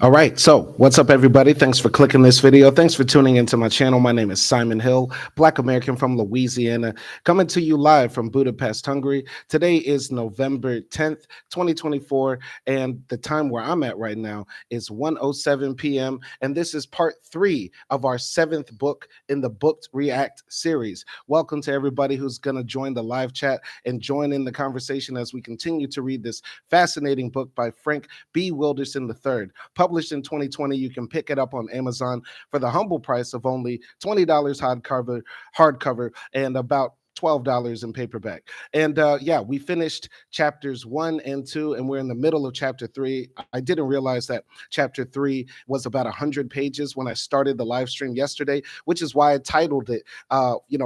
All right, so what's up, everybody? Thanks for clicking this video. Thanks for tuning into my channel. My name is Simon Hill, Black American from Louisiana, coming to you live from Budapest, Hungary. Today is November 10th, 2024, and the time where I'm at right now is 1:07 p.m., and this is part 3 of our 7th book in the Booked React series. Welcome to everybody who's going to join the live chat and join in the conversation as we continue to read this fascinating book by Frank B. Wilderson III. Published in 2020, you can pick it up on Amazon for the humble price of only $20 hardcover and about $12 in paperback. And yeah, we finished chapters 1 and 2, and we're in the middle of chapter 3. I didn't realize that chapter 3 was about 100 pages when I started the live stream yesterday, which is why I titled it,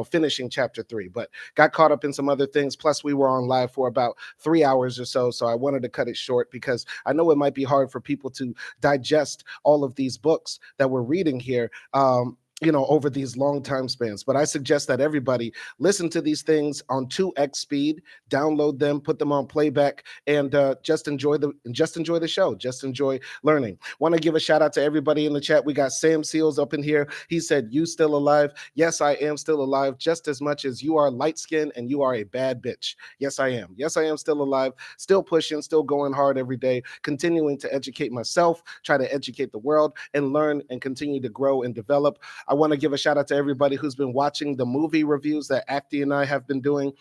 finishing chapter 3. But got caught up in some other things. Plus, we were on live for about 3 hours or so. So I wanted to cut it short because I know it might be hard for people to digest all of these books that we're reading here. Over these long time spans. But I suggest that everybody listen to these things on 2x speed, download them, put them on playback, and just enjoy the show. Just enjoy learning. Want to give a shout out to everybody in the chat. We got Sam Seals up in here. He said, "You still alive?" Yes, I am still alive, just as much as you are light skinned and you are a bad bitch. Yes, I am. Yes, I am still alive, still pushing, still going hard every day, continuing to educate myself, try to educate the world, and learn and continue to grow and develop. I want to give a shout out to everybody who's been watching the movie reviews that Acti and I have been doing.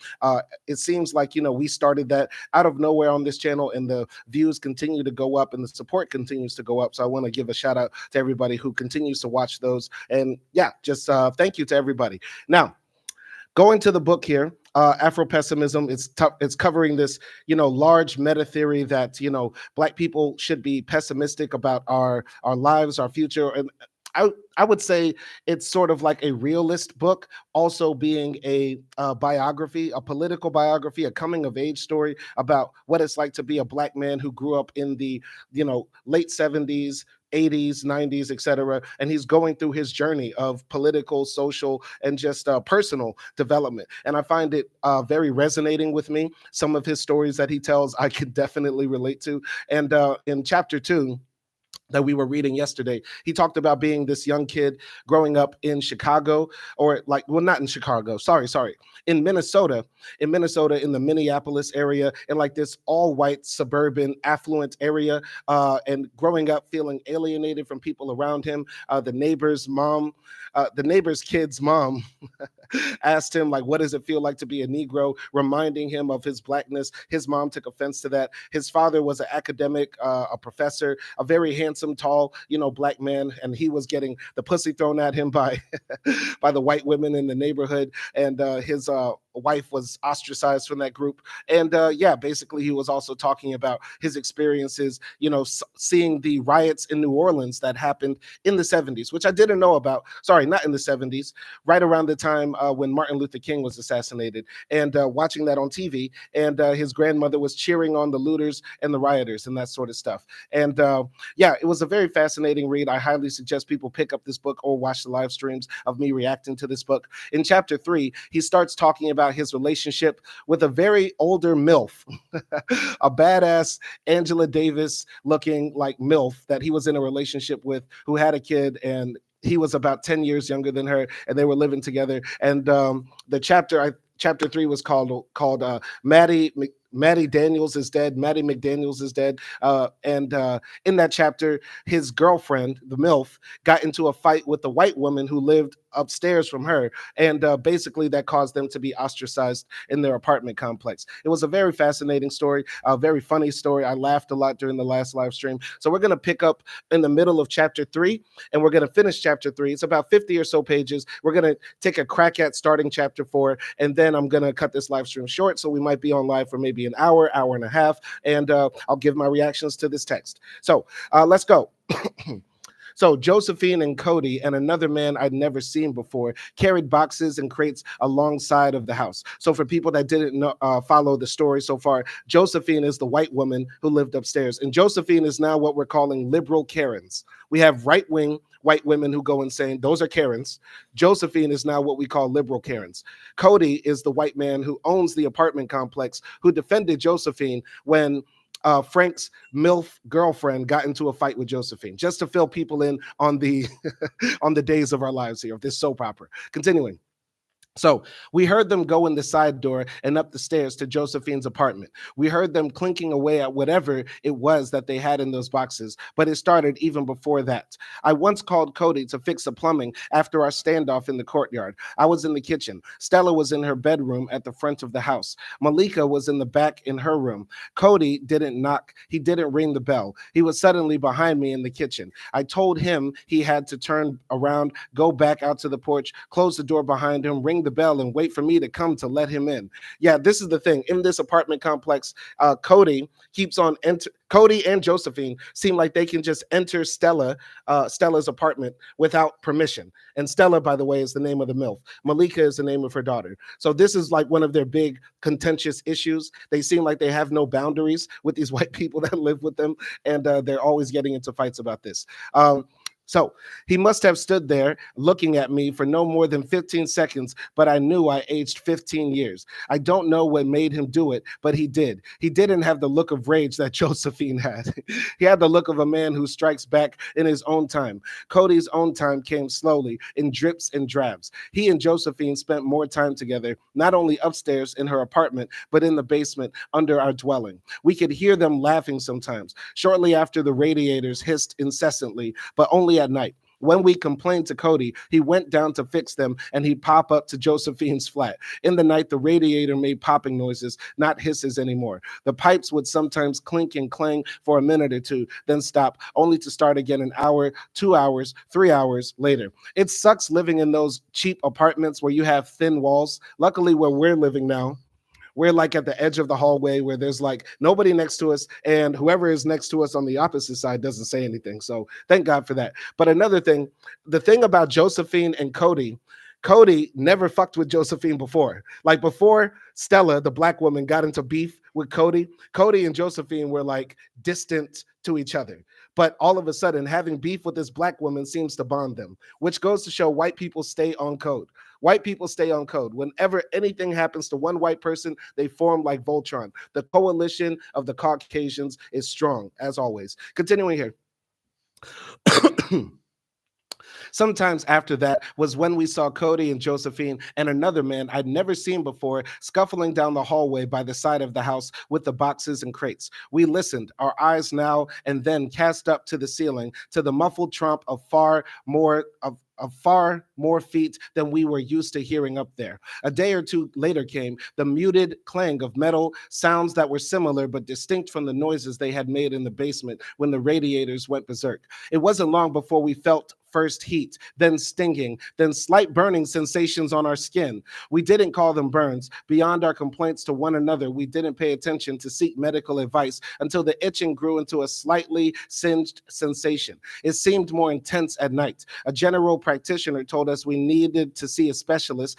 It seems like, we started that out of nowhere on this channel, and the views continue to go up and the support continues to go up. So I want to give a shout out to everybody who continues to watch those. And yeah, just thank you to everybody. Now, going to the book here, Afro-Pessimism, it's covering this, large meta theory that, Black people should be pessimistic about our lives, our future. And I would say it's sort of like a realist book, also being a biography, a political biography, a coming of age story about what it's like to be a Black man who grew up in the, late 70s, 80s, 90s, etc. And he's going through his journey of political, social, and just personal development. And I find it very resonating with me. Some of his stories that he tells, I can definitely relate to. And in chapter 2, that we were reading yesterday, he talked about being this young kid growing up in Chicago, not in Chicago, sorry, in Minnesota, in the Minneapolis area, in like this all-white suburban affluent area, and growing up feeling alienated from people around him. The neighbor's kid's mom asked him, like, what does it feel like to be a Negro, reminding him of his Blackness. His mom took offense to that. His father was an academic, a professor, a very handsome, tall, Black man, and he was getting the pussy thrown at him by by the white women in the neighborhood, and his wife was ostracized from that group. And yeah, basically he was also talking about his experiences, seeing the riots in New Orleans that happened in the 70s, which I didn't know about. Sorry, not in the 70s, right around the time when Martin Luther King was assassinated, and watching that on TV. And his grandmother was cheering on the looters and the rioters and that sort of stuff. And yeah, it was a very fascinating read. I highly suggest people pick up this book or watch the live streams of me reacting to this book. In chapter 3, he starts talking about his relationship with a very older MILF, a badass Angela Davis looking like MILF that he was in a relationship with, who had a kid, and he was about 10 years younger than her, and they were living together. And the chapter 3 was called Maddie Daniels is dead. Maddie McDaniels is dead. And in that chapter, his girlfriend, the MILF, got into a fight with the white woman who lived upstairs from her. And basically that caused them to be ostracized in their apartment complex. It was a very fascinating story, a very funny story. I laughed a lot during the last live stream. So we're going to pick up in the middle of chapter 3, and we're going to finish chapter 3. It's about 50 or so pages. We're going to take a crack at starting chapter 4, and then I'm going to cut this live stream short. So we might be on live for maybe an hour and a half, and I'll give my reactions to this text. So let's go. So Josephine and Cody and another man I'd never seen before carried boxes and crates alongside of the house. So for people that didn't know, follow the story so far, Josephine is the white woman who lived upstairs. And Josephine is now what we're calling liberal Karens. We have right-wing white women who go insane. Those are Karens. Josephine is now what we call liberal Karens. Cody is the white man who owns the apartment complex, who defended Josephine when Frank's MILF girlfriend got into a fight with Josephine, just to fill people in on the on the days of our lives here of this soap opera. Continuing. So we heard them go in the side door and up the stairs to Josephine's apartment. We heard them clinking away at whatever it was that they had in those boxes, but it started even before that. I once called Cody to fix the plumbing after our standoff in the courtyard. I was in the kitchen. Stella was in her bedroom at the front of the house. Malika was in the back in her room. Cody didn't knock. He didn't ring the bell. He was suddenly behind me in the kitchen. I told him he had to turn around, go back out to the porch, close the door behind him, ring the bell, and wait for me to come to let him in. Yeah, this is the thing. In this apartment complex, Cody keeps on Cody and Josephine seem like they can just enter Stella's apartment without permission. And Stella, by the way, is the name of the MILF. Malika is the name of her daughter. So this is like one of their big contentious issues. They seem like they have no boundaries with these white people that live with them, and they're always getting into fights about this. So he must have stood there looking at me for no more than 15 seconds, but I knew I aged 15 years. I don't know what made him do it, but he did. He didn't have the look of rage that Josephine had. He had the look of a man who strikes back in his own time. Cody's own time came slowly in drips and drabs. He and Josephine spent more time together, not only upstairs in her apartment, but in the basement under our dwelling. We could hear them laughing sometimes. Shortly after, the radiators hissed incessantly, but only at night. When we complained to Cody, he went down to fix them, and he'd pop up to Josephine's flat. In the night, the radiator made popping noises, not hisses anymore. The pipes would sometimes clink and clang for a minute or two, then stop, only to start again an hour, 2 hours, 3 hours later. It sucks living in those cheap apartments where you have thin walls. Luckily, where we're living now, we're like at the edge of the hallway where there's like nobody next to us, and whoever is next to us on the opposite side doesn't say anything. So thank God for that. But another thing, the thing about Josephine and Cody, Cody never fucked with Josephine before. Like before Stella, the black woman, got into beef with Cody, Cody and Josephine were like distant to each other. But all of a sudden, having beef with this black woman seems to bond them, which goes to show white people stay on code. White people stay on code. Whenever anything happens to one white person, they form like Voltron. The coalition of the Caucasians is strong, as always. Continuing here. Sometimes after that was when we saw Cody and Josephine and another man I'd never seen before scuffling down the hallway by the side of the house with the boxes and crates. We listened, our eyes now and then cast up to the ceiling, to the muffled tromp of far more feet than we were used to hearing up there. A day or two later came the muted clang of metal, sounds that were similar but distinct from the noises they had made in the basement when the radiators went berserk. It wasn't long before we felt first heat, then stinging, then slight burning sensations on our skin. We didn't call them burns. Beyond our complaints to one another, we didn't pay attention to seek medical advice until the itching grew into a slightly singed sensation. It seemed more intense at night. A general practitioner told us we needed to see a specialist,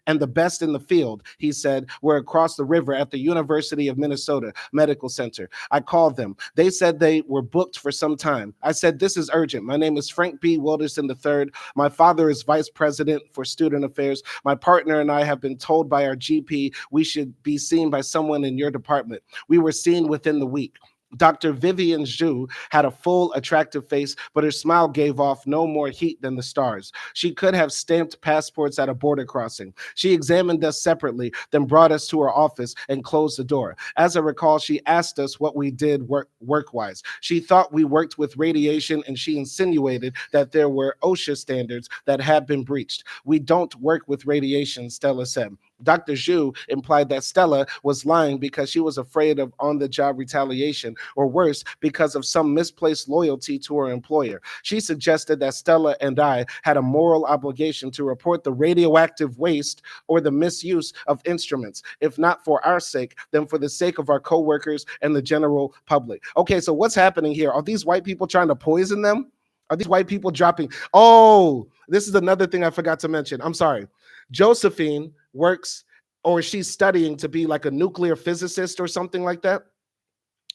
and the best in the field, he said, were across the river at the University of Minnesota Medical Center. I called them. They said they were booked for some time. I said, this is urgent. My name is Frank B. Wilderson III. My father is vice president for student affairs. My partner and I have been told by our GP we should be seen by someone in your department. We were seen within the week. Dr. Vivian Zhu had a full, attractive face, but her smile gave off no more heat than the stars. She could have stamped passports at a border crossing. She examined us separately, then brought us to her office and closed the door. As I recall, she asked us what we did work-wise. She thought we worked with radiation, and she insinuated that there were OSHA standards that had been breached. We don't work with radiation, Stella said. Dr. Zhu implied that Stella was lying because she was afraid of on-the-job retaliation, or worse, because of some misplaced loyalty to her employer. She suggested that Stella and I had a moral obligation to report the radioactive waste or the misuse of instruments, if not for our sake, then for the sake of our coworkers and the general public. Okay, so what's happening here? Are these white people trying to poison them? Are these white people dropping? Oh, this is another thing I forgot to mention. I'm sorry. Josephine works, or she's studying to be like a nuclear physicist or something like that.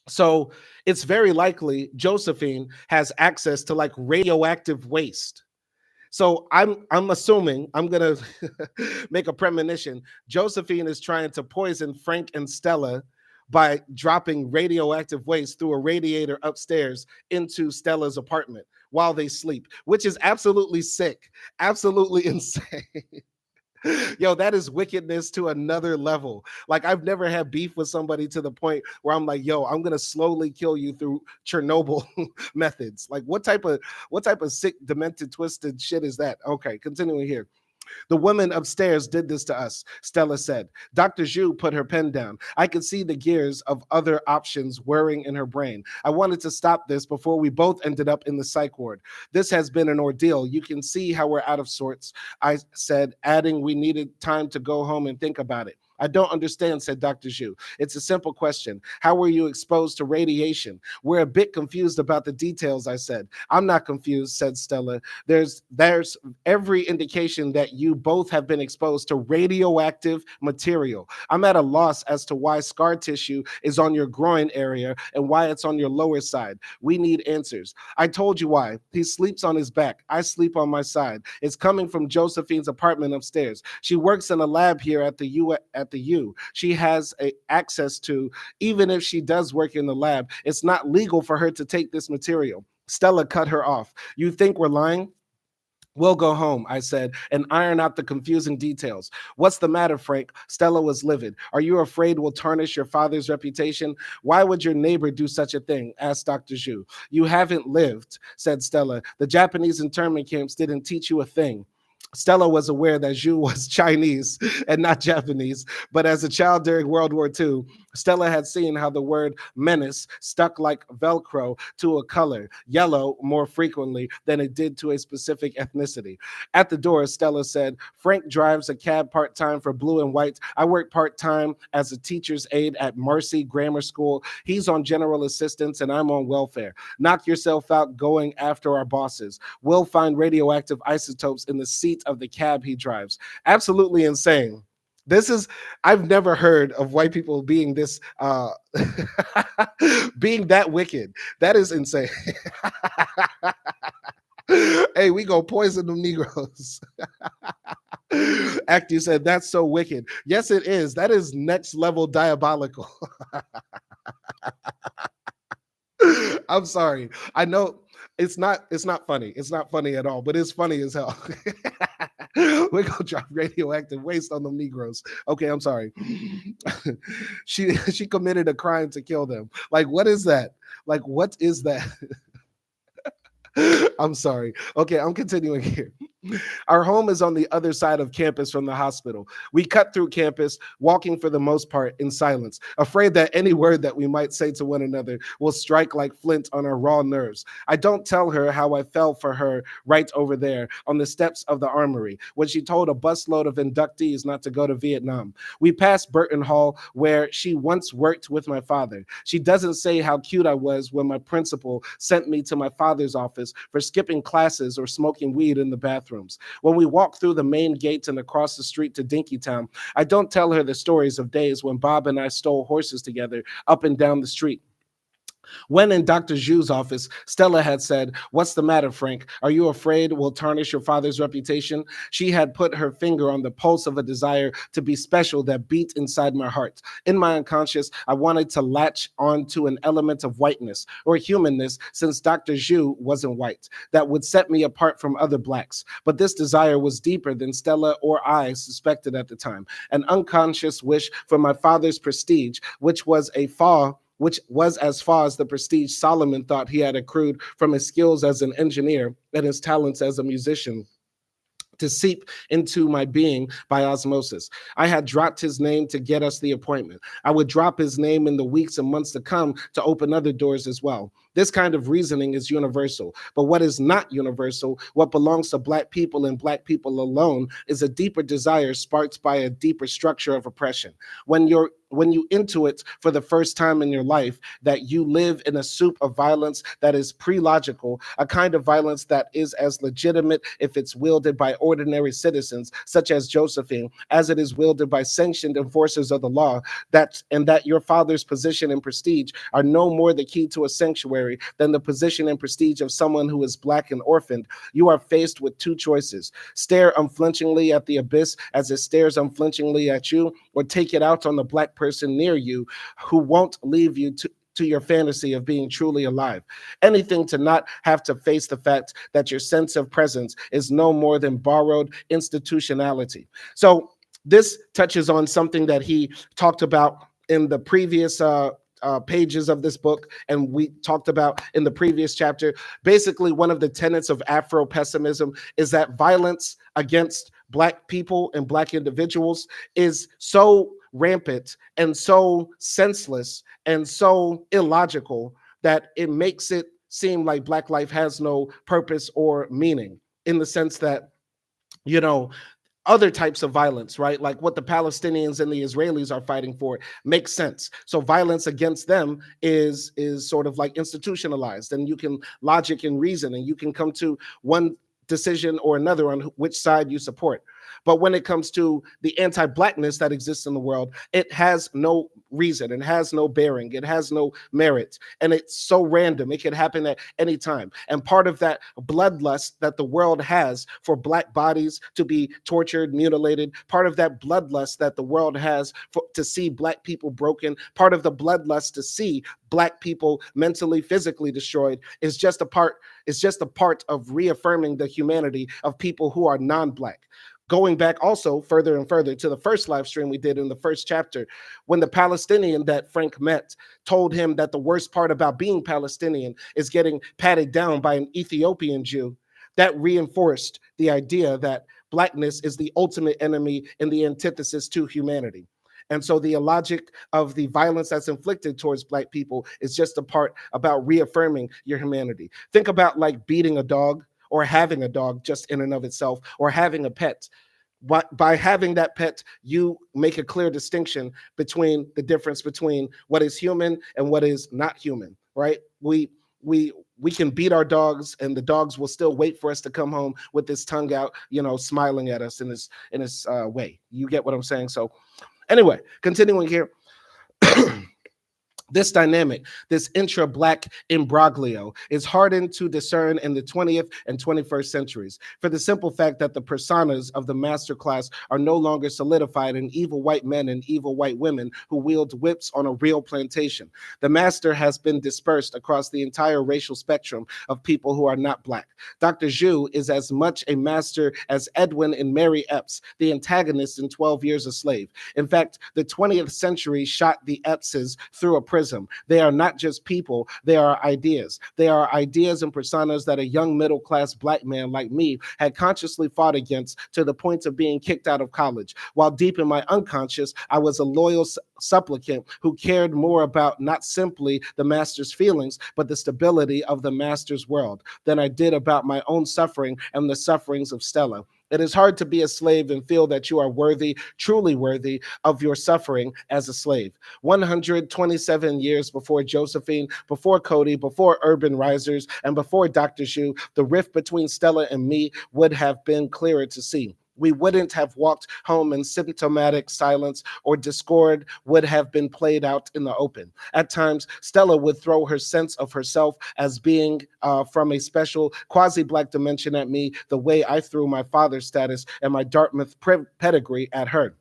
So it's very likely Josephine has access to like radioactive waste. So I'm assuming, I'm going to make a premonition. Josephine is trying to poison Frank and Stella by dropping radioactive waste through a radiator upstairs into Stella's apartment while they sleep, which is absolutely sick, absolutely insane. Yo, that is wickedness to another level. Like, I've never had beef with somebody to the point where I'm like, yo, I'm gonna slowly kill you through Chernobyl methods. Like, what type of sick, demented, twisted shit is that? Okay, continuing here. The woman upstairs did this to us, Stella said. Dr. Zhu put her pen down. I could see the gears of other options whirring in her brain. I wanted to stop this before we both ended up in the psych ward. This has been an ordeal. You can see how we're out of sorts, I said, adding we needed time to go home and think about it. I don't understand, said Dr. Zhu. It's a simple question. How were you exposed to radiation? We're a bit confused about the details, I said. I'm not confused, said Stella. There's every indication that you both have been exposed to radioactive material. I'm at a loss as to why scar tissue is on your groin area and why it's on your lower side. We need answers. I told you why. He sleeps on his back. I sleep on my side. It's coming from Josephine's apartment upstairs. She works in a lab here at the U. She has access to, even if she does work in the lab, it's not legal for her to take this material. Stella cut her off. You think we're lying? We'll go home, I said, and iron out the confusing details. What's the matter, Frank? Stella was livid. Are you afraid we'll tarnish your father's reputation? Why would your neighbor do such a thing? Asked Dr. Zhu. You haven't lived, said Stella. The Japanese internment camps didn't teach you a thing. Stella was aware that Zhu was Chinese and not Japanese, but as a child during World War II, Stella had seen how the word menace stuck like Velcro to a color, yellow, more frequently than it did to a specific ethnicity. At the door, Stella said, Frank drives a cab part-time for Blue and White. I work part-time as a teacher's aide at Marcy Grammar School. He's on general assistance and I'm on welfare. Knock yourself out going after our bosses. We'll find radioactive isotopes in the seat of the cab he drives. Absolutely insane. This is, I've never heard of white people being this, being that wicked. That is insane. Hey, we go poison them Negroes. Actu said, that's so wicked. Yes, it is. That is next level diabolical. I'm sorry. I know it's not funny. It's not funny at all, but it's funny as hell. We're gonna drop radioactive waste on them Negroes. Okay, I'm sorry. She committed a crime to kill them. Like, what is that? Like, what is that? I'm sorry. Okay, I'm continuing here. Our home is on the other side of campus from the hospital. We cut through campus, walking for the most part in silence, afraid that any word that we might say to one another will strike like flint on our raw nerves. I don't tell her how I fell for her right over there on the steps of the armory when she told a busload of inductees not to go to Vietnam. We passed Burton Hall, where she once worked with my father. She doesn't say how cute I was when my principal sent me to my father's office for skipping classes or smoking weed in the bathroom. When we walk through the main gates and across the street to Dinkytown, I don't tell her the stories of days when Bob and I stole horses together up and down the street. When in Dr. Zhu's office, Stella had said, what's the matter, Frank? Are you afraid we'll tarnish your father's reputation? She had put her finger on the pulse of a desire to be special that beat inside my heart. In my unconscious, I wanted to latch onto an element of whiteness or humanness, since Dr. Zhu wasn't white, that would set me apart from other blacks. But this desire was deeper than Stella or I suspected at the time. An unconscious wish for my father's prestige, which was as far as the prestige Solomon thought he had accrued from his skills as an engineer and his talents as a musician, to seep into my being by osmosis. I had dropped his name to get us the appointment. I would drop his name in the weeks and months to come to open other doors as well. This kind of reasoning is universal, but what is not universal, what belongs to Black people and Black people alone, is a deeper desire sparked by a deeper structure of oppression. When you intuit for the first time in your life that you live in a soup of violence that is pre-logical, a kind of violence that is as legitimate if it's wielded by ordinary citizens, such as Josephine, as it is wielded by sanctioned enforcers of the law, that your father's position and prestige are no more the key to a sanctuary than the position and prestige of someone who is Black and orphaned, you are faced with two choices: stare unflinchingly at the abyss as it stares unflinchingly at you, or take it out on the Black person near you who won't leave you to your fantasy of being truly alive. Anything to not have to face the fact that your sense of presence is no more than borrowed institutionality. So this touches on something that he talked about in the previous pages of this book, and we talked about in the previous chapter. Basically, one of the tenets of Afro-pessimism is that violence against Black people and Black individuals is so rampant and so senseless and so illogical that it makes it seem like Black life has no purpose or meaning, in the sense that, you know, other types of violence, right? Like what the Palestinians and the Israelis are fighting for makes sense. So violence against them is sort of like institutionalized, and you can logic and reason, and you can come to one decision or another on which side you support. But when it comes to the anti-Blackness that exists in the world, it has no reason, it has no bearing, it has no merit, and it's so random. It can happen at any time. And part of that bloodlust that the world has for Black bodies to be tortured, mutilated, part of that bloodlust that the world has to see Black people broken, part of the bloodlust to see Black people mentally, physically destroyed, is just a part of reaffirming the humanity of people who are non-Black. Going back also further and further to the first live stream we did in the first chapter, when the Palestinian that Frank met told him that the worst part about being Palestinian is getting patted down by an Ethiopian Jew, that reinforced the idea that Blackness is the ultimate enemy and the antithesis to humanity. And so the illogic of the violence that's inflicted towards Black people is just a part about reaffirming your humanity. Think about like beating a dog, or having a dog just in and of itself, or having a pet. By having that pet, you make a clear distinction between the difference between what is human and what is not human, right? We can beat our dogs, and the dogs will still wait for us to come home with this tongue out, smiling at us in this way. You get what I'm saying? So anyway, continuing here. This dynamic, this intra-Black imbroglio, is hardened to discern in the 20th and 21st centuries, for the simple fact that the personas of the master class are no longer solidified in evil white men and evil white women who wield whips on a real plantation. The master has been dispersed across the entire racial spectrum of people who are not Black. Dr. Zhu is as much a master as Edwin and Mary Epps, the antagonists in 12 Years a Slave. In fact, the 20th century shot the Eppses through a prism. They are not just people, they are ideas. They are ideas and personas that a young middle-class Black man like me had consciously fought against to the point of being kicked out of college. While deep in my unconscious, I was a loyal supplicant who cared more about not simply the master's feelings, but the stability of the master's world than I did about my own suffering and the sufferings of Stella. It is hard to be a slave and feel that you are worthy, truly worthy of your suffering as a slave. 127 years before Josephine, before Cody, before Urban Risers, and before Dr. Zhu, the rift between Stella and me would have been clearer to see. We wouldn't have walked home in symptomatic silence, or discord would have been played out in the open. At times, Stella would throw her sense of herself as being from a special quasi-Black dimension at me, the way I threw my father's status and my Dartmouth pedigree at her.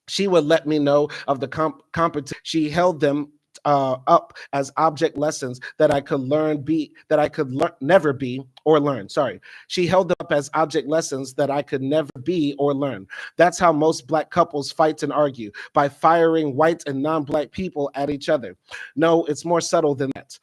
She would let me know of the competence. She held them up as object lessons that I could never be or learn. Sorry. She held them up as object lessons that I could never be or learn. That's how most Black couples fight and argue, by firing white and non-Black people at each other. No, it's more subtle than that.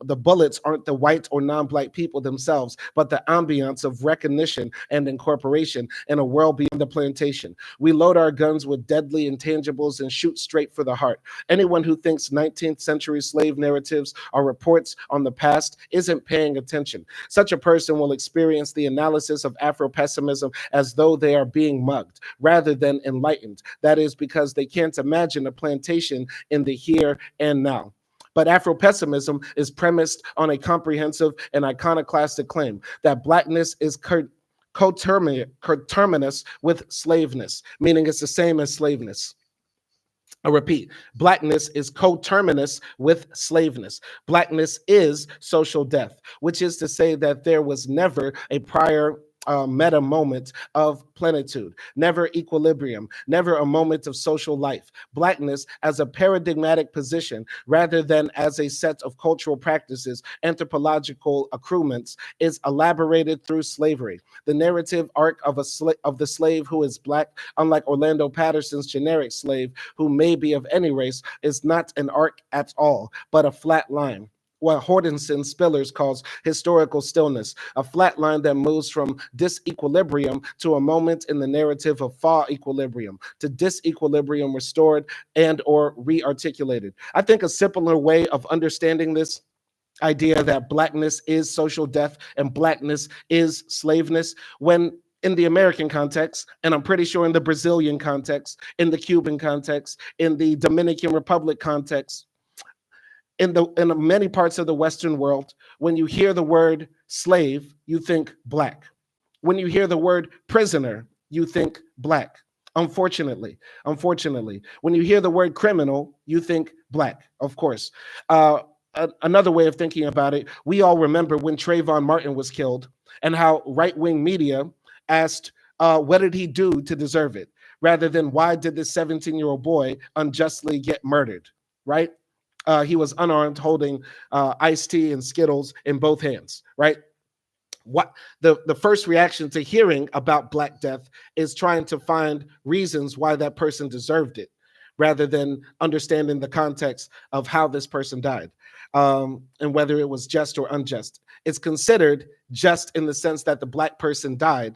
The bullets aren't the white or non-Black people themselves, but the ambiance of recognition and incorporation in a world beyond the plantation. We load our guns with deadly intangibles and shoot straight for the heart. Anyone who thinks 19th century slave narratives are reports on the past isn't paying attention. Such a person will experience the analysis of Afro-pessimism as though they are being mugged rather than enlightened. That is because they can't imagine a plantation in the here and now. But Afro-pessimism is premised on a comprehensive and iconoclastic claim that Blackness is coterminous with slaveness, meaning it's the same as slaveness. I repeat, Blackness is coterminous with slaveness. Blackness is social death, which is to say that there was never a prior meta moment of plenitude, never equilibrium, never a moment of social life. Blackness as a paradigmatic position rather than as a set of cultural practices, anthropological accruements, is elaborated through slavery. The narrative arc of of the slave who is black, unlike Orlando Patterson's generic slave who may be of any race, is not an arc at all, but a flat line, what Hortenson Spillers calls historical stillness, a flat line that moves from disequilibrium to a moment in the narrative of far equilibrium, to disequilibrium restored and or re-articulated. I think a simpler way of understanding this idea that blackness is social death and blackness is slaveness, when in the American context, and I'm pretty sure in the Brazilian context, in the Cuban context, in the Dominican Republic context, in many parts of the Western world, when you hear the word slave, you think black. When you hear the word prisoner, you think black. Unfortunately, when you hear the word criminal, you think black, of course. Another way of thinking about it, we all remember when Trayvon Martin was killed and how right-wing media asked, what did he do to deserve it? Rather than why did this 17-year-old boy unjustly get murdered, right? He was unarmed, holding iced tea and Skittles in both hands, right? What the first reaction to hearing about Black Death is trying to find reasons why that person deserved it, rather than understanding the context of how this person died, and whether it was just or unjust. It's considered just in the sense that the Black person died,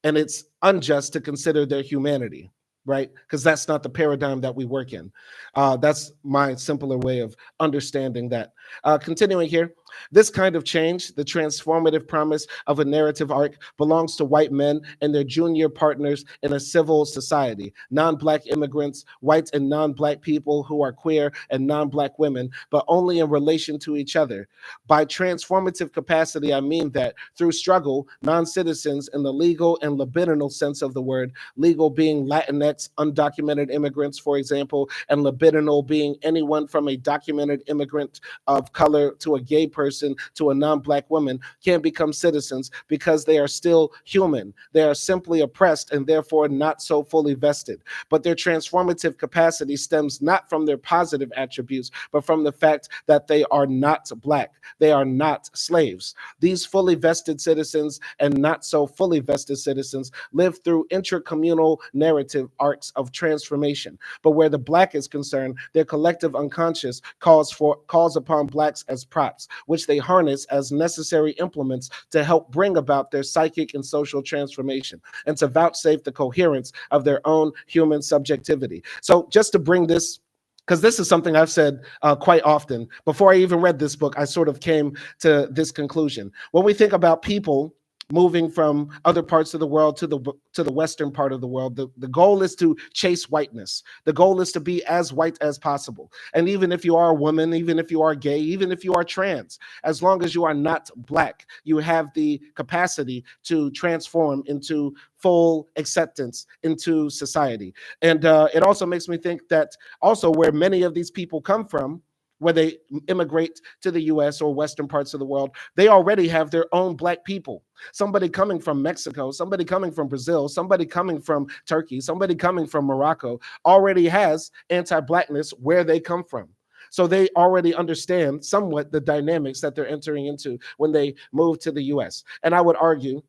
and it's unjust to consider their humanity, right? Because that's not the paradigm that we work in. That's my simpler way of understanding that. Continuing here, this kind of change, the transformative promise of a narrative arc, belongs to white men and their junior partners in a civil society, non-Black immigrants, white and non-Black people who are queer, and non-Black women, but only in relation to each other. By transformative capacity, I mean that through struggle, non-citizens in the legal and libidinal sense of the word, legal being Latinx, undocumented immigrants, for example, and libidinal being anyone from a documented immigrant of color to a gay person to a non-Black woman, can become citizens because they are still human. They are simply oppressed and therefore not so fully vested. But their transformative capacity stems not from their positive attributes, but from the fact that they are not Black. They are not slaves. These fully vested citizens and not so fully vested citizens live through intracommunal narrative arcs of transformation. But where the Black is concerned, their collective unconscious calls upon Blacks as props, which they harness as necessary implements to help bring about their psychic and social transformation, and to vouchsafe the coherence of their own human subjectivity. So just to bring this, because this is something I've said quite often. Before I even read this book, I sort of came to this conclusion. When we think about people moving from other parts of the world to the western part of the world, the goal is to chase whiteness. The goal is to be as white as possible. And even if you are a woman, even if you are gay, even if you are trans, as long as you are not Black, you have the capacity to transform into full acceptance into society. And it also makes me think that also where many of these people come from, where they immigrate to the US or Western parts of the world, they already have their own Black people. Somebody coming from Mexico, somebody coming from Brazil, somebody coming from Turkey, somebody coming from Morocco already has anti-Blackness where they come from. So they already understand somewhat the dynamics that they're entering into when they move to the US. And I would argue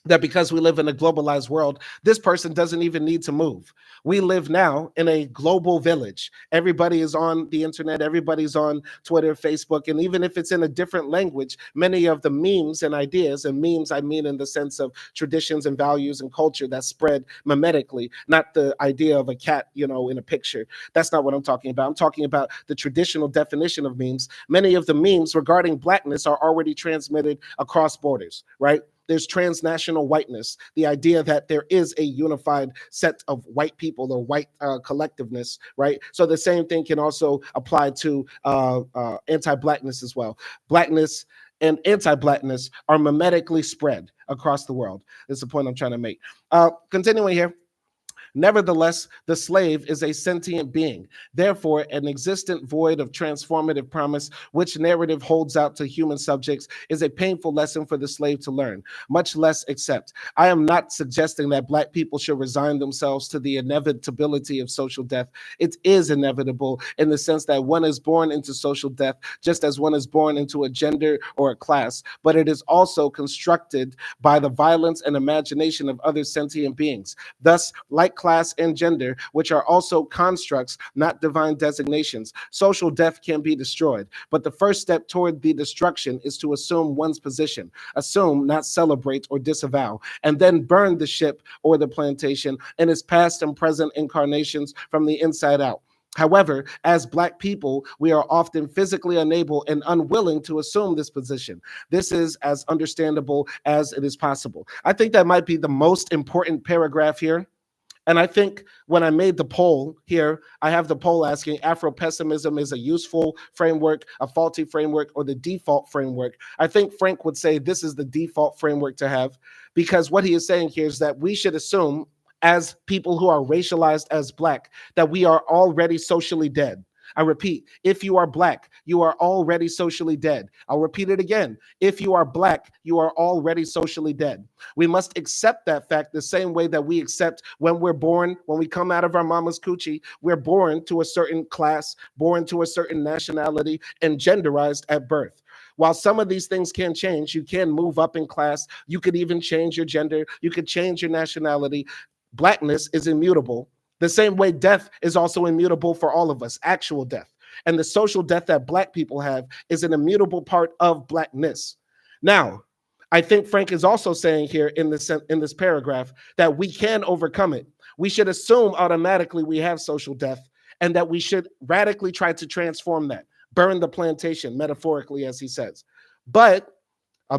that because we live in a globalized world, this person doesn't even need to move. We live now in a global village. Everybody is on the internet, everybody's on Twitter, Facebook, and even if it's in a different language, many of the memes and ideas, and memes I mean in the sense of traditions and values and culture that spread mimetically, not the idea of a cat, in a picture. That's not what I'm talking about. I'm talking about the traditional definition of memes. Many of the memes regarding Blackness are already transmitted across borders, right? There's transnational whiteness, the idea that there is a unified set of white people or white collectiveness, right? So the same thing can also apply to anti-Blackness as well. Blackness and anti-Blackness are mimetically spread across the world. That's the point I'm trying to make. Continuing here. Nevertheless, the slave is a sentient being, therefore, an existent void of transformative promise, which narrative holds out to human subjects is a painful lesson for the slave to learn, much less accept. I am not suggesting that Black people should resign themselves to the inevitability of social death. It is inevitable in the sense that one is born into social death, just as one is born into a gender or a class, but it is also constructed by the violence and imagination of other sentient beings. Thus, like class and gender, which are also constructs, not divine designations, social death can be destroyed. But the first step toward the destruction is to assume one's position, assume, not celebrate or disavow, and then burn the ship or the plantation in its past and present incarnations from the inside out. However, as Black people, we are often physically unable and unwilling to assume this position. This is as understandable as it is possible. I think that might be the most important paragraph here. And I think when I made the poll here, I have the poll asking Afro-pessimism is a useful framework, a faulty framework, or the default framework. I think Frank would say this is the default framework to have, because what he is saying here is that we should assume, as people who are racialized as Black, that we are already socially dead. I repeat, if you are Black, you are already socially dead. I'll repeat it again. If you are Black, you are already socially dead. We must accept that fact the same way that we accept when we're born, when we come out of our mama's coochie, we're born to a certain class, born to a certain nationality, and genderized at birth. While some of these things can change, you can move up in class, you could even change your gender, you could change your nationality. Blackness is immutable. The same way death is also immutable for all of us, actual death. And the social death that Black people have is an immutable part of Blackness. Now, I think Frank is also saying here in this paragraph that we can overcome it. We should assume automatically we have social death and that we should radically try to transform that, burn the plantation, metaphorically, as he says. But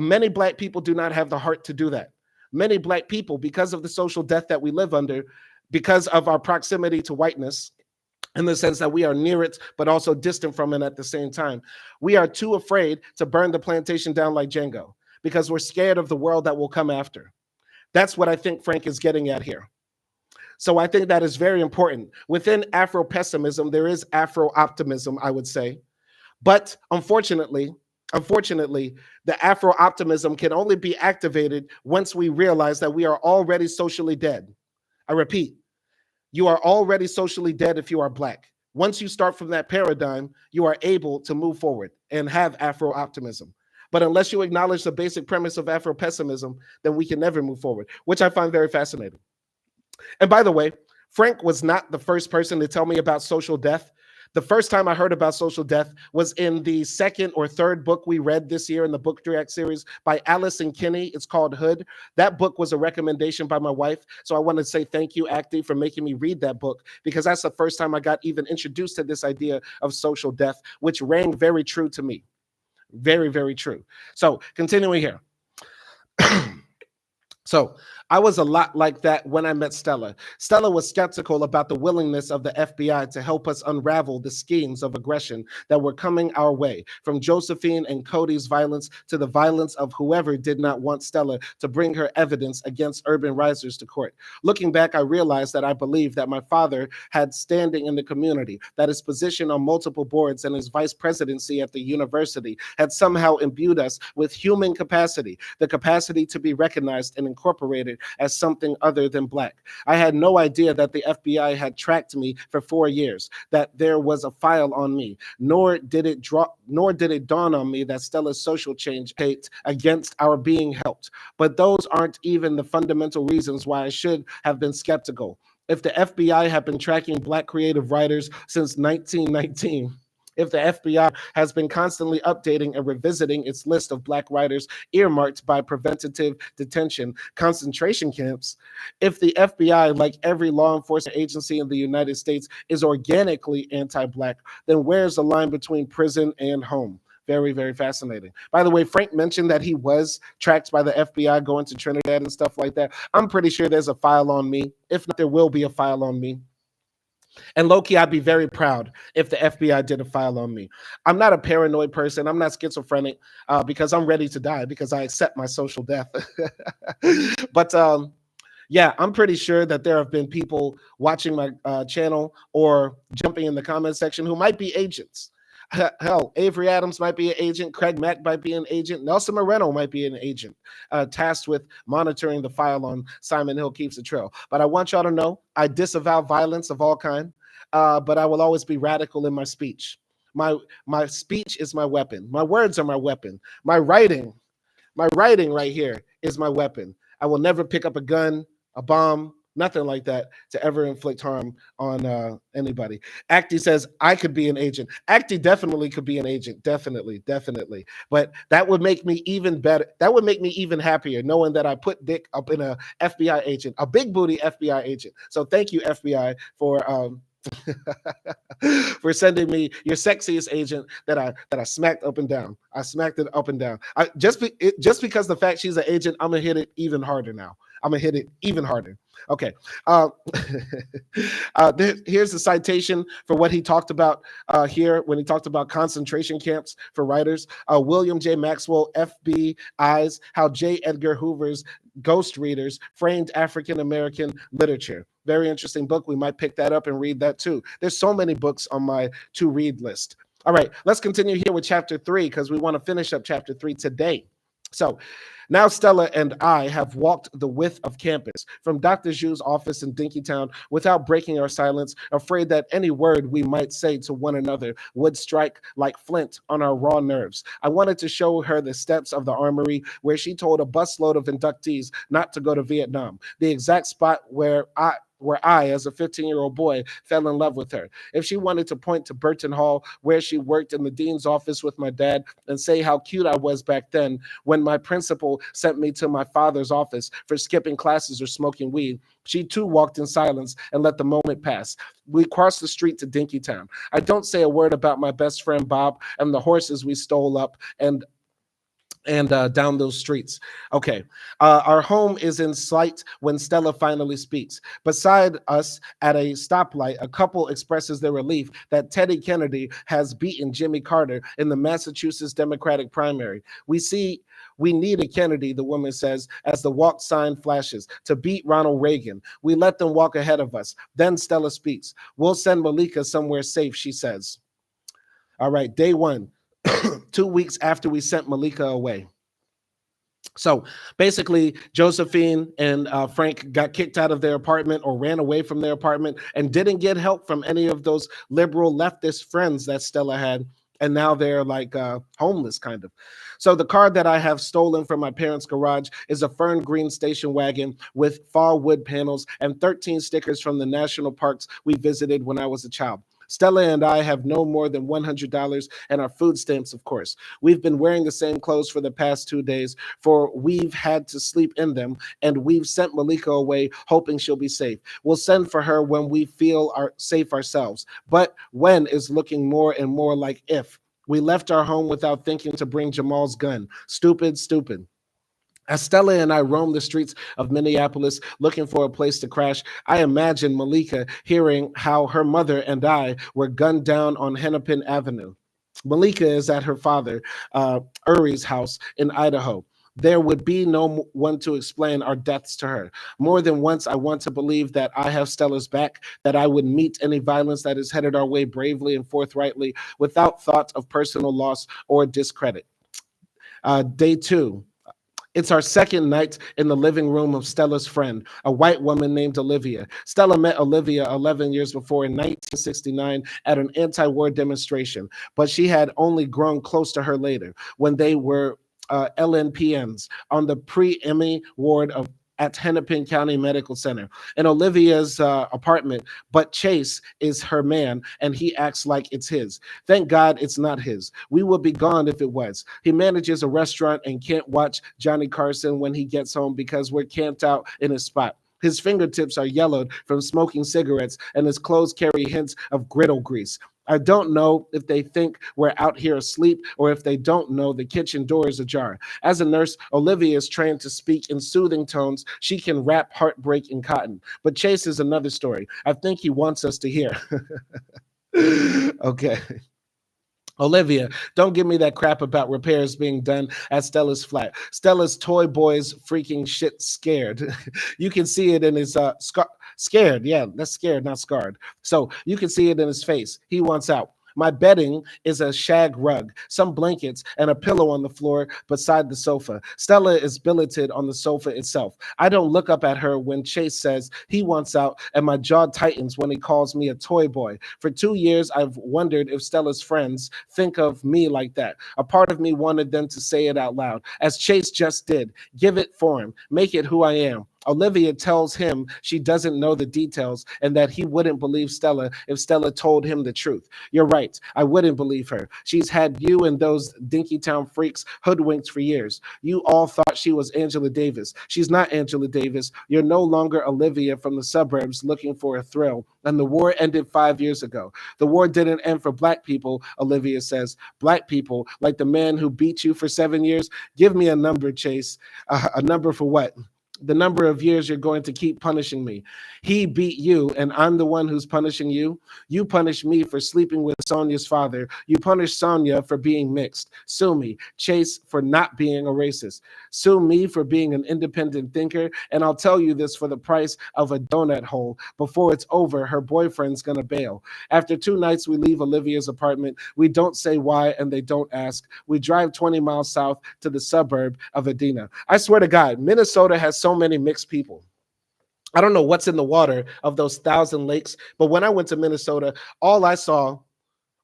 many Black people do not have the heart to do that. Many Black people, because of the social death that we live under, because of our proximity to whiteness, in the sense that we are near it, but also distant from it at the same time, we are too afraid to burn the plantation down like Django, because we're scared of the world that will come after. That's what I think Frank is getting at here. So I think that is very important. Within Afro-pessimism, there is Afro-optimism, I would say. But unfortunately, the Afro-optimism can only be activated once we realize that we are already socially dead. I repeat, you are already socially dead if you are Black. Once you start from that paradigm, you are able to move forward and have Afro-optimism. But unless you acknowledge the basic premise of Afro-pessimism, then we can never move forward, which I find very fascinating. And by the way, Frank was not the first person to tell me about social death. The first time I heard about social death was in the second or third book we read this year in the Book React series by Allison Kinney. It's called Hood. That book was a recommendation by my wife. So I want to say thank you, Acti, for making me read that book, because that's the first time I got even introduced to this idea of social death, which rang very true to me. Very, very true. So continuing here. So I was a lot like that when I met Stella. Stella was skeptical about the willingness of the FBI to help us unravel the schemes of aggression that were coming our way, from Josephine and Cody's violence to the violence of whoever did not want Stella to bring her evidence against urban risers to court. Looking back, I realized that I believed that my father had standing in the community, that his position on multiple boards and his vice presidency at the university had somehow imbued us with human capacity, the capacity to be recognized and incorporated as something other than Black. I had no idea that the FBI had tracked me for 4 years, that there was a file on me, nor did it dawn on me that Stella's social change hate against our being helped. But those aren't even the fundamental reasons why I should have been skeptical. If the FBI had been tracking Black creative writers since 1919, if the FBI has been constantly updating and revisiting its list of Black writers earmarked by preventative detention concentration camps, if the FBI, like every law enforcement agency in the United States, is organically anti-Black, then where's the line between prison and home? Very, very fascinating. By the way, Frank mentioned that he was tracked by the FBI going to Trinidad and stuff like that. I'm pretty sure there's a file on me. If not, there will be a file on me. And low-key, I'd be very proud if the FBI did a file on me. I'm not a paranoid person. I'm not schizophrenic because I'm ready to die, because I accept my social death. But Yeah, I'm pretty sure that there have been people watching my channel or jumping in the comment section who might be agents. Hell, Avery Adams might be an agent. Craig Mack might be an agent. Nelson Moreno might be an agent tasked with monitoring the file on Simon Hill Keeps a Trail. But I want y'all to know I disavow violence of all kind, but I will always be radical in my speech. My speech is my weapon. My words are my weapon. My writing right here is my weapon. I will never pick up a gun, a bomb, nothing like that to ever inflict harm on anybody. Acti says I could be an agent. Acti definitely could be an agent. Definitely, definitely. But that would make me even better. That would make me even happier knowing that I put Dick up in a FBI agent, a big booty FBI agent. So thank you, FBI, for for sending me your sexiest agent that I smacked up and down. I smacked it up and down. Just because the fact she's an agent, I'm gonna hit it even harder now. I'm gonna hit it even harder. Okay. Uh, here's the citation for what he talked about here when he talked about concentration camps for writers. William J. Maxwell, FBI's How J. Edgar Hoover's Ghost Readers Framed African American Literature. Very interesting book. We might pick that up and read that too. There's so many books on my to read list. All right, let's continue here with chapter 3 because we want to finish up chapter 3 today. So now Stella and I have walked the width of campus from Dr. Zhu's office in Dinkytown without breaking our silence, afraid that any word we might say to one another would strike like flint on our raw nerves. I wanted to show her the steps of the armory where she told a busload of inductees not to go to Vietnam, the exact spot where I, as a 15-year-old boy, fell in love with her. If she wanted to point to Burton Hall, where she worked in the dean's office with my dad, and say how cute I was back then when my principal sent me to my father's office for skipping classes or smoking weed, she too walked in silence and let the moment pass. We crossed the street to Dinkytown. I don't say a word about my best friend Bob and the horses we stole up and down those streets. Okay, our home is in sight when Stella finally speaks. Beside us at a stoplight, a couple expresses their relief that Teddy Kennedy has beaten Jimmy Carter in the Massachusetts Democratic primary. We need a Kennedy, the woman says, as the walk sign flashes, to beat Ronald Reagan. We let them walk ahead of us. Then Stella speaks. We'll send Malika somewhere safe, she says. All right, day 1. 2 weeks after we sent Malika away. So basically, Josephine and Frank got kicked out of their apartment or ran away from their apartment and didn't get help from any of those liberal leftist friends that Stella had. And now they're like homeless, kind of. So the car that I have stolen from my parents' garage is a fern green station wagon with fall wood panels and 13 stickers from the national parks we visited when I was a child. Stella and I have no more than $100 and our food stamps, of course. We've been wearing the same clothes for the past 2 days, for we've had to sleep in them, and we've sent Malika away hoping she'll be safe. We'll send for her when we feel safe ourselves. But when is looking more and more like if. We left our home without thinking to bring Jamal's gun. Stupid, stupid. As Stella and I roam the streets of Minneapolis looking for a place to crash, I imagine Malika hearing how her mother and I were gunned down on Hennepin Avenue. Malika is at her father, Uri's house in Idaho. There would be no one to explain our deaths to her. More than once, I want to believe that I have Stella's back, that I would meet any violence that is headed our way bravely and forthrightly without thought of personal loss or discredit. Day 2. It's our second night in the living room of Stella's friend, a white woman named Olivia. Stella met Olivia 11 years before in 1969 at an anti-war demonstration, but she had only grown close to her later when they were LNPNs on the pre-Emmy ward at Hennepin County Medical Center in Olivia's apartment, but Chase is her man and he acts like it's his. Thank God it's not his. We would be gone if it was. He manages a restaurant and can't watch Johnny Carson when he gets home because we're camped out in his spot. His fingertips are yellowed from smoking cigarettes and his clothes carry hints of griddle grease. I don't know if they think we're out here asleep or if they don't know the kitchen door is ajar. As a nurse, Olivia is trained to speak in soothing tones. She can wrap heartbreak in cotton. But Chase is another story. I think he wants us to hear. Okay. Olivia, don't give me that crap about repairs being done at Stella's flat. Stella's toy boy's freaking shit scared. You can see it in his scared. Yeah, that's scared, not scarred. So you can see it in his face. He wants out. My bedding is a shag rug, some blankets, and a pillow on the floor beside the sofa. Stella is billeted on the sofa itself. I don't look up at her when Chase says he wants out, and my jaw tightens when he calls me a toy boy. For 2 years, I've wondered if Stella's friends think of me like that. A part of me wanted them to say it out loud, as Chase just did. Give it form, make it who I am. Olivia tells him she doesn't know the details and that he wouldn't believe Stella if Stella told him the truth. You're right. I wouldn't believe her. She's had you and those Dinkytown freaks hoodwinked for years. You all thought she was Angela Davis. She's not Angela Davis. You're no longer Olivia from the suburbs looking for a thrill. And the war ended 5 years ago. The war didn't end for black people, Olivia says. Black people, like the man who beat you for 7 years? Give me a number, Chase. A number for what? The number of years you're going to keep punishing me. He beat you, and I'm the one who's punishing you. You punish me for sleeping with Sonia's father. You punish Sonia for being mixed. Sue me. Chase for not being a racist. Sue me for being an independent thinker, and I'll tell you this for the price of a donut hole. Before it's over, her boyfriend's gonna bail. After 2 nights, we leave Olivia's apartment. We don't say why, and they don't ask. We drive 20 miles south to the suburb of Edina. I swear to God, Minnesota has so many mixed people. I don't know what's in the water of those 1,000 lakes, but when I went to Minnesota, all I saw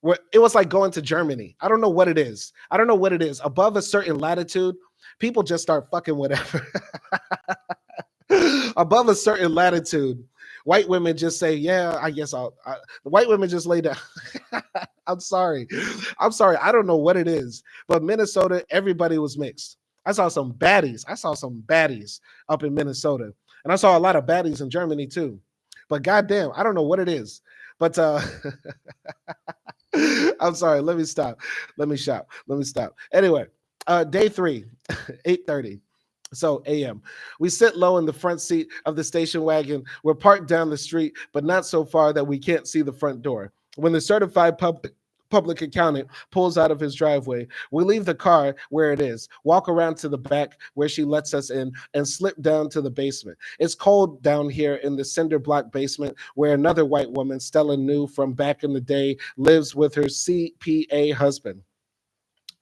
were, it was like going to Germany. I don't know what it is. I don't know what it is. Above a certain latitude, people just start fucking whatever. Above a certain latitude, white women just say, yeah, I guess the white women just lay down. I'm sorry. I don't know what it is, but Minnesota, everybody was mixed. I saw some baddies. Up in Minnesota. And I saw a lot of baddies in Germany too. But goddamn, I don't know what it is. But I'm sorry. Let me stop. Anyway, day 3, 8:30. So a.m. We sit low in the front seat of the station wagon. We're parked down the street, but not so far that we can't see the front door. When the certified public accountant pulls out of his driveway, we leave the car where it is, walk around to the back where she lets us in, and slip down to the basement. It's cold down here in the cinder block basement where another white woman Stella knew from back in the day lives with her CPA husband.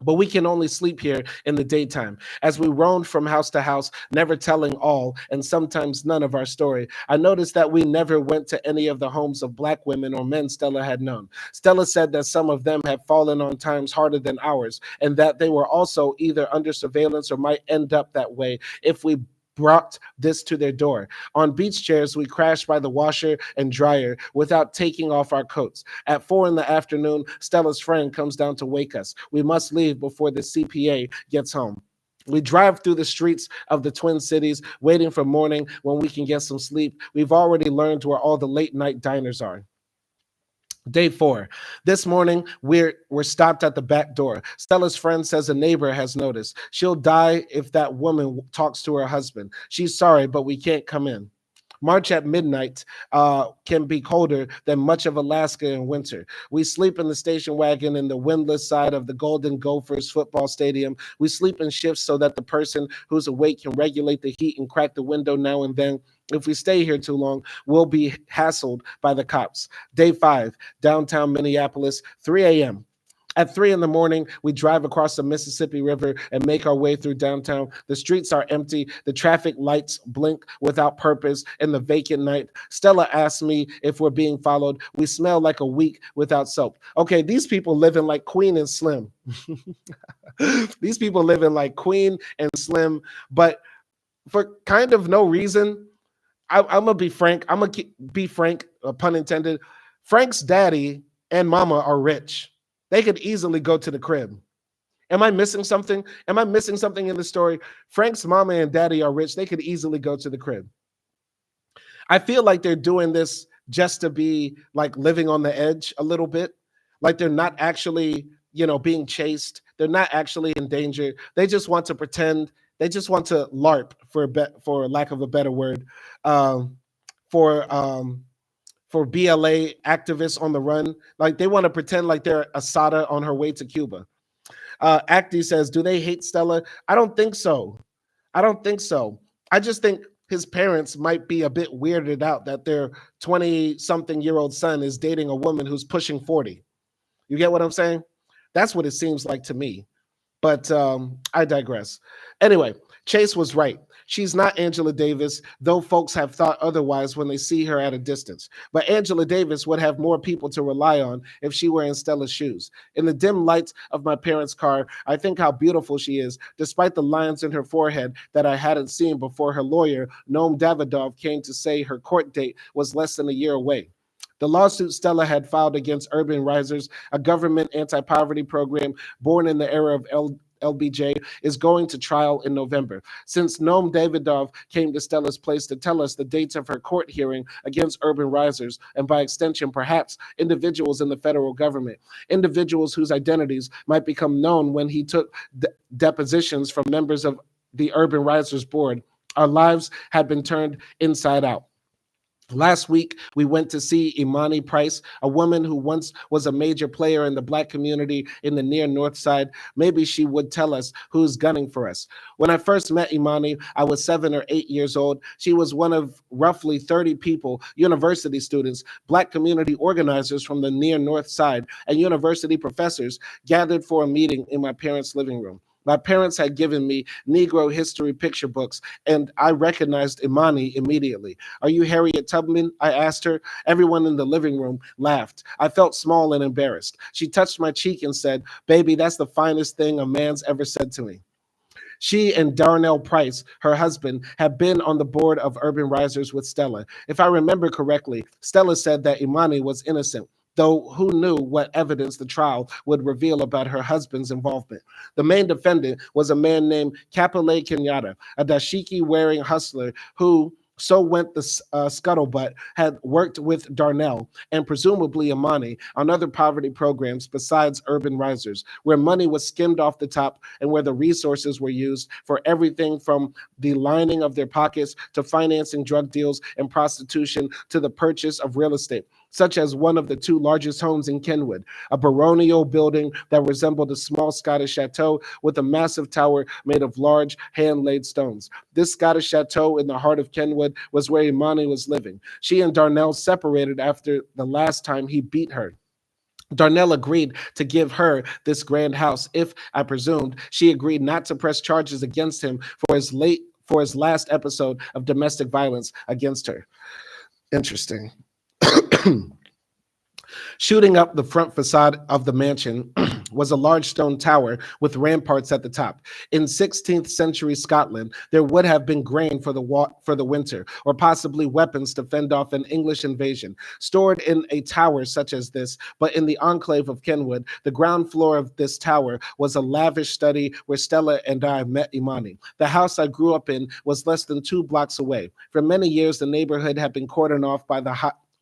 But we can only sleep here in the daytime. As we roamed from house to house, never telling all and sometimes none of our story, I noticed that we never went to any of the homes of black women or men Stella had known. Stella said that some of them had fallen on times harder than ours, and that they were also either under surveillance or might end up that way if we brought this to their door. On beach chairs, we crashed by the washer and dryer without taking off our coats. At 4 p.m, Stella's friend comes down to wake us. We must leave before the CPA gets home. We drive through the streets of the Twin Cities, waiting for morning when we can get some sleep. We've already learned where all the late night diners are. Day 4. This morning, we're stopped at the back door. Stella's friend says a neighbor has noticed. She'll die if that woman talks to her husband. She's sorry, but we can't come in. March at midnight can be colder than much of Alaska in winter. We sleep in the station wagon in the windless side of the Golden Gophers football stadium. We sleep in shifts so that the person who's awake can regulate the heat and crack the window now and then. If we stay here too long, we'll be hassled by the cops. Day 5, downtown Minneapolis, 3 a.m. At 3 a.m, we drive across the Mississippi River and make our way through downtown. The streets are empty. The traffic lights blink without purpose in the vacant night. Stella asks me if we're being followed. We smell like a week without soap. Okay, these people living like Queen and Slim. These people living like Queen and Slim, but for kind of no reason. I'm gonna be frank. Pun intended. Frank's daddy and mama are rich. They could easily go to the crib. Am I missing something? Am I missing something in the story? Frank's mama and daddy are rich. They could easily go to the crib. I feel like they're doing this just to be like living on the edge a little bit. Like they're not actually, being chased. They're not actually in danger. They just want to pretend. They just want to LARP, for lack of a better word, for for BLA activists on the run. Like they want to pretend like they're Asada on her way to Cuba. Acti says, do they hate Stella? I don't think so. I don't think so. I just think his parents might be a bit weirded out that their 20-something-year-old son is dating a woman who's pushing 40. You get what I'm saying? That's what it seems like to me. But I digress. Anyway, Chase was right. She's not Angela Davis, though folks have thought otherwise when they see her at a distance. But Angela Davis would have more people to rely on if she were in Stella's shoes. In the dim lights of my parents' car, I think how beautiful she is, despite the lines in her forehead that I hadn't seen before her lawyer, Noam Davidov, came to say her court date was less than a year away. The lawsuit Stella had filed against Urban Risers, a government anti-poverty program born in the era of LBJ, is going to trial in November. Since Noam Davidov came to Stella's place to tell us the dates of her court hearing against Urban Risers, and by extension, perhaps individuals in the federal government, individuals whose identities might become known when he took depositions from members of the Urban Risers board, our lives had been turned inside out. Last week, we went to see Imani Price, a woman who once was a major player in the Black community in the near North Side. Maybe she would tell us who's gunning for us. When I first met Imani, I was 7 or 8 years old. She was one of roughly 30 people, university students, Black community organizers from the near North Side, and university professors gathered for a meeting in my parents' living room. My parents had given me Negro history picture books, and I recognized Imani immediately. Are you Harriet Tubman? I asked her. Everyone in the living room laughed. I felt small and embarrassed. She touched my cheek and said, baby, that's the finest thing a man's ever said to me. She and Darnell Price, her husband, had been on the board of Urban Risers with Stella. If I remember correctly, Stella said that Imani was innocent, though who knew what evidence the trial would reveal about her husband's involvement. The main defendant was a man named Kapile Kenyatta, a dashiki-wearing hustler who, so went the scuttlebutt, had worked with Darnell and presumably Imani on other poverty programs besides Urban Risers, where money was skimmed off the top and where the resources were used for everything from the lining of their pockets to financing drug deals and prostitution to the purchase of real estate, such as one of the 2 largest homes in Kenwood, a baronial building that resembled a small Scottish chateau with a massive tower made of large hand-laid stones. This Scottish chateau in the heart of Kenwood was where Imani was living. She and Darnell separated after the last time he beat her. Darnell agreed to give her this grand house if, I presumed, she agreed not to press charges against him for his last episode of domestic violence against her. Interesting. Shooting up the front facade of the mansion was a large stone tower with ramparts at the top. In 16th century Scotland, there would have been grain for the winter, or possibly weapons to fend off an English invasion, stored in a tower such as this. But in the enclave of Kenwood, the ground floor of this tower was a lavish study where Stella and I met Imani. The house I grew up in was less than 2 blocks away. For many years, the neighborhood had been cordoned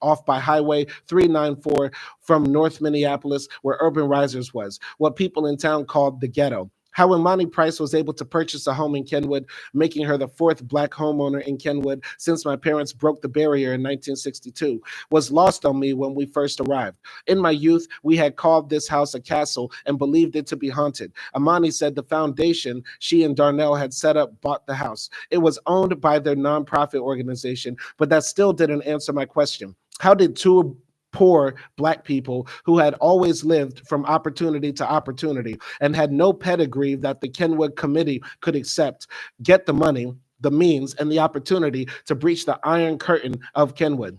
off by Highway 394 from North Minneapolis, where Urban Risers was, what people in town called the ghetto. How Imani Price was able to purchase a home in Kenwood, making her the 4th Black homeowner in Kenwood since my parents broke the barrier in 1962, was lost on me when we first arrived. In my youth, we had called this house a castle and believed it to be haunted. Imani said the foundation she and Darnell had set up bought the house. It was owned by their nonprofit organization, but that still didn't answer my question. How did 2 poor Black people who had always lived from opportunity to opportunity and had no pedigree that the Kenwood Committee could accept get the money, the means, and the opportunity to breach the Iron Curtain of Kenwood?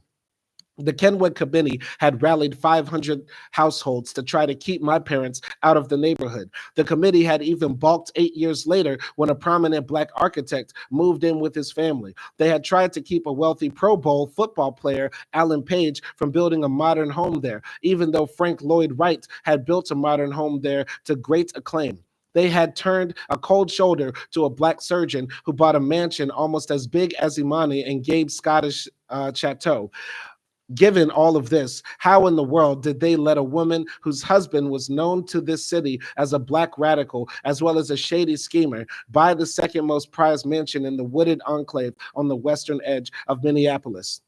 The Kenwood Committee had rallied 500 households to try to keep my parents out of the neighborhood. The committee had even balked 8 years later when a prominent Black architect moved in with his family. They had tried to keep a wealthy Pro Bowl football player, Alan Page, from building a modern home there, even though Frank Lloyd Wright had built a modern home there to great acclaim. They had turned a cold shoulder to a Black surgeon who bought a mansion almost as big as Imani and Gabe's Scottish chateau. Given all of this, how in the world did they let a woman whose husband was known to this city as a Black radical, as well as a shady schemer, buy the 2nd most prized mansion in the wooded enclave on the western edge of Minneapolis?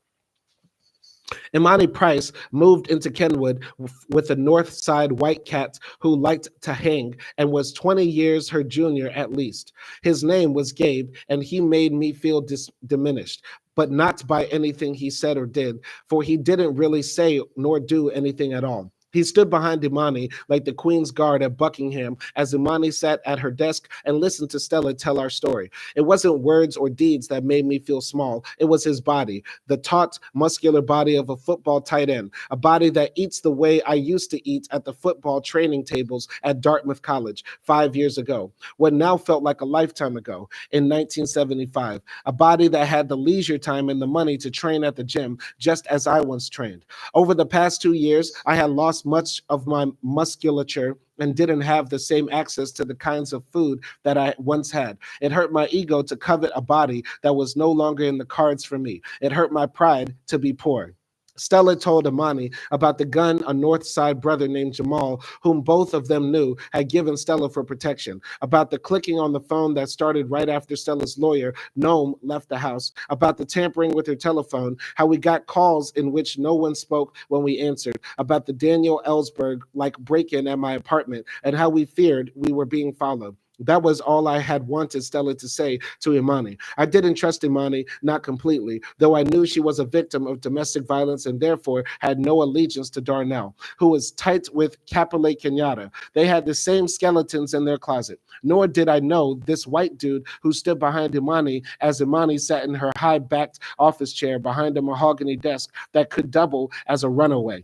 Imani Price moved into Kenwood with a North Side white cat who liked to hang and was 20 years her junior at least. His name was Gabe, and he made me feel diminished, but not by anything he said or did, for he didn't really say nor do anything at all. He stood behind Imani like the Queen's Guard at Buckingham as Imani sat at her desk and listened to Stella tell our story. It wasn't words or deeds that made me feel small. It was his body, the taut, muscular body of a football tight end, a body that eats the way I used to eat at the football training tables at Dartmouth College 5 years ago, what now felt like a lifetime ago in 1975, a body that had the leisure time and the money to train at the gym just as I once trained. Over the past 2 years, I had lost much of my musculature and didn't have the same access to the kinds of food that I once had. It hurt my ego to covet a body that was no longer in the cards for me. It hurt my pride to be poor. Stella told Imani about the gun a North Side brother named Jamal, whom both of them knew, had given Stella for protection, about the clicking on the phone that started right after Stella's lawyer, Noam, left the house, about the tampering with her telephone, how we got calls in which no one spoke when we answered, about the Daniel Ellsberg like break-in at my apartment, and how we feared we were being followed. That was all I had wanted Stella to say to Imani. I didn't trust Imani, not completely, though I knew she was a victim of domestic violence and therefore had no allegiance to Darnell, who was tight with Capilate Kenyatta. They had the same skeletons in their closet. Nor did I know this white dude who stood behind Imani as Imani sat in her high-backed office chair behind a mahogany desk that could double as a runaway.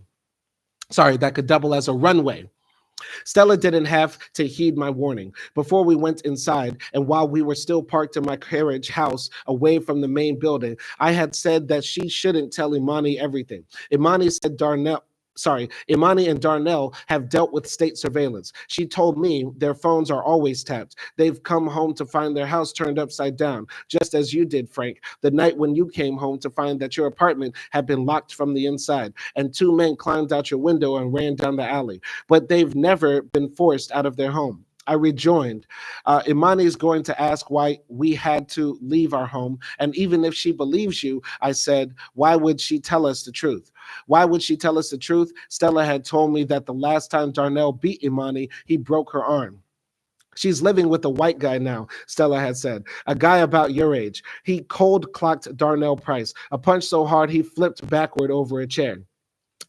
That could double as a runway. Stella didn't have to heed my warning. Before we went inside, and while we were still parked in my carriage house away from the main building, I had said that she shouldn't tell Imani everything. Imani and Darnell have dealt with state surveillance. She told me their phones are always tapped. They've come home to find their house turned upside down, just as you did, Frank, the night when you came home to find that your apartment had been locked from the inside, and two men climbed out your window and ran down the alley. But they've never been forced out of their home. I rejoined. Imani is going to ask why we had to leave our home. And even if she believes you, I said, why would she tell us the truth? Why would she tell us the truth? Stella had told me that the last time Darnell beat Imani, he broke her arm. She's living with a white guy now, Stella had said, a guy about your age. He cold clocked Darnell Price, a punch so hard he flipped backward over a chair.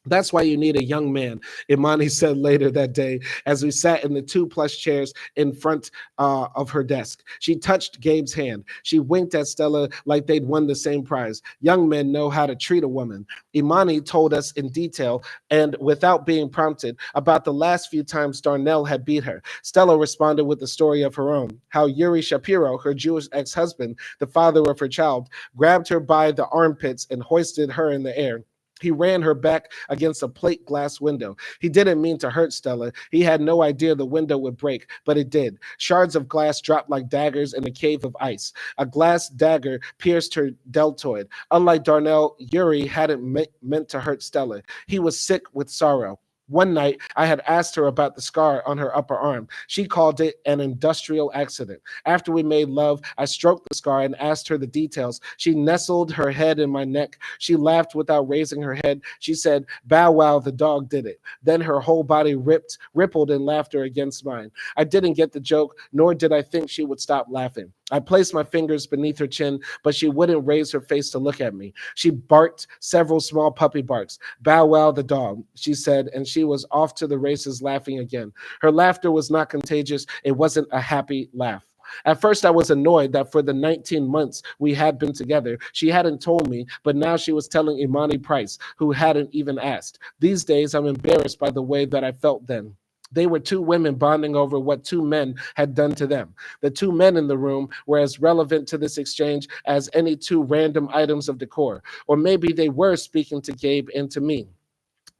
That's why you need a young man, Imani said later that day as we sat in the 2+ chairs in front of her desk. She touched Gabe's hand. She winked at Stella like they'd won the same prize. Young men know how to treat a woman. Imani told us in detail and without being prompted about the last few times Darnell had beat her. Stella responded with a story of her own, how Yuri Shapiro, her Jewish ex-husband, the father of her child, grabbed her by the armpits and hoisted her in the air. He ran her back against a plate glass window. He didn't mean to hurt Stella. He had no idea the window would break, but it did. Shards of glass dropped like daggers in a cave of ice. A glass dagger pierced her deltoid. Unlike Darnell, Yuri hadn't meant to hurt Stella. He was sick with sorrow. One night, I had asked her about the scar on her upper arm. She called it an industrial accident. After we made love, I stroked the scar and asked her the details. She nestled her head in my neck. She laughed without raising her head. She said, "Bow wow, the dog did it." Then her whole body rippled in laughter against mine. I didn't get the joke, nor did I think she would stop laughing. I placed my fingers beneath her chin, but she wouldn't raise her face to look at me. She barked several small puppy barks. "Bow wow, the dog," she said, and she was off to the races laughing again. Her laughter was not contagious. It wasn't a happy laugh. At first, I was annoyed that for the 19 months we had been together, she hadn't told me, but now she was telling Imani Price, who hadn't even asked. These days, I'm embarrassed by the way that I felt then. They were two women bonding over what two men had done to them. The two men in the room were as relevant to this exchange as any two random items of decor. Or maybe they were speaking to Gabe and to me.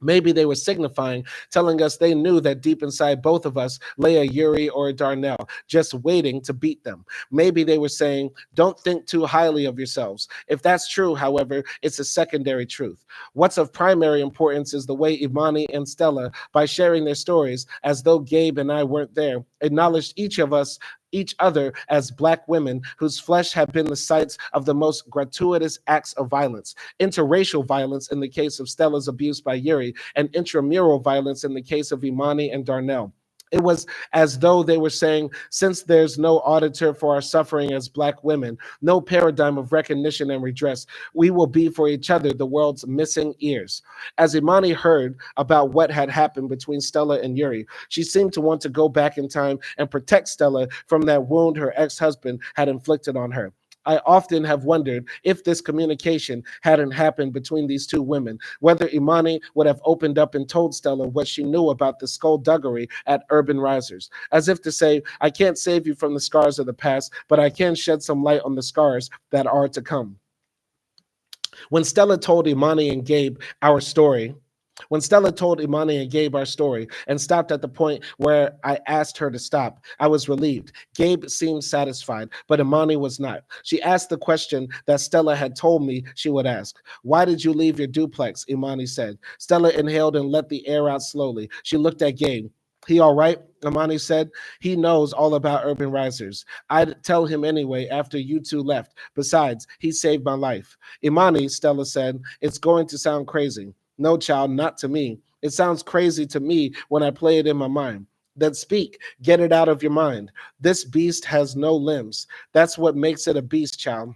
Maybe they were signifying, telling us they knew that deep inside both of us lay a Yuri or a Darnell, just waiting to beat them. Maybe they were saying, don't think too highly of yourselves. If that's true, however, it's a secondary truth. What's of primary importance is the way Imani and Stella, by sharing their stories, as though Gabe and I weren't there, acknowledged each of us each other as Black women whose flesh had been the sites of the most gratuitous acts of violence: interracial violence in the case of Stella's abuse by Yuri, and intramural violence in the case of Imani and Darnell. It was as though they were saying, since there's no auditor for our suffering as Black women, no paradigm of recognition and redress, we will be for each other the world's missing ears. As Imani heard about what had happened between Stella and Yuri, she seemed to want to go back in time and protect Stella from that wound her ex-husband had inflicted on her. I often have wondered if this communication hadn't happened between these two women, whether Imani would have opened up and told Stella what she knew about the skullduggery at Urban Risers, as if to say, I can't save you from the scars of the past, but I can shed some light on the scars that are to come. When Stella told Imani and Gabe our story, when Stella told Imani and Gabe our story and stopped at the point where I asked her to stop, I was relieved. Gabe seemed satisfied, but Imani was not. She asked the question that Stella had told me she would ask. Why did you leave your duplex? Imani said. Stella inhaled and let the air out slowly. She looked at Gabe. He all right? Imani said. He knows all about Urban Risers. I'd tell him anyway after you two left. Besides, he saved my life. Imani, Stella said, it's going to sound crazy. No, child, not to me. It sounds crazy to me when I play it in my mind. Then speak, get it out of your mind. This beast has no limbs. That's what makes it a beast, child.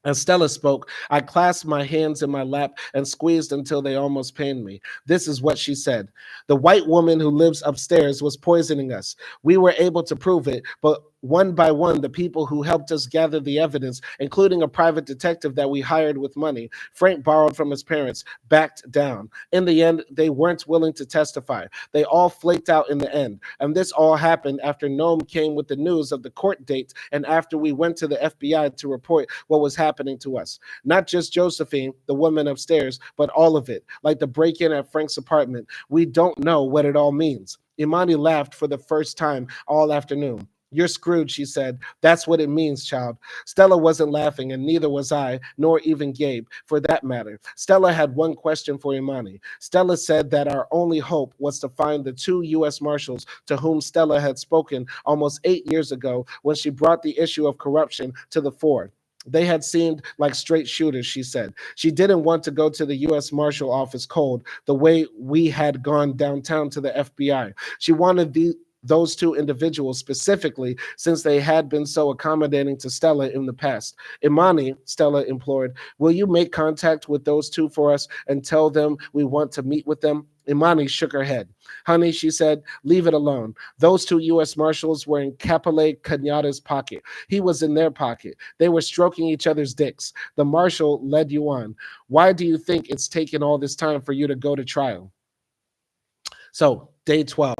As Stella spoke, I clasped my hands in my lap and squeezed until they almost pained me. This is what she said. The white woman who lives upstairs was poisoning us. We were able to prove it, but one by one, the people who helped us gather the evidence, including a private detective that we hired with money Frank borrowed from his parents, backed down. In the end, they weren't willing to testify. They all flaked out in the end. And this all happened after Noam came with the news of the court date and after we went to the FBI to report what was happening to us. Not just Josephine, the woman upstairs, but all of it, like the break-in at Frank's apartment. We don't know what it all means. Imani laughed for the first time all afternoon. You're screwed, she said. That's what it means, child. Stella wasn't laughing, and neither was I, nor even Gabe, for that matter. Stella had one question for Imani. Stella said that our only hope was to find the two U.S. Marshals to whom Stella had spoken almost 8 years ago when she brought the issue of corruption to the fore. They had seemed like straight shooters, she said. She didn't want to go to the U.S. Marshal office cold, the way we had gone downtown to the FBI. She wanted those two individuals specifically, since they had been so accommodating to Stella in the past. Imani, Stella implored, will you make contact with those two for us and tell them we want to meet with them? Imani shook her head. Honey, she said, leave it alone. Those two U.S. Marshals were in Capile Cañada's pocket. He was in their pocket. They were stroking each other's dicks. The Marshal led you on. Why do you think it's taken all this time for you to go to trial? So, day 12.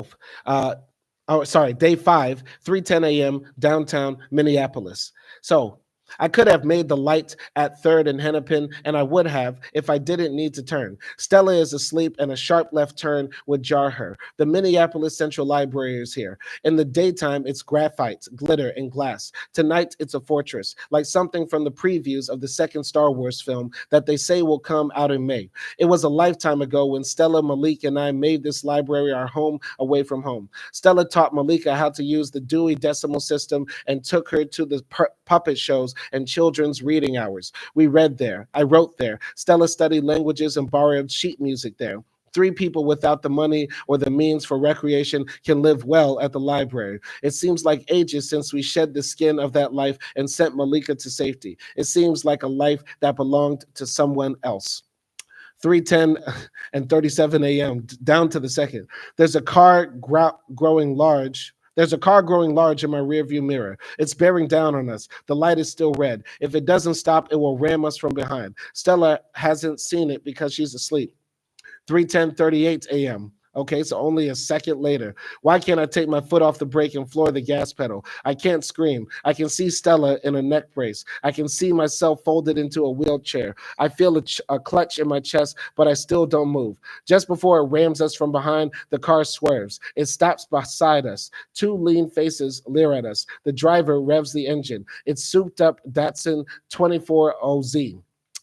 Day 5, 3:10 a.m., downtown Minneapolis. So I could have made the light at 3rd and Hennepin, and I would have if I didn't need to turn. Stella is asleep, and a sharp left turn would jar her. The Minneapolis Central Library is here. In the daytime, it's graphite, glitter, and glass. Tonight, it's a fortress, like something from the previews of the second Star Wars film that they say will come out in May. It was a lifetime ago when Stella, Malik, and I made this library our home away from home. Stella taught Malika how to use the Dewey Decimal System and took her to the puppet shows and children's reading hours. We read there. I wrote there. Stella studied languages and borrowed sheet music there. 3 people without the money or the means for recreation can live well at the library. It seems like ages since we shed the skin of that life and sent Malika to safety. It seems like a life that belonged to someone else. 3:10 and 37 a.m., down to the second. There's a car growing large in my rearview mirror. It's bearing down on us. The light is still red. If it doesn't stop, it will ram us from behind. Stella hasn't seen it because she's asleep. 3:38 a.m. Okay, so only a second later. Why can't I take my foot off the brake and floor the gas pedal? I can't scream. I can see Stella in a neck brace. I can see myself folded into a wheelchair. I feel a clutch in my chest, but I still don't move. Just before it rams us from behind, the car swerves. It stops beside us. 2 lean faces leer at us. The driver revs the engine. It's souped up Datsun 24OZ.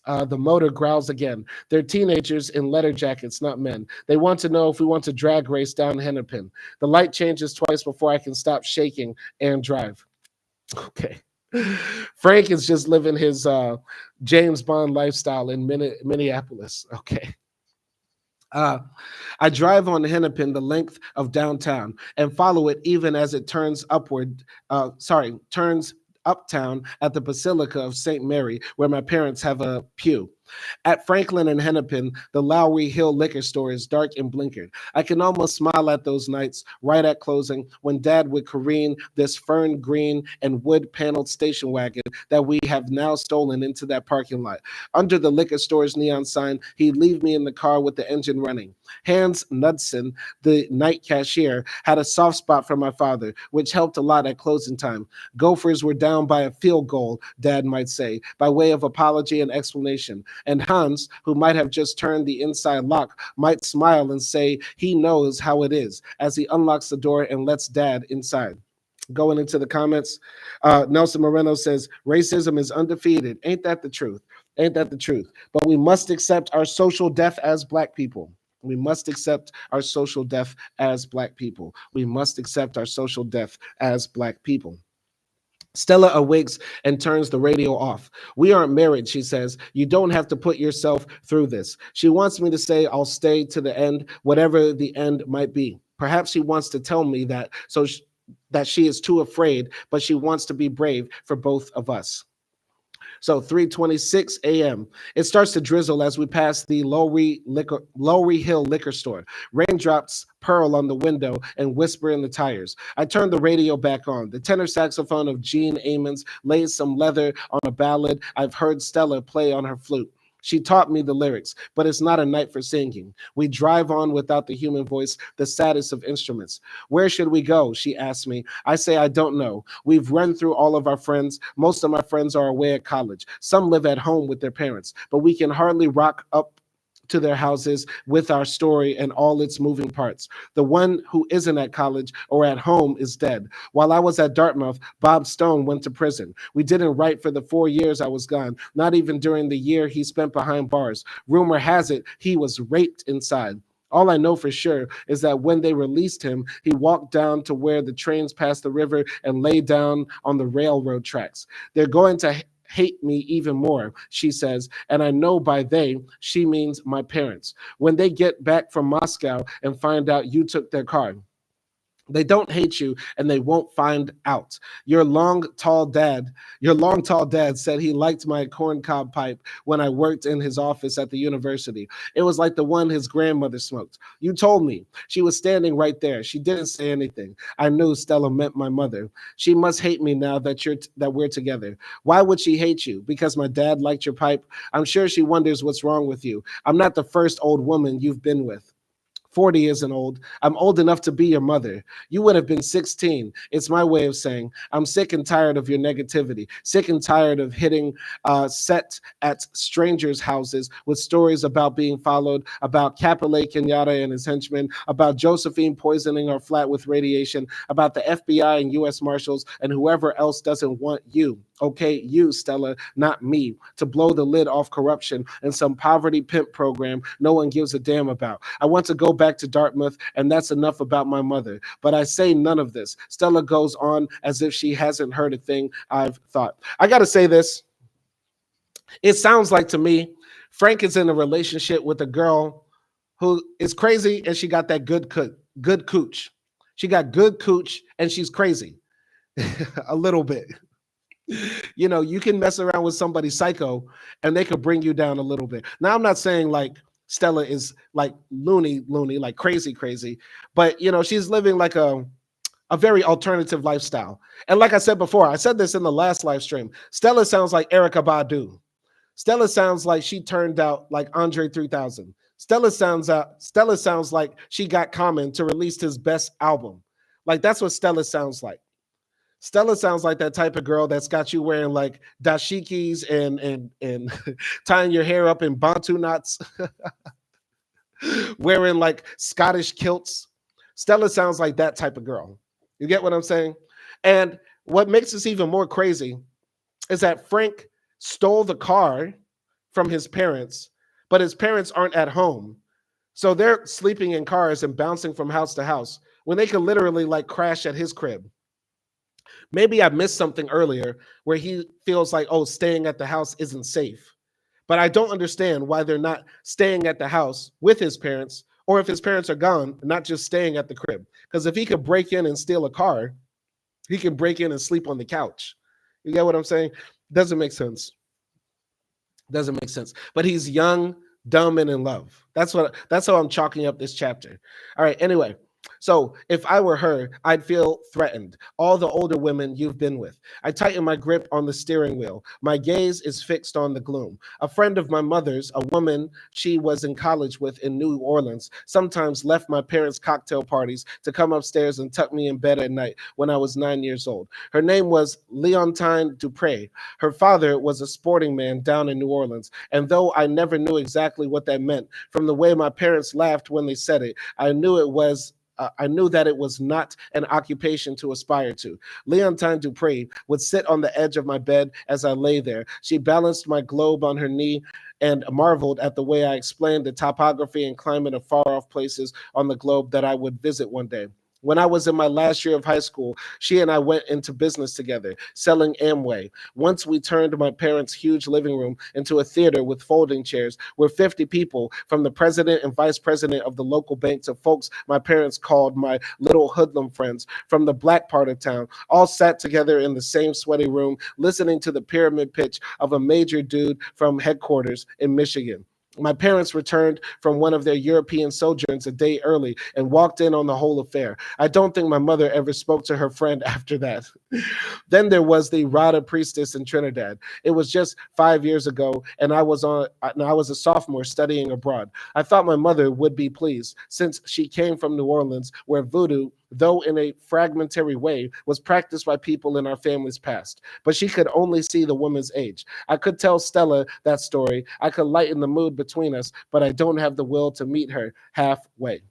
The motor growls again. They're teenagers in leather jackets, not men. They want to know if we want to drag race down Hennepin. The light changes twice before I can stop shaking and drive. Okay. Frank is just living his James Bond lifestyle in Minneapolis. Okay. Uh, I drive on Hennepin the length of downtown and follow it even as it turns upward, turns uptown at the Basilica of St. Mary, where my parents have a pew. At Franklin and Hennepin, the Lowry Hill liquor store is dark and blinkered. I can almost smile at those nights right at closing when Dad would careen this fern green and wood paneled station wagon that we have now stolen into that parking lot. Under the liquor store's neon sign, he'd leave me in the car with the engine running. Hans Knudsen, the night cashier, had a soft spot for my father, which helped a lot at closing time. Gophers were down by a field goal, Dad might say, by way of apology and explanation. And Hans, who might have just turned the inside lock, might smile and say he knows how it is as he unlocks the door and lets Dad inside. Going into the comments, Nelson Moreno says, racism is undefeated. Ain't that the truth? Ain't that the truth? But we must accept our social death as Black people. We must accept our social death as Black people. We must accept our social death as Black people. Stella awakes and turns the radio off. We aren't married, she says. You don't have to put yourself through this. She wants me to say I'll stay to the end, whatever the end might be. Perhaps she wants to tell me that that she is too afraid, but she wants to be brave for both of us. So 3:26 a.m. It starts to drizzle as we pass the Lowry Hill liquor store. Raindrops purl on the window and whisper in the tires. I turn the radio back on. The tenor saxophone of Gene Ammons lays some leather on a ballad I've heard Stella play on her flute. She taught me the lyrics, but it's not a night for singing. We drive on without the human voice, the saddest of instruments. Where should we go? She asks me. I say, I don't know. We've run through all of our friends. Most of my friends are away at college. Some live at home with their parents, but we can hardly rock up to their houses with our story and all its moving parts. The one who isn't at college or at home is dead. While I was at Dartmouth, Bob Stone went to prison. We didn't write for the 4 years I was gone, not even during the year he spent behind bars. Rumor has it he was raped inside. All I know for sure is that when they released him, he walked down to where the trains passed the river and lay down on the railroad tracks. They're going to hate me even more, she says, and I know by they, she means my parents. When they get back from Moscow and find out you took their car, they don't hate you and they won't find out. Your long, tall dad said he liked my corncob pipe when I worked in his office at the university. It was like the one his grandmother smoked. You told me. She was standing right there. She didn't say anything. I knew Stella meant my mother. She must hate me now that we're together. Why would she hate you? Because my dad liked your pipe? I'm sure she wonders what's wrong with you. I'm not the first old woman you've been with. 40 isn't old. I'm old enough to be your mother. You would have been 16. It's my way of saying I'm sick and tired of your negativity, sick and tired of hitting set at strangers' houses with stories about being followed, about Capilet Kenyatta and his henchmen, about Josephine poisoning our flat with radiation, about the FBI and U.S. Marshals and whoever else doesn't want you. Okay, you, Stella, not me, to blow the lid off corruption and some poverty pimp program no one gives a damn about. I want to go back to Dartmouth, and that's enough about my mother. But I say none of this. Stella goes on as if she hasn't heard a thing I've thought. I got to say this. It sounds like to me, Frank is in a relationship with a girl who is crazy, and she got that good cooch. She got good cooch, and she's crazy. A little bit. You know, you can mess around with somebody psycho and they could bring you down a little bit. Now, I'm not saying like Stella is like loony, like crazy, but you know, she's living like a very alternative lifestyle. And like I said before, I said this in the last live stream, Stella sounds like Erykah Badu. Stella sounds like she turned out like Andre 3000. Stella sounds like she got Common to release his best album. Like that's what Stella sounds like. Stella sounds like that type of girl that's got you wearing like dashikis and tying your hair up in bantu knots, wearing like Scottish kilts. Stella sounds like that type of girl. You get what I'm saying? And what makes this even more crazy is that Frank stole the car from his parents, but his parents aren't at home. So they're sleeping in cars and bouncing from house to house when they could literally like crash at his crib. Maybe I missed something earlier where he feels like, oh, staying at the house isn't safe. But I don't understand why they're not staying at the house with his parents, or if his parents are gone, not just staying at the crib. Because if he could break in and steal a car, he can break in and sleep on the couch. You get what I'm saying? Doesn't make sense. Doesn't make sense. But he's young, dumb, and in love. That's how I'm chalking up this chapter. All right, anyway. So if I were her, I'd feel threatened. All the older women you've been with. I tighten my grip on the steering wheel. My gaze is fixed on the gloom. A friend of my mother's, a woman she was in college with in New Orleans, sometimes left my parents' cocktail parties to come upstairs and tuck me in bed at night when I was 9 years old. Her name was Leontine Dupre. Her father was a sporting man down in New Orleans, and though I never knew exactly what that meant, from the way my parents laughed when they said it, I knew that it was not an occupation to aspire to. Leontine Dupre would sit on the edge of my bed as I lay there. She balanced my globe on her knee and marveled at the way I explained the topography and climate of far-off places on the globe that I would visit one day. When I was in my last year of high school, she and I went into business together, selling Amway. Once we turned my parents' huge living room into a theater with folding chairs where 50 people, from the president and vice president of the local bank to folks my parents called my little hoodlum friends from the black part of town, all sat together in the same sweaty room, listening to the pyramid pitch of a major dude from headquarters in Michigan. My parents returned from one of their European sojourns a day early and walked in on the whole affair. I don't think my mother ever spoke to her friend after that. Then there was the Rada priestess in Trinidad. It was just 5 years ago, and I was a sophomore studying abroad. I thought my mother would be pleased, since she came from New Orleans, where voodoo, though in a fragmentary way, was practiced by people in our family's past. But she could only see the woman's age. I could tell Stella that story. I could lighten the mood between us, but I don't have the will to meet her halfway.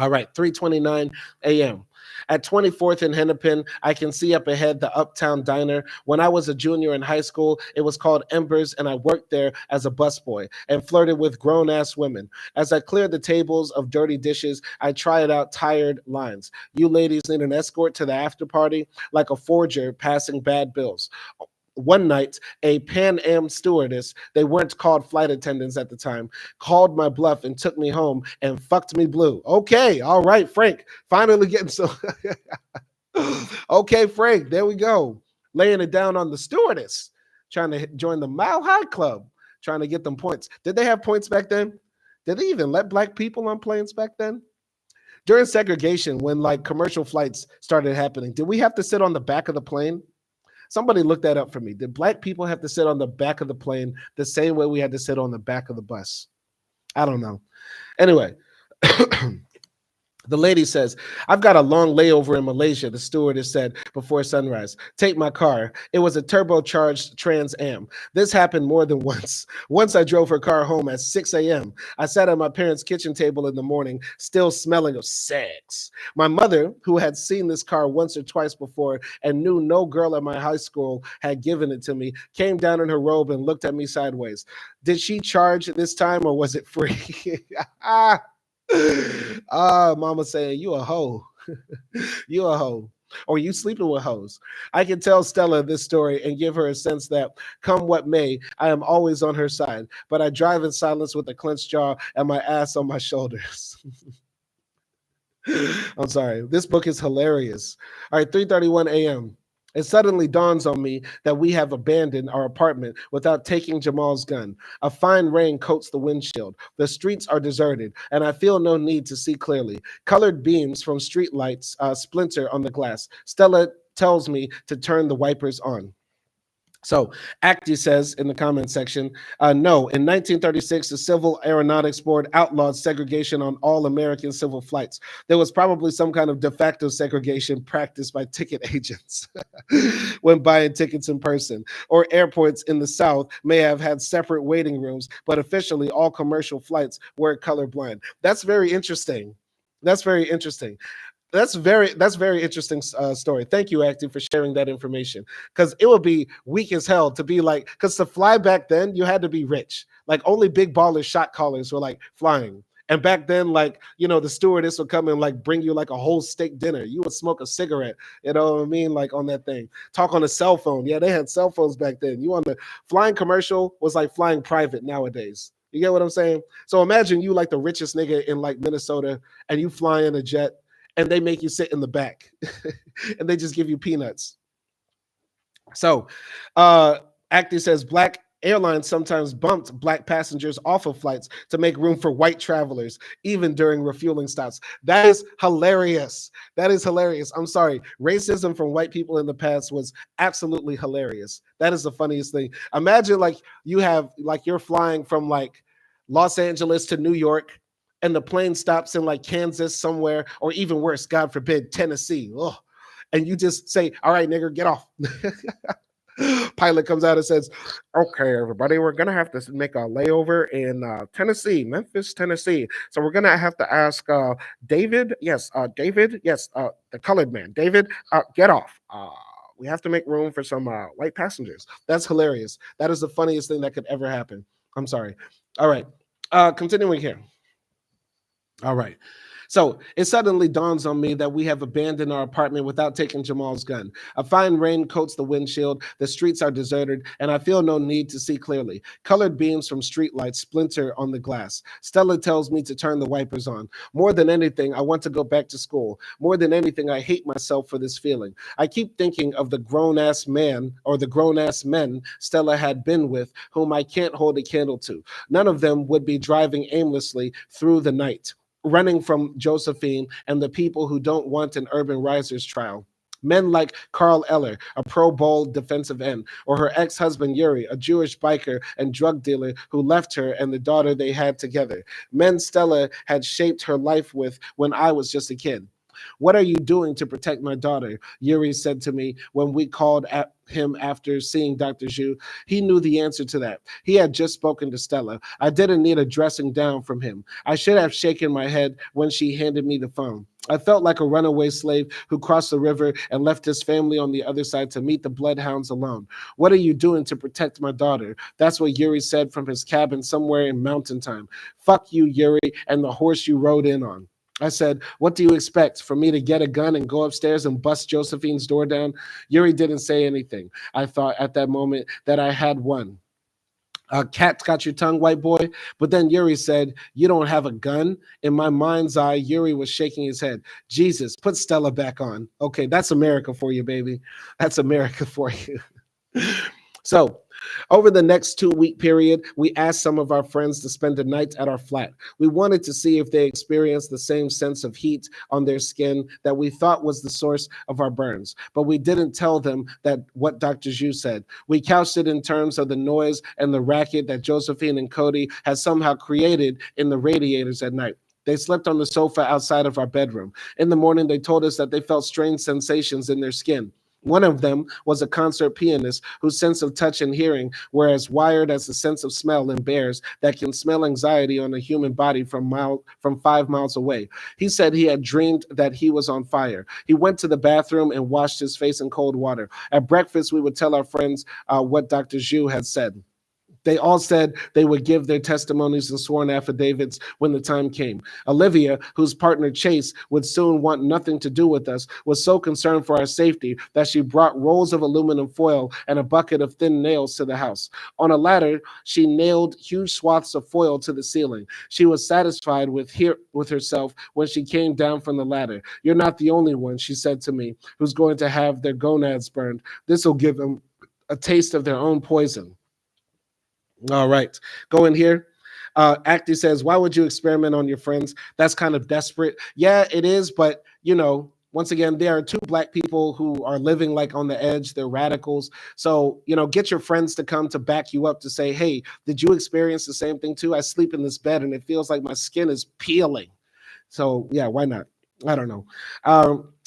All right, 3:29 a.m. At 24th and Hennepin, I can see up ahead the Uptown Diner. When I was a junior in high school, it was called Embers, and I worked there as a busboy and flirted with grown-ass women. As I cleared the tables of dirty dishes, I tried out tired lines. You ladies need an escort to the after party, like a forger passing bad bills. One night, a Pan Am stewardess, they weren't called flight attendants at the time, called my bluff and took me home and fucked me blue. Okay, all right, Frank, finally getting so. Okay, Frank, there we go. Laying it down on the stewardess, trying to join the Mile High Club, trying to get them points. Did they have points back then? Did they even let black people on planes back then? During segregation, when like commercial flights started happening, did we have to sit on the back of the plane? Somebody look that up for me. Did black people have to sit on the back of the plane the same way we had to sit on the back of the bus? I don't know. Anyway, the lady says, I've got a long layover in Malaysia, the stewardess said before sunrise. Take my car. It was a turbocharged Trans Am. This happened more than once. Once I drove her car home at 6 a.m. I sat at my parents' kitchen table in the morning, still smelling of sex. My mother, who had seen this car once or twice before and knew no girl at my high school had given it to me, came down in her robe and looked at me sideways. Did she charge this time or was it free? Mama saying, you a hoe. You a hoe. Or you sleeping with hoes. I can tell Stella this story and give her a sense that, come what may, I am always on her side. But I drive in silence with a clenched jaw and my ass on my shoulders. I'm sorry. This book is hilarious. All right, 3:31 a.m. It suddenly dawns on me that we have abandoned our apartment without taking Jamal's gun. A fine rain coats the windshield. The streets are deserted, and I feel no need to see clearly. Colored beams from street lights splinter on the glass. Stella tells me to turn the wipers on. So Acti says in the comment section, no, in 1936, the Civil Aeronautics Board outlawed segregation on all American civil flights. There was probably some kind of de facto segregation practiced by ticket agents when buying tickets in person. Or airports in the South may have had separate waiting rooms, but officially all commercial flights were colorblind. That's very interesting. That's very interesting. That's very interesting story. Thank you, Acting, for sharing that information. Because it would be weak as hell to be like, because to fly back then, you had to be rich. Like only big ballers, shot callers were like flying. And back then, like, you know, the stewardess would come and like bring you like a whole steak dinner. You would smoke a cigarette, you know what I mean? Like on that thing. Talk on a cell phone. Yeah, they had cell phones back then. You on the flying commercial was like flying private nowadays. You get what I'm saying? So imagine you like the richest nigga in like Minnesota and you fly in a jet and they make you sit in the back and they just give you peanuts. So, Acti says black airlines sometimes bumped black passengers off of flights to make room for white travelers, even during refueling stops. That is hilarious. That is hilarious. I'm sorry. Racism from white people in the past was absolutely hilarious. That is the funniest thing. Imagine like you have like you're flying from like Los Angeles to New York and the plane stops in like Kansas somewhere, or even worse, God forbid, Tennessee. Ugh. And you just say, all right, nigger, get off. Pilot comes out and says, okay, everybody, we're going to have to make a layover in Tennessee, Memphis, Tennessee. So we're going to have to ask David, David, the colored man, David, get off. We have to make room for some white passengers. That's hilarious. That is the funniest thing that could ever happen. I'm sorry. All right. Continuing here. All right. So it suddenly dawns on me that we have abandoned our apartment without taking Jamal's gun. A fine rain coats the windshield, the streets are deserted, and I feel no need to see clearly. Colored beams from streetlights splinter on the glass. Stella tells me to turn the wipers on. More than anything, I want to go back to school. More than anything, I hate myself for this feeling. I keep thinking of the grown-ass man or the grown-ass men Stella had been with, whom I can't hold a candle to. None of them would be driving aimlessly through the night, running from Josephine and the people who don't want an urban risers trial. Men like Carl Eller, a Pro Bowl defensive end, or her ex-husband Yuri, a Jewish biker and drug dealer who left her and the daughter they had together. Men Stella had shaped her life with when I was just a kid. What are you doing to protect my daughter? Yuri said to me when we called at him after seeing Dr. Zhu. He knew the answer to that. He had just spoken to Stella. I didn't need a dressing down from him. I should have shaken my head when she handed me the phone. I felt like a runaway slave who crossed the river and left his family on the other side to meet the bloodhounds alone. What are you doing to protect my daughter? That's what Yuri said from his cabin somewhere in Mountain Time. Fuck you, Yuri, and the horse you rode in on. I said, what do you expect? For me to get a gun and go upstairs and bust Josephine's door down? Yuri didn't say anything. I thought at that moment that I had won. Cat's got your tongue, white boy. But then Yuri said, you don't have a gun? In my mind's eye, Yuri was shaking his head. Jesus, put Stella back on. Okay, that's America for you, baby. That's America for you. So, over the next 2-week period, we asked some of our friends to spend a night at our flat. We wanted to see if they experienced the same sense of heat on their skin that we thought was the source of our burns. But we didn't tell them that what Dr. Zhu said. We couched it in terms of the noise and the racket that Josephine and Cody had somehow created in the radiators at night. They slept on the sofa outside of our bedroom. In the morning, they told us that they felt strange sensations in their skin. One of them was a concert pianist whose sense of touch and hearing were as wired as the sense of smell in bears that can smell anxiety on a human body from 5 miles away. He said he had dreamed that he was on fire. He went to the bathroom and washed his face in cold water. At breakfast, we would tell our friends what Dr. Zhu had said. They all said they would give their testimonies and sworn affidavits when the time came. Olivia, whose partner Chase would soon want nothing to do with us, was so concerned for our safety that she brought rolls of aluminum foil and a bucket of thin nails to the house. On a ladder, she nailed huge swaths of foil to the ceiling. She was satisfied with herself when she came down from the ladder. You're not the only one, she said to me, who's going to have their gonads burned. This will give them a taste of their own poison. All right, go in here. Acti says, why would you experiment on your friends? That's kind of desperate. Yeah, it is. But, you know, once again, there are 2 Black people who are living like on the edge. They're radicals. So, you know, get your friends to come to back you up to say, hey, did you experience the same thing too? I sleep in this bed and it feels like my skin is peeling. So, yeah, why not? I don't know.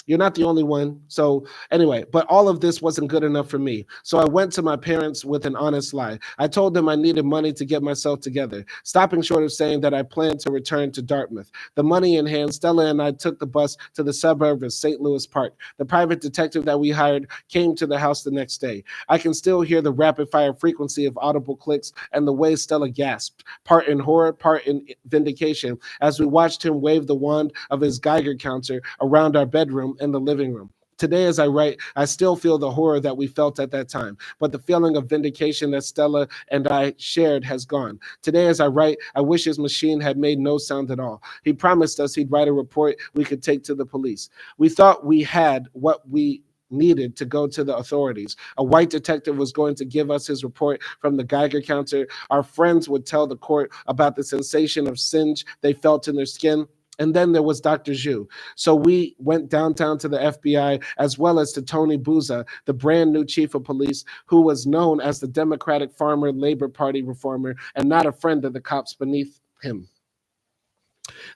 You're not the only one. So anyway, but all of this wasn't good enough for me. So I went to my parents with an honest lie. I told them I needed money to get myself together, stopping short of saying that I planned to return to Dartmouth. The money in hand, Stella and I took the bus to the suburb of St. Louis Park. The private detective that we hired came to the house the next day. I can still hear the rapid fire frequency of audible clicks and the way Stella gasped, part in horror, part in vindication, as we watched him wave the wand of his Geiger counter around our bedroom and the living room. Today, as I write, I still feel the horror that we felt at that time, but the feeling of vindication that Stella and I shared has gone. Today, as I write, I wish his machine had made no sound at all. He promised us he'd write a report we could take to the police. We thought we had what we needed to go to the authorities. A white detective was going to give us his report from the Geiger counter. Our friends would tell the court about the sensation of singe they felt in their skin. And then there was Dr. Zhu. So we went downtown to the FBI as well as to Tony Buzza, the brand new chief of police, who was known as the Democratic Farmer Labor Party reformer and not a friend of the cops beneath him.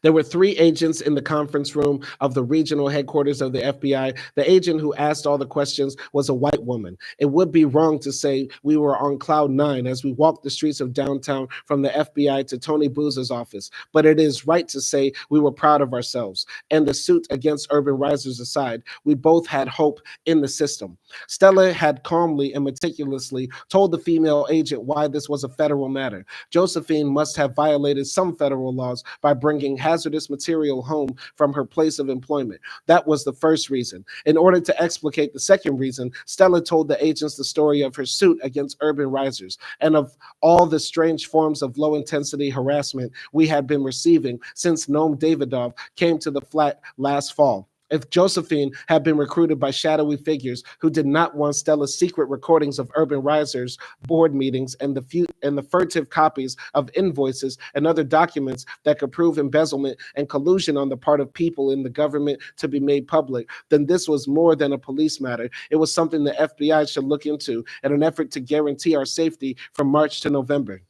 There were 3 agents in the conference room of the regional headquarters of the FBI. The agent who asked all the questions was a white woman. It would be wrong to say we were on cloud 9 as we walked the streets of downtown from the FBI to Tony Buzza's office, but it is right to say we were proud of ourselves. And the suit against urban risers aside, we both had hope in the system. Stella had calmly and meticulously told the female agent why this was a federal matter. Josephine must have violated some federal laws by bringing hazardous material home from her place of employment. That was the first reason. In order to explicate the second reason, Stella told the agents the story of her suit against urban risers and of all the strange forms of low-intensity harassment we had been receiving since Noam Davidov came to the flat last fall. If Josephine had been recruited by shadowy figures who did not want Stella's secret recordings of urban risers, board meetings, and the furtive copies of invoices and other documents that could prove embezzlement and collusion on the part of people in the government to be made public, then this was more than a police matter. It was something the FBI should look into in an effort to guarantee our safety from March to November.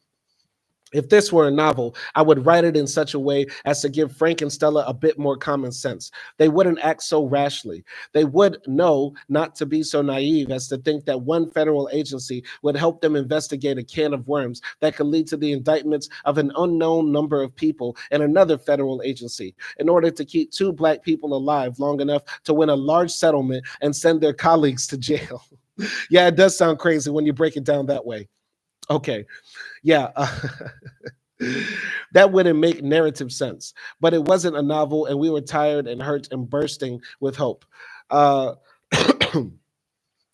If this were a novel, I would write it in such a way as to give Frank and Stella a bit more common sense. They wouldn't act so rashly. They would know not to be so naive as to think that one federal agency would help them investigate a can of worms that could lead to the indictments of an unknown number of people in another federal agency in order to keep 2 Black people alive long enough to win a large settlement and send their colleagues to jail. Yeah, it does sound crazy when you break it down that way. Okay. Yeah, that wouldn't make narrative sense, but it wasn't a novel, and we were tired and hurt and bursting with hope. Uh,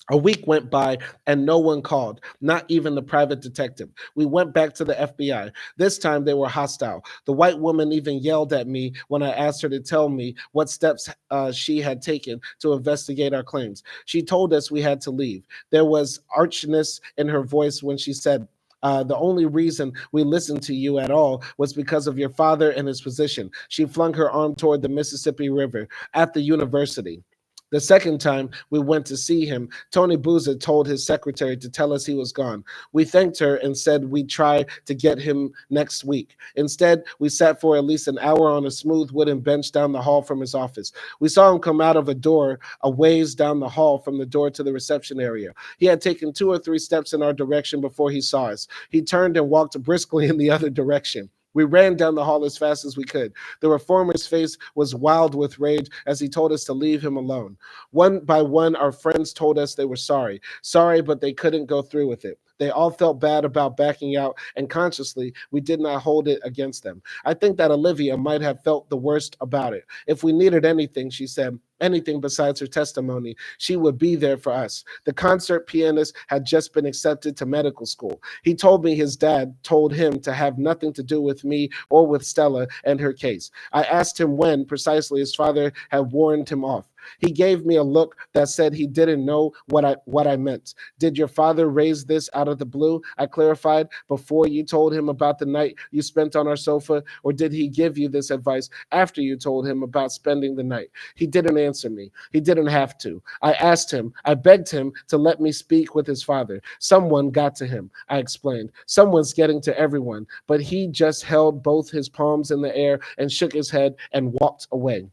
A week went by and no one called, not even the private detective. We went back to the FBI. This time they were hostile. The white woman even yelled at me when I asked her to tell me what steps she had taken to investigate our claims. She told us we had to leave. There was archness in her voice when she said, the only reason we listened to you at all was because of your father and his position. She flung her arm toward the Mississippi River at the university. The second time we went to see him, Tony Buzza told his secretary to tell us he was gone. We thanked her and said we'd try to get him next week. Instead, we sat for at least an hour on a smooth wooden bench down the hall from his office. We saw him come out of a door a ways down the hall from the door to the reception area. He had taken 2 or 3 steps in our direction before he saw us. He turned and walked briskly in the other direction. We ran down the hall as fast as we could. The reformer's face was wild with rage as he told us to leave him alone. One by one, our friends told us they were sorry. Sorry, but they couldn't go through with it. They all felt bad about backing out, and consciously, we did not hold it against them. I think that Olivia might have felt the worst about it. If we needed anything, she said, anything besides her testimony, she would be there for us. The concert pianist had just been accepted to medical school. He told me his dad told him to have nothing to do with me or with Stella and her case. I asked him when precisely his father had warned him off. He gave me a look that said he didn't know what I meant. Did your father raise this out of the blue? I clarified, before you told him about the night you spent on our sofa, or did he give you this advice after you told him about spending the night? He didn't answer me. He didn't have to. I asked him, I begged him to let me speak with his father. Someone got to him, I explained. Someone's getting to everyone, but he just held both his palms in the air and shook his head and walked away.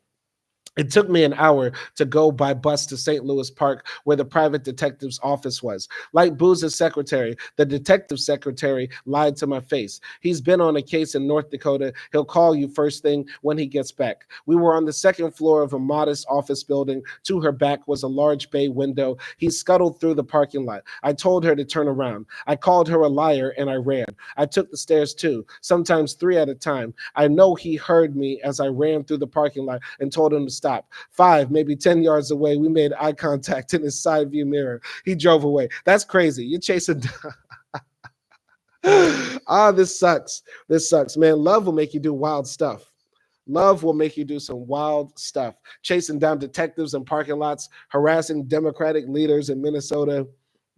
It took me an hour to go by bus to St. Louis Park, where the private detective's office was. Like Booze's secretary, the detective secretary lied to my face. He's been on a case in North Dakota. He'll call you first thing when he gets back. We were on the second floor of a modest office building. To her back was a large bay window. He scuttled through the parking lot. I told her to turn around. I called her a liar and I ran. I took the stairs too, sometimes three at a time. I know he heard me as I ran through the parking lot and told him to stop. 5, maybe 10 yards away, we made eye contact in his side view mirror. He drove away. That's crazy. You're chasing. This sucks. This sucks, man. Love will make you do wild stuff. Love will make you do some wild stuff. Chasing down detectives in parking lots, harassing Democratic leaders in Minnesota,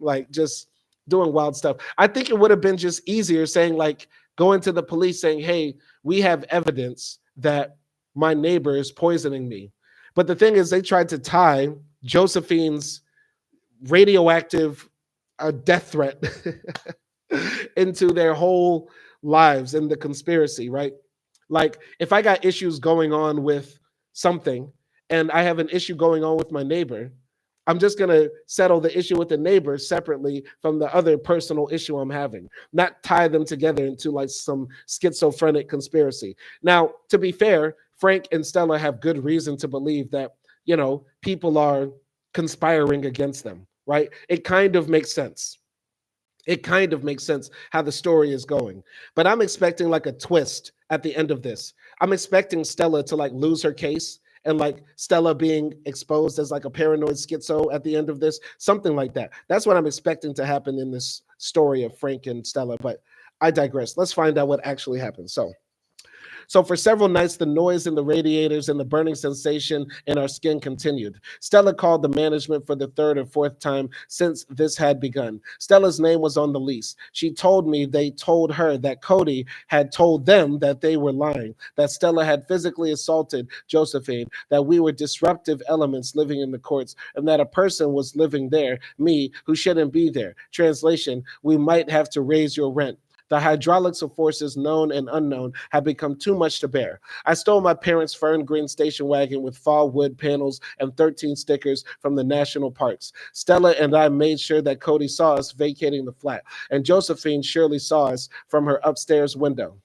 like just doing wild stuff. I think it would have been just easier saying, like, going to the police saying, hey, we have evidence that my neighbor is poisoning me. But the thing is, they tried to tie Josephine's radioactive death threat into their whole lives and the conspiracy, right? Like, if I got issues going on with something and I have an issue going on with my neighbor, I'm just going to settle the issue with the neighbor separately from the other personal issue I'm having, not tie them together into like some schizophrenic conspiracy. Now, to be fair, Frank and Stella have good reason to believe that, people are conspiring against them, right? It kind of makes sense. It kind of makes sense how the story is going. But I'm expecting like a twist at the end of this. I'm expecting Stella to like lose her case and like Stella being exposed as like a paranoid schizo at the end of this, something like that. That's what I'm expecting to happen in this story of Frank and Stella. But I digress. Let's find out what actually happened. So for several nights, the noise in the radiators and the burning sensation in our skin continued. Stella called the management for the third or fourth time since this had begun. Stella's name was on the lease. She told me they told her that Cody had told them that they were lying, that Stella had physically assaulted Josephine, that we were disruptive elements living in the courts, and that a person was living there, me, who shouldn't be there. Translation, we might have to raise your rent. The hydraulics of forces known and unknown had become too much to bear. I stole my parents' fern green station wagon with fall wood panels and 13 stickers from the national parks. Stella and I made sure that Cody saw us vacating the flat, and Josephine surely saw us from her upstairs window.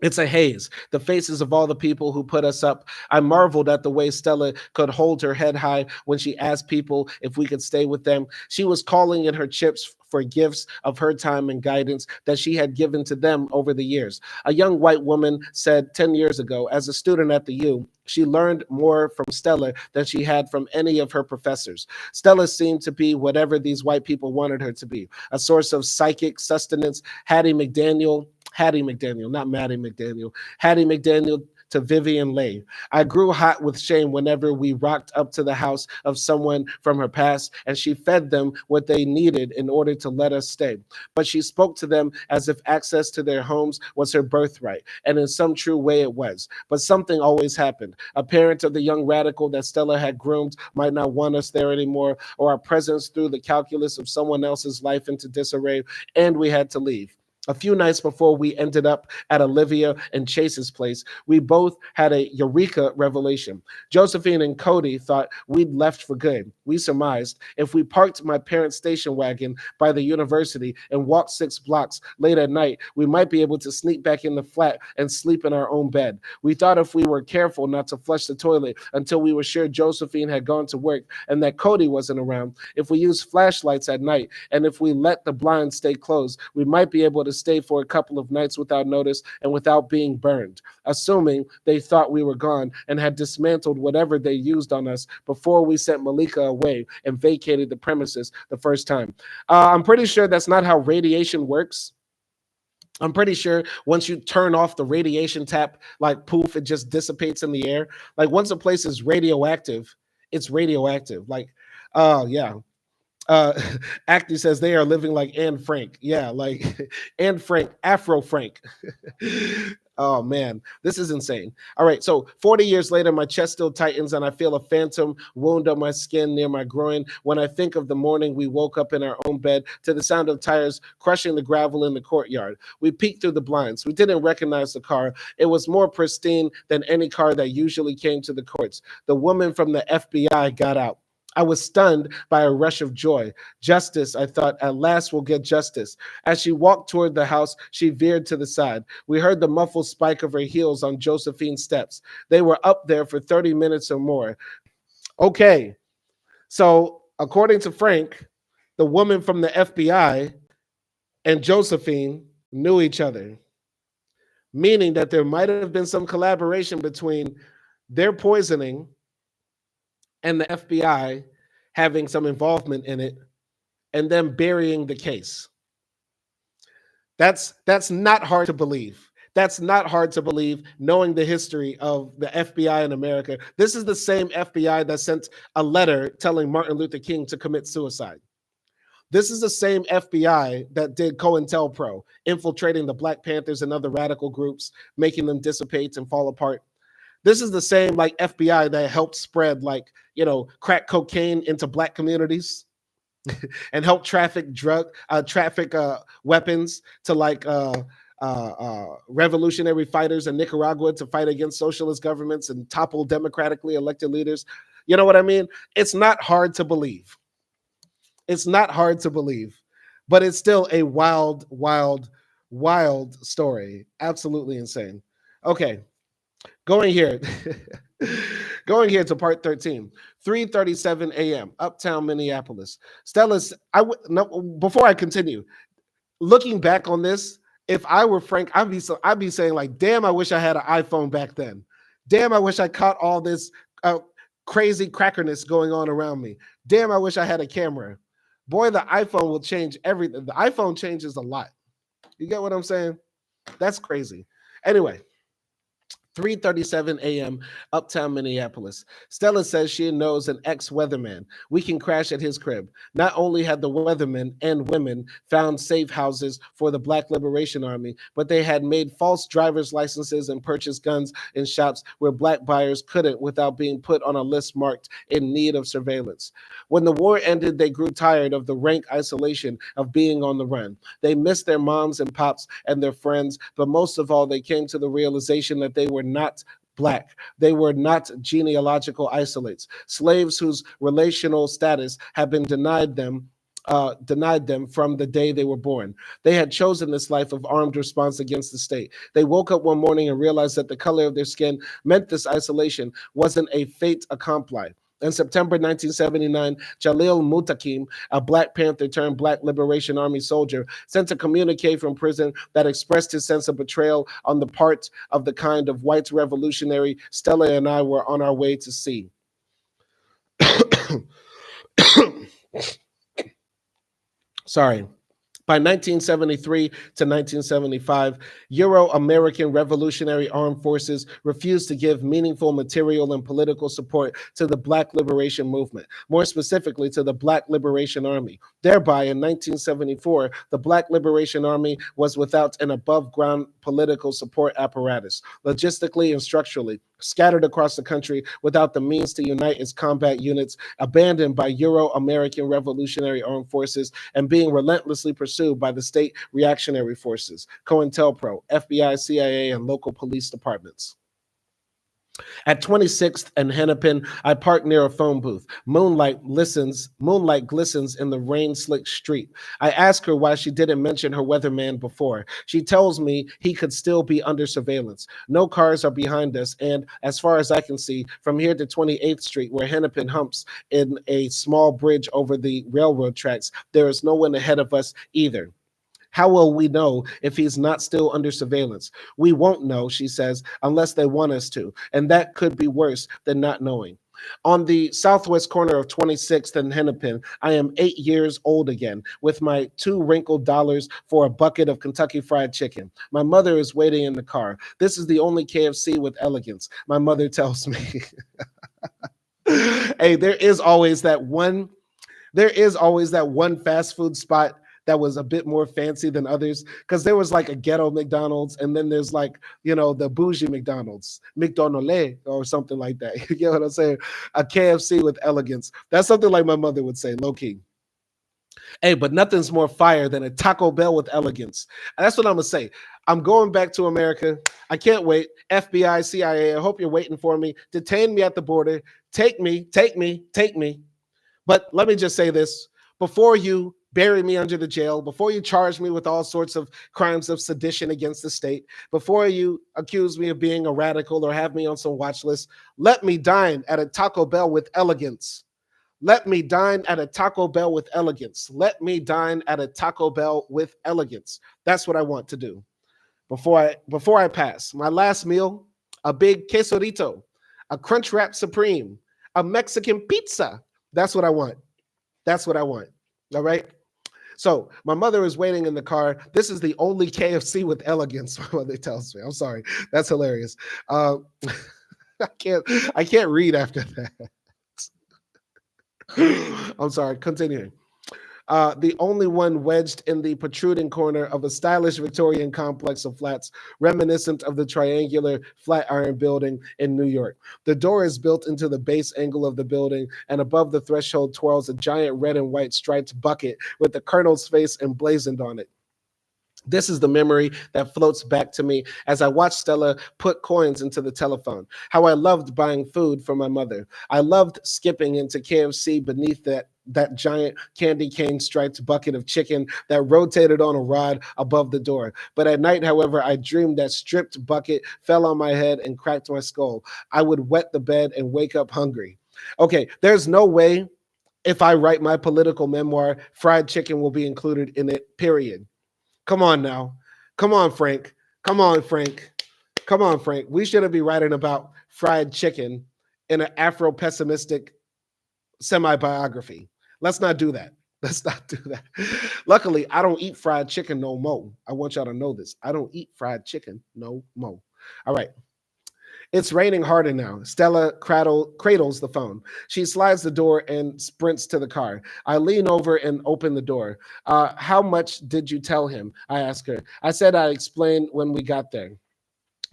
It's a haze, the faces of all the people who put us up. I marveled at the way Stella could hold her head high when she asked people if we could stay with them. She was calling in her chips for gifts of her time and guidance that she had given to them over the years. A young white woman said 10 years ago, as a student at the U, she learned more from Stella than she had from any of her professors. Stella seemed to be whatever these white people wanted her to be, a source of psychic sustenance. Hattie McDaniel, not Maddie McDaniel, Hattie McDaniel to Vivian Leigh. I grew hot with shame whenever we rocked up to the house of someone from her past, and she fed them what they needed in order to let us stay. But she spoke to them as if access to their homes was her birthright, and in some true way it was. But something always happened. A parent of the young radical that Stella had groomed might not want us there anymore, or our presence threw the calculus of someone else's life into disarray, and we had to leave. A few nights before we ended up at Olivia and Chase's place, we both had a eureka revelation. Josephine and Cody thought we'd left for good. We surmised if we parked my parents' station wagon by the university and walked 6 blocks late at night, we might be able to sneak back in the flat and sleep in our own bed. We thought if we were careful not to flush the toilet until we were sure Josephine had gone to work and that Cody wasn't around, if we used flashlights at night, and if we let the blinds stay closed, we might be able to stay for a couple of nights without notice and without being burned, assuming they thought we were gone and had dismantled whatever they used on us before we sent Malika away and vacated the premises the first time. I'm pretty sure that's not how radiation works. I'm pretty sure once you turn off the radiation tap, like poof, it just dissipates in the air. Like once a place is radioactive, it's radioactive. Like, yeah. uh Acty says they are living like Anne Frank. Yeah, like Anne Frank, Afro Frank. Oh man, this is insane. All right, so 40 years later, my chest still tightens and I feel a phantom wound on my skin near my groin when I think of the morning we woke up in our own bed to the sound of tires crushing the gravel in the courtyard. We peeked through the blinds. We didn't recognize the car. It was more pristine than any car that usually came to the courts. The woman from the FBI got out. I was stunned by a rush of joy. Justice, I thought, at last we'll get justice. As she walked toward the house, she veered to the side. We heard the muffled spike of her heels on Josephine's steps. They were up there for 30 minutes or more. Okay, so according to Frank, the woman from the FBI and Josephine knew each other, meaning that there might have been some collaboration between their poisoning and the FBI having some involvement in it and them burying the case. That's not hard to believe. That's not hard to believe, knowing the history of the FBI in America. This is the same FBI that sent a letter telling Martin Luther King to commit suicide. This is the same FBI that did COINTELPRO, infiltrating the Black Panthers and other radical groups, making them dissipate and fall apart. This is the same like FBI that helped spread crack cocaine into Black communities and helped traffic weapons to revolutionary fighters in Nicaragua to fight against socialist governments and topple democratically elected leaders. You know what I mean? It's not hard to believe. It's not hard to believe, but it's still a wild, wild, wild story. Absolutely insane. Okay, going here. Going here to part 13, 3:37 a.m., Uptown Minneapolis. Stella's, before I continue, looking back on this, if I were Frank, I'd be saying like, damn, I wish I had an iPhone back then. Damn, I wish I caught all this crazy crackerness going on around me. Damn, I wish I had a camera. Boy, the iPhone will change everything. The iPhone changes a lot. You get what I'm saying? That's crazy. Anyway, 3:37 a.m., Uptown Minneapolis. Stella says she knows an ex-weatherman. We can crash at his crib. Not only had the weathermen and women found safe houses for the Black Liberation Army, but they had made false driver's licenses and purchased guns in shops where Black buyers couldn't without being put on a list marked in need of surveillance. When the war ended, they grew tired of the rank isolation of being on the run. They missed their moms and pops and their friends, but most of all, they came to the realization that they were not Black. They were not genealogical isolates, slaves whose relational status had been denied them from the day they were born. They had chosen this life of armed response against the state. They woke up one morning and realized that the color of their skin meant this isolation wasn't a fait accompli. In September 1979, Jalil Mutakim, a Black Panther turned Black Liberation Army soldier, sent a communique from prison that expressed his sense of betrayal on the part of the kind of white revolutionary Stella and I were on our way to see. Sorry. By 1973 to 1975, Euro-American Revolutionary Armed Forces refused to give meaningful material and political support to the Black Liberation Movement, more specifically to the Black Liberation Army. Thereby, in 1974, the Black Liberation Army was without an above-ground political support apparatus, logistically and structurally, scattered across the country without the means to unite its combat units, abandoned by Euro-American Revolutionary Armed Forces, and being relentlessly pursued by the state reactionary forces, COINTELPRO, FBI, CIA, and local police departments. At 26th and Hennepin, I parked near a phone booth. Moonlight glistens in the rain-slicked street. I ask her why she didn't mention her weatherman before. She tells me he could still be under surveillance. No cars are behind us, and as far as I can see, from here to 28th Street, where Hennepin humps in a small bridge over the railroad tracks, there is no one ahead of us either. How will we know if he's not still under surveillance? We won't know, she says, unless they want us to, and that could be worse than not knowing. On the southwest corner of 26th and Hennepin, I am 8 years old again, with my $2 wrinkled for a bucket of Kentucky Fried Chicken. My mother is waiting in the car. This is the only KFC with elegance, my mother tells me. Hey, there is always that one fast food spot that was a bit more fancy than others, because there was like a ghetto McDonald's, and then there's like, the bougie McDonald's, McDonald's or something like that. You get what I'm saying? A KFC with elegance. That's something like my mother would say, low key. Hey, but nothing's more fire than a Taco Bell with elegance. And that's what I'm gonna say. I'm going back to America. I can't wait. FBI, CIA, I hope you're waiting for me. Detain me at the border. Take me, take me, take me. But let me just say this. Before you bury me under the jail, before you charge me with all sorts of crimes of sedition against the state, before you accuse me of being a radical or have me on some watch list, let me dine at a Taco Bell with elegance. Let me dine at a Taco Bell with elegance. Let me dine at a Taco Bell with elegance. That's what I want to do before I pass. My last meal, a big quesorito, a Crunch Wrap Supreme, a Mexican pizza. That's what I want. That's what I want. All right. So my mother is waiting in the car. This is the only KFC with elegance, my mother tells me. I'm sorry. That's hilarious. I can't read after that. I'm sorry, continuing. The only one wedged in the protruding corner of a stylish Victorian complex of flats, reminiscent of the triangular Flatiron building in New York. The door is built into the base angle of the building, and above the threshold twirls a giant red and white striped bucket with the colonel's face emblazoned on it. This is the memory that floats back to me as I watch Stella put coins into the telephone. How I loved buying food for my mother. I loved skipping into KFC beneath that giant candy cane striped bucket of chicken that rotated on a rod above the door. But at night, however, I dreamed that stripped bucket fell on my head and cracked my skull. I would wet the bed and wake up hungry. Okay, there's no way if I write my political memoir, fried chicken will be included in it, period. Come on now. Come on, Frank. Come on, Frank. Come on, Frank. We shouldn't be writing about fried chicken in an Afro-pessimistic semi-biography. Let's not do that. Let's not do that. Luckily, I don't eat fried chicken no more. I want y'all to know this. I don't eat fried chicken no more. All right. It's raining harder now. Stella cradles the phone. She slides the door and sprints to the car. I lean over and open the door. How much did you tell him? I ask her. I said I'd explain when we got there.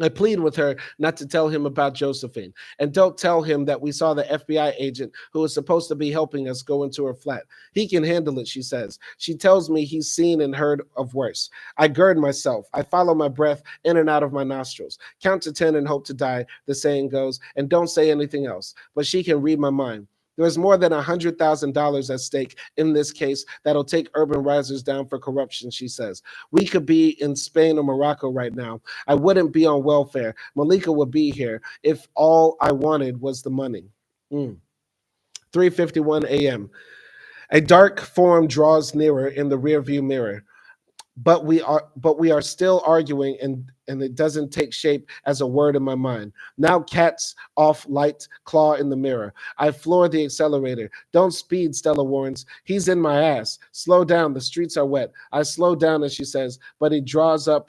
I plead with her not to tell him about Josephine, and don't tell him that we saw the FBI agent who was supposed to be helping us go into her flat. He can handle it, she says. She tells me he's seen and heard of worse. I gird myself. I follow my breath in and out of my nostrils. Count to 10 and hope to die, the saying goes, and don't say anything else. But she can read my mind. There's more than $100,000 at stake in this case that'll take urban risers down for corruption, she says. We could be in Spain or Morocco right now. I wouldn't be on welfare. Malika would be here if all I wanted was the money. 3:51 a.m. A dark form draws nearer in the rearview mirror. But we are still arguing, and it doesn't take shape as a word in my mind. Now cats off light, claw in the mirror. I floor the accelerator. Don't speed, Stella warns. He's in my ass. Slow down, the streets are wet. I slow down as she says, but he draws up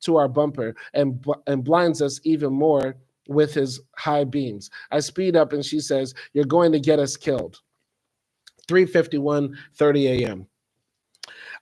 to our bumper and blinds us even more with his high beams. I speed up and she says, you're going to get us killed. 3:51, 30 a.m.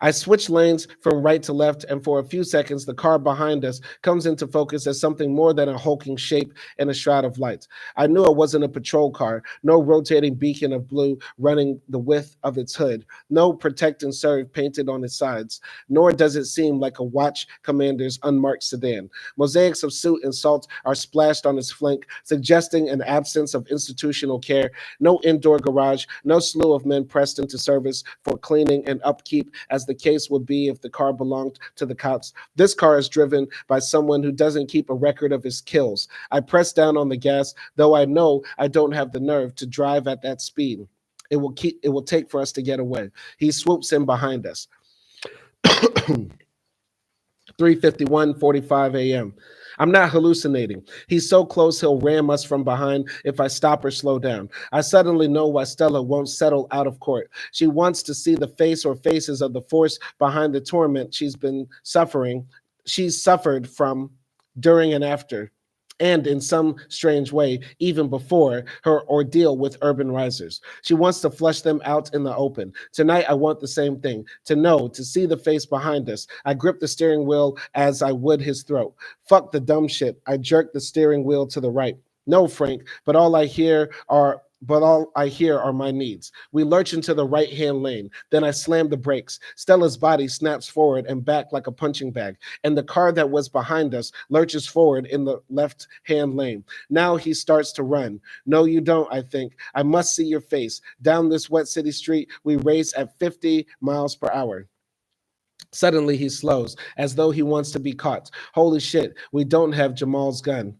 I switch lanes from right to left, and for a few seconds, the car behind us comes into focus as something more than a hulking shape in a shroud of light. I knew it wasn't a patrol car, no rotating beacon of blue running the width of its hood, no protect and serve painted on its sides, nor does it seem like a watch commander's unmarked sedan. Mosaics of soot and salt are splashed on its flank, suggesting an absence of institutional care, no indoor garage, no slew of men pressed into service for cleaning and upkeep as the case would be if the car belonged to the cops. This car is driven by someone who doesn't keep a record of his kills. I press down on the gas, though I know I don't have the nerve to drive at that speed. It will take for us to get away. He swoops in behind us. 3:51, 45 a.m. I'm not hallucinating. He's so close he'll ram us from behind if I stop or slow down. I suddenly know why Stella won't settle out of court. She wants to see the face or faces of the force behind the torment she's suffered from during and after and in some strange way, even before her ordeal with urban risers. She wants to flush them out in the open. Tonight, I want the same thing, to know, to see the face behind us. I grip the steering wheel as I would his throat. Fuck the dumb shit. I jerk the steering wheel to the right. No, Frank, but all I hear are my needs. We lurch into the right hand lane. Then I slam the brakes. Stella's body snaps forward and back like a punching bag, and the car that was behind us lurches forward in the left hand lane. Now he starts to run. No, you don't, I think. I must see your face. Down this wet city street, we race at 50 miles per hour. Suddenly he slows, as though he wants to be caught. Holy shit, we don't have Jamal's gun.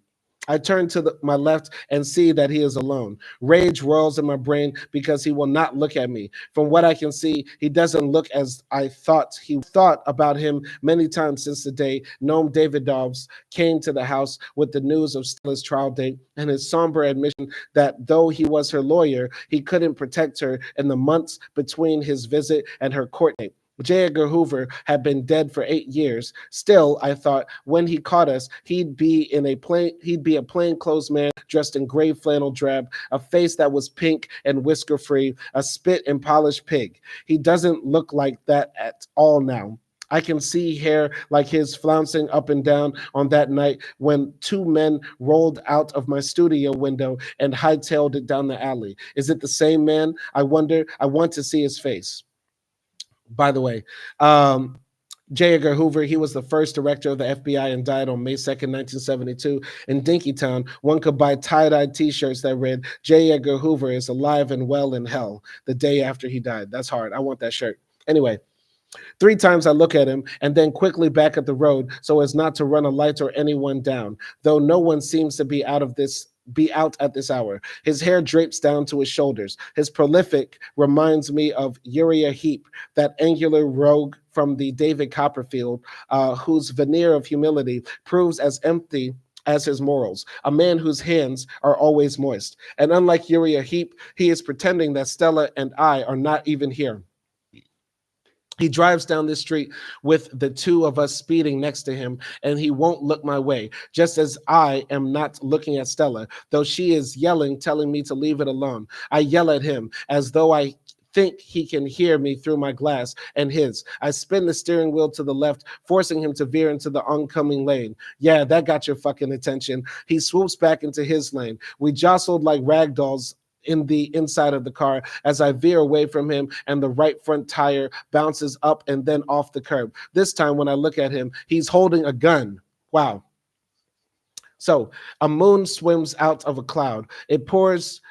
I turn to my left and see that he is alone. Rage whirls in my brain because he will not look at me. From what I can see, he doesn't look as I thought. He thought about him many times since the day Noam Davidovs came to the house with the news of Stella's trial date and his somber admission that though he was her lawyer, he couldn't protect her in the months between his visit and her court date. J. Edgar Hoover had been dead for 8 years. Still, I thought, when he caught us, he'd be a plainclothes man dressed in gray flannel drab, a face that was pink and whisker free, a spit and polished pig. He doesn't look like that at all now. I can see hair like his flouncing up and down on that night when two men rolled out of my studio window and hightailed it down the alley. Is it the same man? I wonder. I want to see his face. By the way, J. Edgar Hoover, he was the first director of the FBI and died on May 2nd, 1972. In Dinkytown, one could buy tie-dye t-shirts that read, J. Edgar Hoover is alive and well in hell, the day after he died. That's hard. I want that shirt. Anyway, 3 times I look at him and then quickly back at the road so as not to run a light or anyone down, though no one seems to be out at this hour. His hair drapes down to his shoulders. His prolific reminds me of Uriah Heep, that angular rogue from the David Copperfield, whose veneer of humility proves as empty as his morals, a man whose hands are always moist. And unlike Uriah Heep, he is pretending that Stella and I are not even here. He drives down the street with the two of us speeding next to him, and he won't look my way, just as I am not looking at Stella, though she is yelling, telling me to leave it alone. I yell at him as though I think he can hear me through my glass and his. I spin the steering wheel to the left, forcing him to veer into the oncoming lane. Yeah, that got your fucking attention. He swoops back into his lane. We jostled like rag dolls in the inside of the car as I veer away from him, and the right front tire bounces up and then off the curb. This time when I look at him, he's holding a gun. Wow. So a moon swims out of a cloud. It pours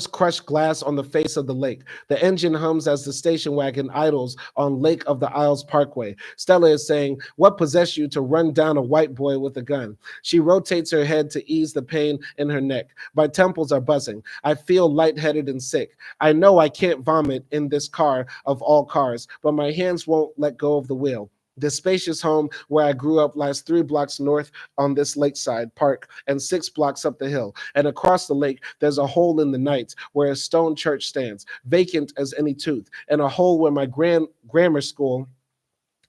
crushed glass on the face of the lake. The engine hums as the station wagon idles on Lake of the Isles Parkway. Stella is saying, "What possessed you to run down a white boy with a gun?" She rotates her head to ease the pain in her neck. My temples are buzzing. I feel lightheaded and sick. I know I can't vomit in this car of all cars, but my hands won't let go of the wheel. The spacious home where I grew up lies 3 blocks north on this lakeside park and 6 blocks up the hill. And across the lake, there's a hole in the night where a stone church stands, vacant as any tooth, and a hole where my grammar school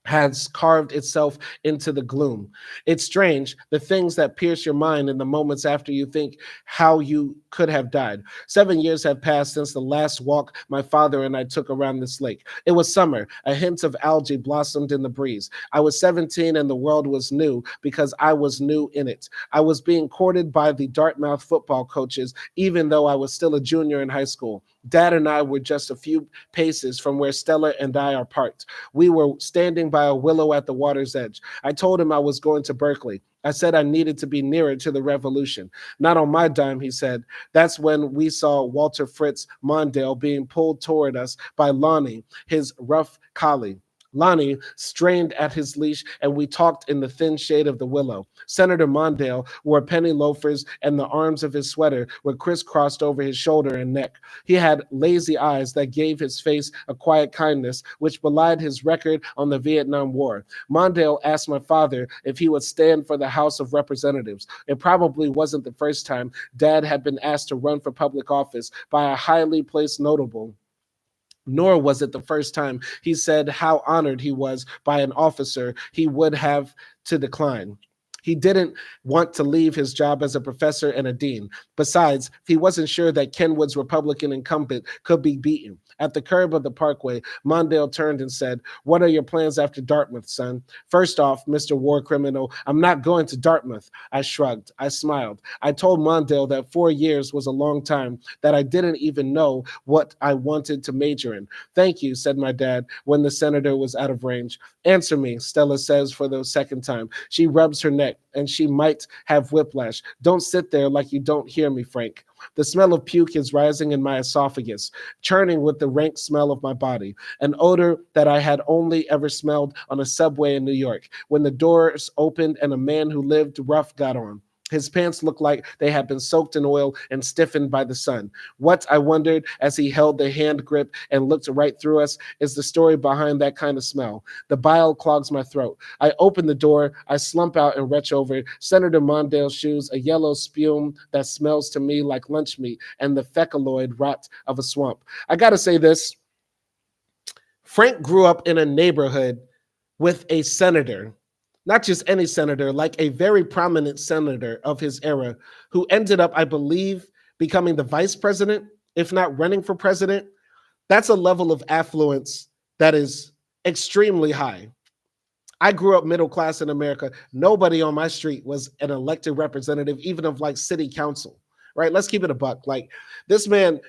has carved itself into the gloom. It's strange, the things that pierce your mind in the moments after you think how you could have died. 7 years have passed since the last walk my father and I took around this lake. It was summer. A hint of algae blossomed in the breeze. I was 17 and the world was new because I was new in it. I was being courted by the Dartmouth football coaches, even though I was still a junior in high school. Dad and I were just a few paces from where Stella and I are parked. We were standing by a willow at the water's edge. I told him I was going to Berkeley. I said I needed to be nearer to the revolution. Not on my dime, he said. That's when we saw Walter Fritz Mondale being pulled toward us by Lonnie, his rough collie. Lonnie strained at his leash, and we talked in the thin shade of the willow. Senator Mondale wore penny loafers, and the arms of his sweater were crisscrossed over his shoulder and neck. He had lazy eyes that gave his face a quiet kindness, which belied his record on the Vietnam War. Mondale asked my father if he would stand for the House of Representatives. It probably wasn't the first time Dad had been asked to run for public office by a highly placed notable. Nor was it the first time he said how honored he was by an officer he would have to decline. He didn't want to leave his job as a professor and a dean. Besides, he wasn't sure that Kenwood's Republican incumbent could be beaten. At the curb of the parkway, Mondale turned and said, "What are your plans after Dartmouth, son?" "First off, Mr. War Criminal, I'm not going to Dartmouth." I shrugged. I smiled. I told Mondale that 4 years was a long time, that I didn't even know what I wanted to major in. "Thank you," said my dad when the senator was out of range. "Answer me," Stella says for the second time. She rubs her neck, and she might have whiplash. "Don't sit there like you don't hear me, Frank." The smell of puke is rising in my esophagus, churning with the rank smell of my body, an odor that I had only ever smelled on a subway in New York, when the doors opened and a man who lived rough got on. His pants looked like they had been soaked in oil and stiffened by the sun. What, I wondered, as he held the hand grip and looked right through us, is the story behind that kind of smell. The bile clogs my throat. I open the door, I slump out and retch over Senator Mondale's shoes, a yellow spume that smells to me like lunch meat and the fecaloid rot of a swamp. I gotta say this. Frank grew up in a neighborhood with a senator, not just any senator, like a very prominent senator of his era, who ended up, I believe, becoming the vice president, if not running for president. That's a level of affluence that is extremely high. I grew up middle class in America. Nobody on my street was an elected representative, even of like city council, right? Let's keep it a buck. Like this man,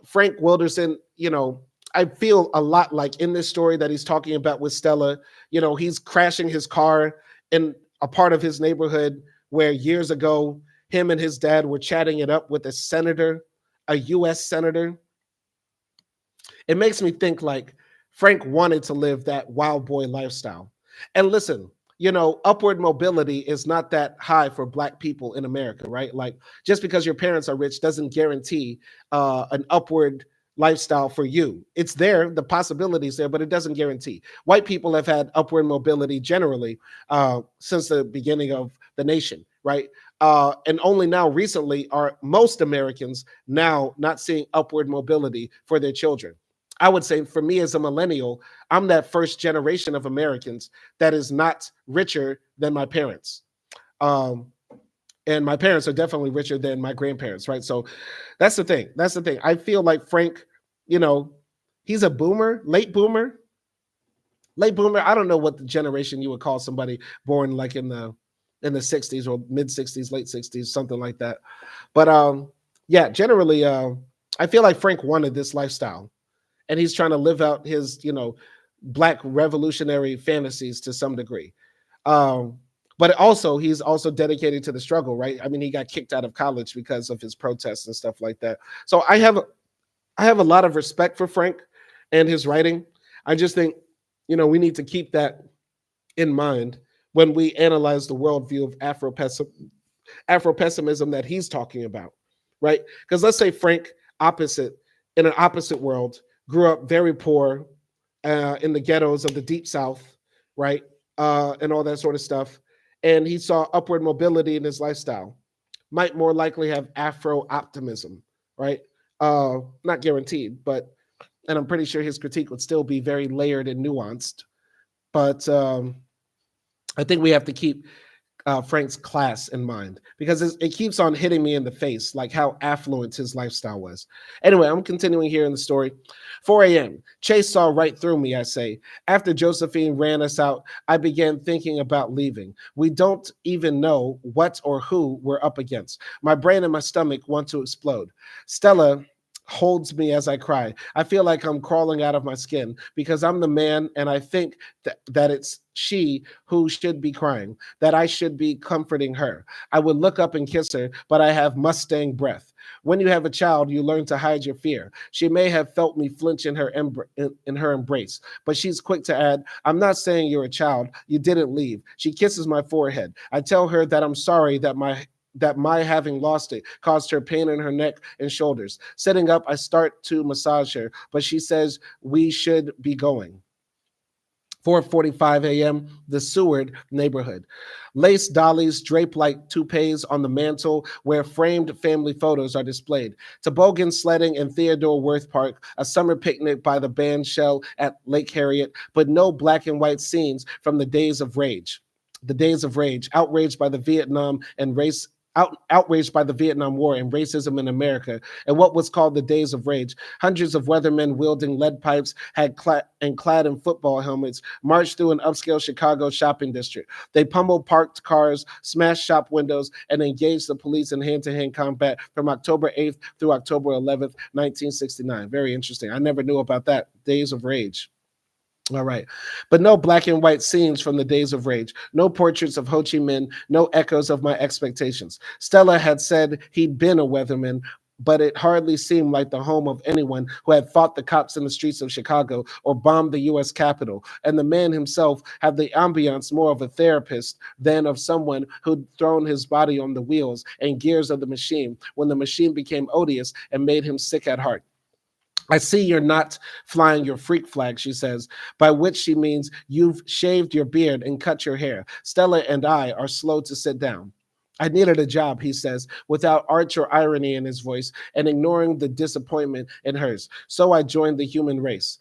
Frank Wilderson, I feel a lot like in this story that he's talking about with Stella, he's crashing his car in a part of his neighborhood where years ago, him and his dad were chatting it up with a senator, a US senator. It makes me think like Frank wanted to live that wild boy lifestyle. And listen, upward mobility is not that high for Black people in America, right? Like just because your parents are rich doesn't guarantee an upward lifestyle for you. It's there, the possibilities there, but it doesn't guarantee. White people have had upward mobility generally since the beginning of the nation, right? And only now recently are most Americans now not seeing upward mobility for their children. I would say for me as a millennial, I'm that first generation of Americans that is not richer than my parents. And my parents are definitely richer than my grandparents, right? So that's the thing. That's the thing. I feel like Frank, he's a boomer, late boomer. Late boomer, I don't know what the generation you would call somebody born like in the 60s or mid 60s, late 60s, something like that. But yeah, generally I feel like Frank wanted this lifestyle. And he's trying to live out his, Black revolutionary fantasies to some degree. But also, he's also dedicated to the struggle, right? I mean, he got kicked out of college because of his protests and stuff like that. So I have a lot of respect for Frank and his writing. I just think, we need to keep that in mind when we analyze the worldview of Afro-pessimism that he's talking about, right? Because let's say Frank, in an opposite world, grew up very poor in the ghettos of the Deep South, right? And all that sort of stuff. And he saw upward mobility in his lifestyle. Might more likely have Afro-optimism, right? Not guaranteed, and I'm pretty sure his critique would still be very layered and nuanced. But I think we have to keep Frank's class in mind because it keeps on hitting me in the face, like how affluent his lifestyle was. Anyway, I'm continuing here in the story. 4 a.m. Chase saw right through me, I say. After Josephine ran us out, I began thinking about leaving. We don't even know what or who we're up against. My brain and my stomach want to explode. Stella holds me as I cry. I feel like I'm crawling out of my skin because I'm the man and I think that it's she who should be crying, that I should be comforting her. I would look up and kiss her, but I have Mustang breath. When you have a child, you learn to hide your fear. She may have felt me flinch in her embrace, but she's quick to add, "I'm not saying you're a child. You didn't leave." She kisses my forehead. I tell her that I'm sorry that my having lost it caused her pain in her neck and shoulders. Sitting up, I start to massage her, but she says we should be going. 4:45 a.m., the Seward neighborhood. Lace dollies drape like toupees on the mantle where framed family photos are displayed. Toboggan sledding in Theodore Wirth Park, a summer picnic by the band shell at Lake Harriet, but no black and white scenes from the days of rage. The days of rage, outraged by the Vietnam and race outraged by the Vietnam War and racism in America, and what was called the Days of Rage. Hundreds of weathermen wielding lead pipes clad in football helmets marched through an upscale Chicago shopping district. They pummeled parked cars, smashed shop windows, and engaged the police in hand-to-hand combat from October 8th through October 11th, 1969. Very interesting. I never knew about that. Days of Rage. All right. But no black and white scenes from the days of rage, no portraits of Ho Chi Minh, no echoes of my expectations. Stella had said he'd been a weatherman, but it hardly seemed like the home of anyone who had fought the cops in the streets of Chicago or bombed the U.S. Capitol. And the man himself had the ambiance more of a therapist than of someone who'd thrown his body on the wheels and gears of the machine when the machine became odious and made him sick at heart. I see you're not flying your freak flag, she says, by which she means you've shaved your beard and cut your hair. Stella and I are slow to sit down. I needed a job, he says, without arch or irony in his voice and ignoring the disappointment in hers. So I joined the human race.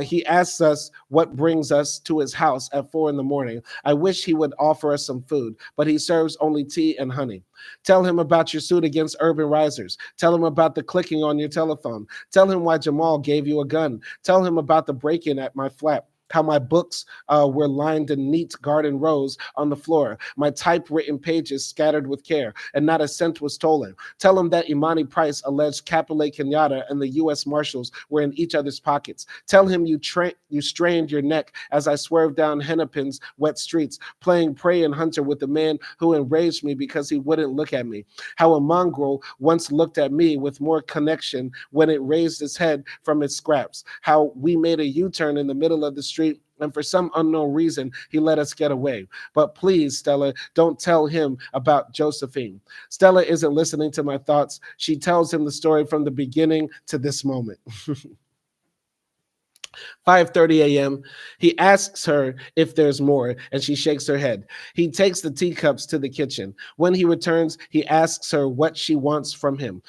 He asks us what brings us to his house at 4 a.m. I wish he would offer us some food, but he serves only tea and honey. Tell him about your suit against urban risers. Tell him about the clicking on your telephone. Tell him why Jamal gave you a gun. Tell him about the break-in at my flat. How my books were lined in neat garden rows on the floor, my typewritten pages scattered with care, and not a cent was stolen. Tell him that Imani Price alleged Capilé Kenyatta and the U.S. Marshals were in each other's pockets. Tell him you strained your neck as I swerved down Hennepin's wet streets, playing prey and hunter with the man who enraged me because he wouldn't look at me. How a mongrel once looked at me with more connection when it raised its head from its scraps. How we made a U-turn in the middle of the street, and for some unknown reason, he let us get away. But please, Stella, don't tell him about Josephine. Stella isn't listening to my thoughts. She tells him the story from the beginning to this moment. 5:30 a.m. He asks her if there's more, and she shakes her head. He takes the teacups to the kitchen. When he returns, he asks her what she wants from him.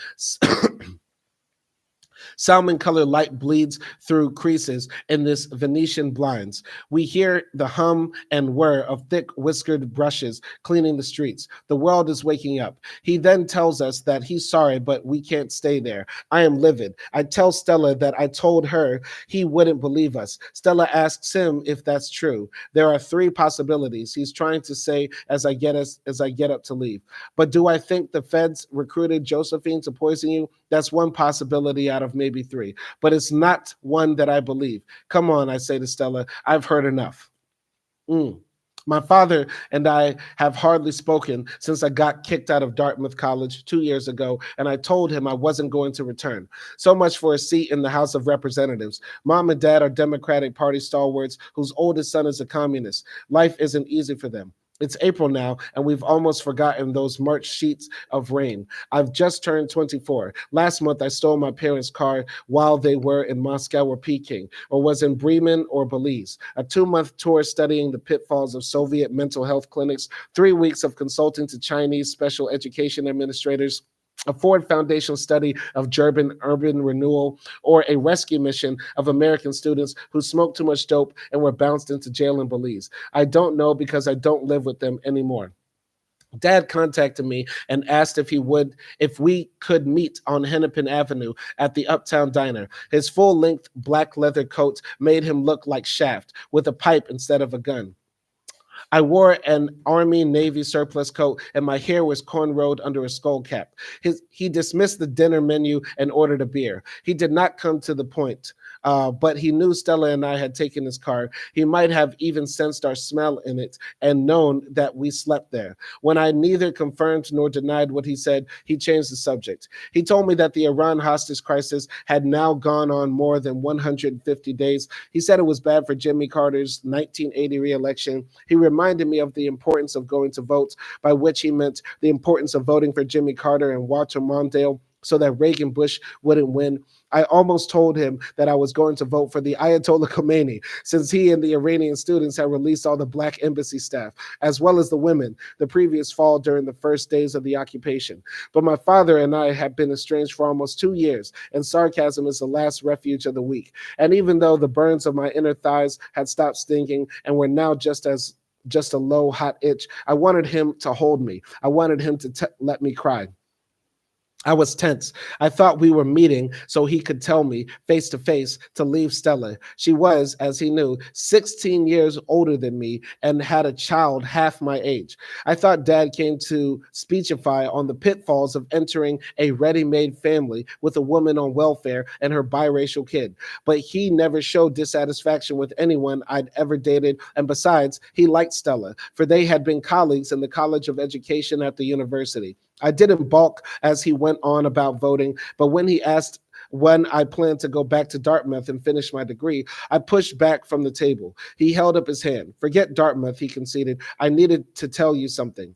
Salmon-colored light bleeds through creases in this Venetian blinds. We hear the hum and whir of thick whiskered brushes cleaning the streets. The world is waking up. He then tells us that he's sorry, but we can't stay there. I am livid. I tell Stella that I told her he wouldn't believe us. Stella asks him if that's true. There are 3 possibilities he's trying to say as I get up to leave. But do I think the feds recruited Josephine to poison you? That's one possibility out of maybe 3, but it's not one that I believe. Come on, I say to Stella, I've heard enough. My father and I have hardly spoken since I got kicked out of Dartmouth College 2 years ago, and I told him I wasn't going to return. So much for a seat in the House of Representatives. Mom and Dad are Democratic Party stalwarts whose oldest son is a communist. Life isn't easy for them. It's April now, and we've almost forgotten those March sheets of rain. I've just turned 24. Last month, I stole my parents' car while they were in Moscow or Peking, or was in Bremen or Belize. A 2-month tour studying the pitfalls of Soviet mental health clinics, 3 weeks of consulting to Chinese special education administrators, a Ford Foundation study of German urban renewal, or a rescue mission of American students who smoked too much dope and were bounced into jail in Belize. I don't know because I don't live with them anymore. Dad contacted me and asked if we could meet on Hennepin Avenue at the Uptown Diner. His full-length black leather coat made him look like Shaft, with a pipe instead of a gun. I wore an Army Navy surplus coat, and my hair was cornrowed under a skull cap. He dismissed the dinner menu and ordered a beer. He did not come to the point, but he knew Stella and I had taken his car. He might have even sensed our smell in it and known that we slept there. When I neither confirmed nor denied what he said, he changed the subject. He told me that the Iran hostage crisis had now gone on more than 150 days. He said it was bad for Jimmy Carter's 1980 re-election. He reminded me of the importance of going to vote, by which he meant the importance of voting for Jimmy Carter and Walter Mondale so that Reagan Bush wouldn't win. I almost told him that I was going to vote for the Ayatollah Khomeini, since he and the Iranian students had released all the black embassy staff, as well as the women, the previous fall during the first days of the occupation. But my father and I have been estranged for almost 2 years, and sarcasm is the last refuge of the weak. And even though the burns of my inner thighs had stopped stinging and were now just as just a low, hot itch. I wanted him to hold me. I wanted him to let me cry. I was tense. I thought we were meeting so he could tell me face to face to leave Stella. She was, as he knew, 16 years older than me and had a child half my age. I thought Dad came to speechify on the pitfalls of entering a ready-made family with a woman on welfare and her biracial kid. But he never showed dissatisfaction with anyone I'd ever dated, and besides, he liked Stella, for they had been colleagues in the College of Education at the university. I didn't balk as he went on about voting, but when he asked when I planned to go back to Dartmouth and finish my degree, I pushed back from the table. He held up his hand. Forget Dartmouth, he conceded. I need to tell you something.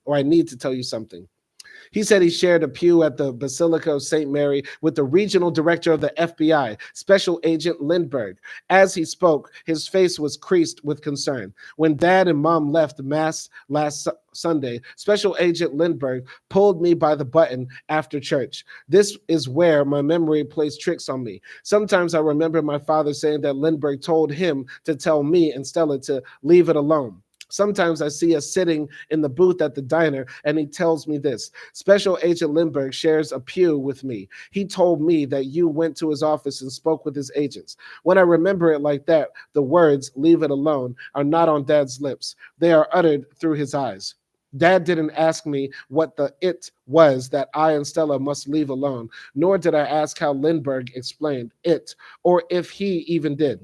He said he shared a pew at the Basilica of St. Mary with the regional director of the FBI, Special Agent Lindbergh. As he spoke, his face was creased with concern. When Dad and Mom left Mass last Sunday, Special Agent Lindbergh pulled me by the button after church. This is where my memory plays tricks on me. Sometimes I remember my father saying that Lindbergh told him to tell me and Stella to leave it alone. Sometimes I see us sitting in the booth at the diner and he tells me this. Special Agent Lindbergh shares a pew with me. He told me that you went to his office and spoke with his agents. When I remember it like that, the words, leave it alone, are not on Dad's lips. They are uttered through his eyes. Dad didn't ask me what the it was that I and Stella must leave alone, nor did I ask how Lindbergh explained it, or if he even did.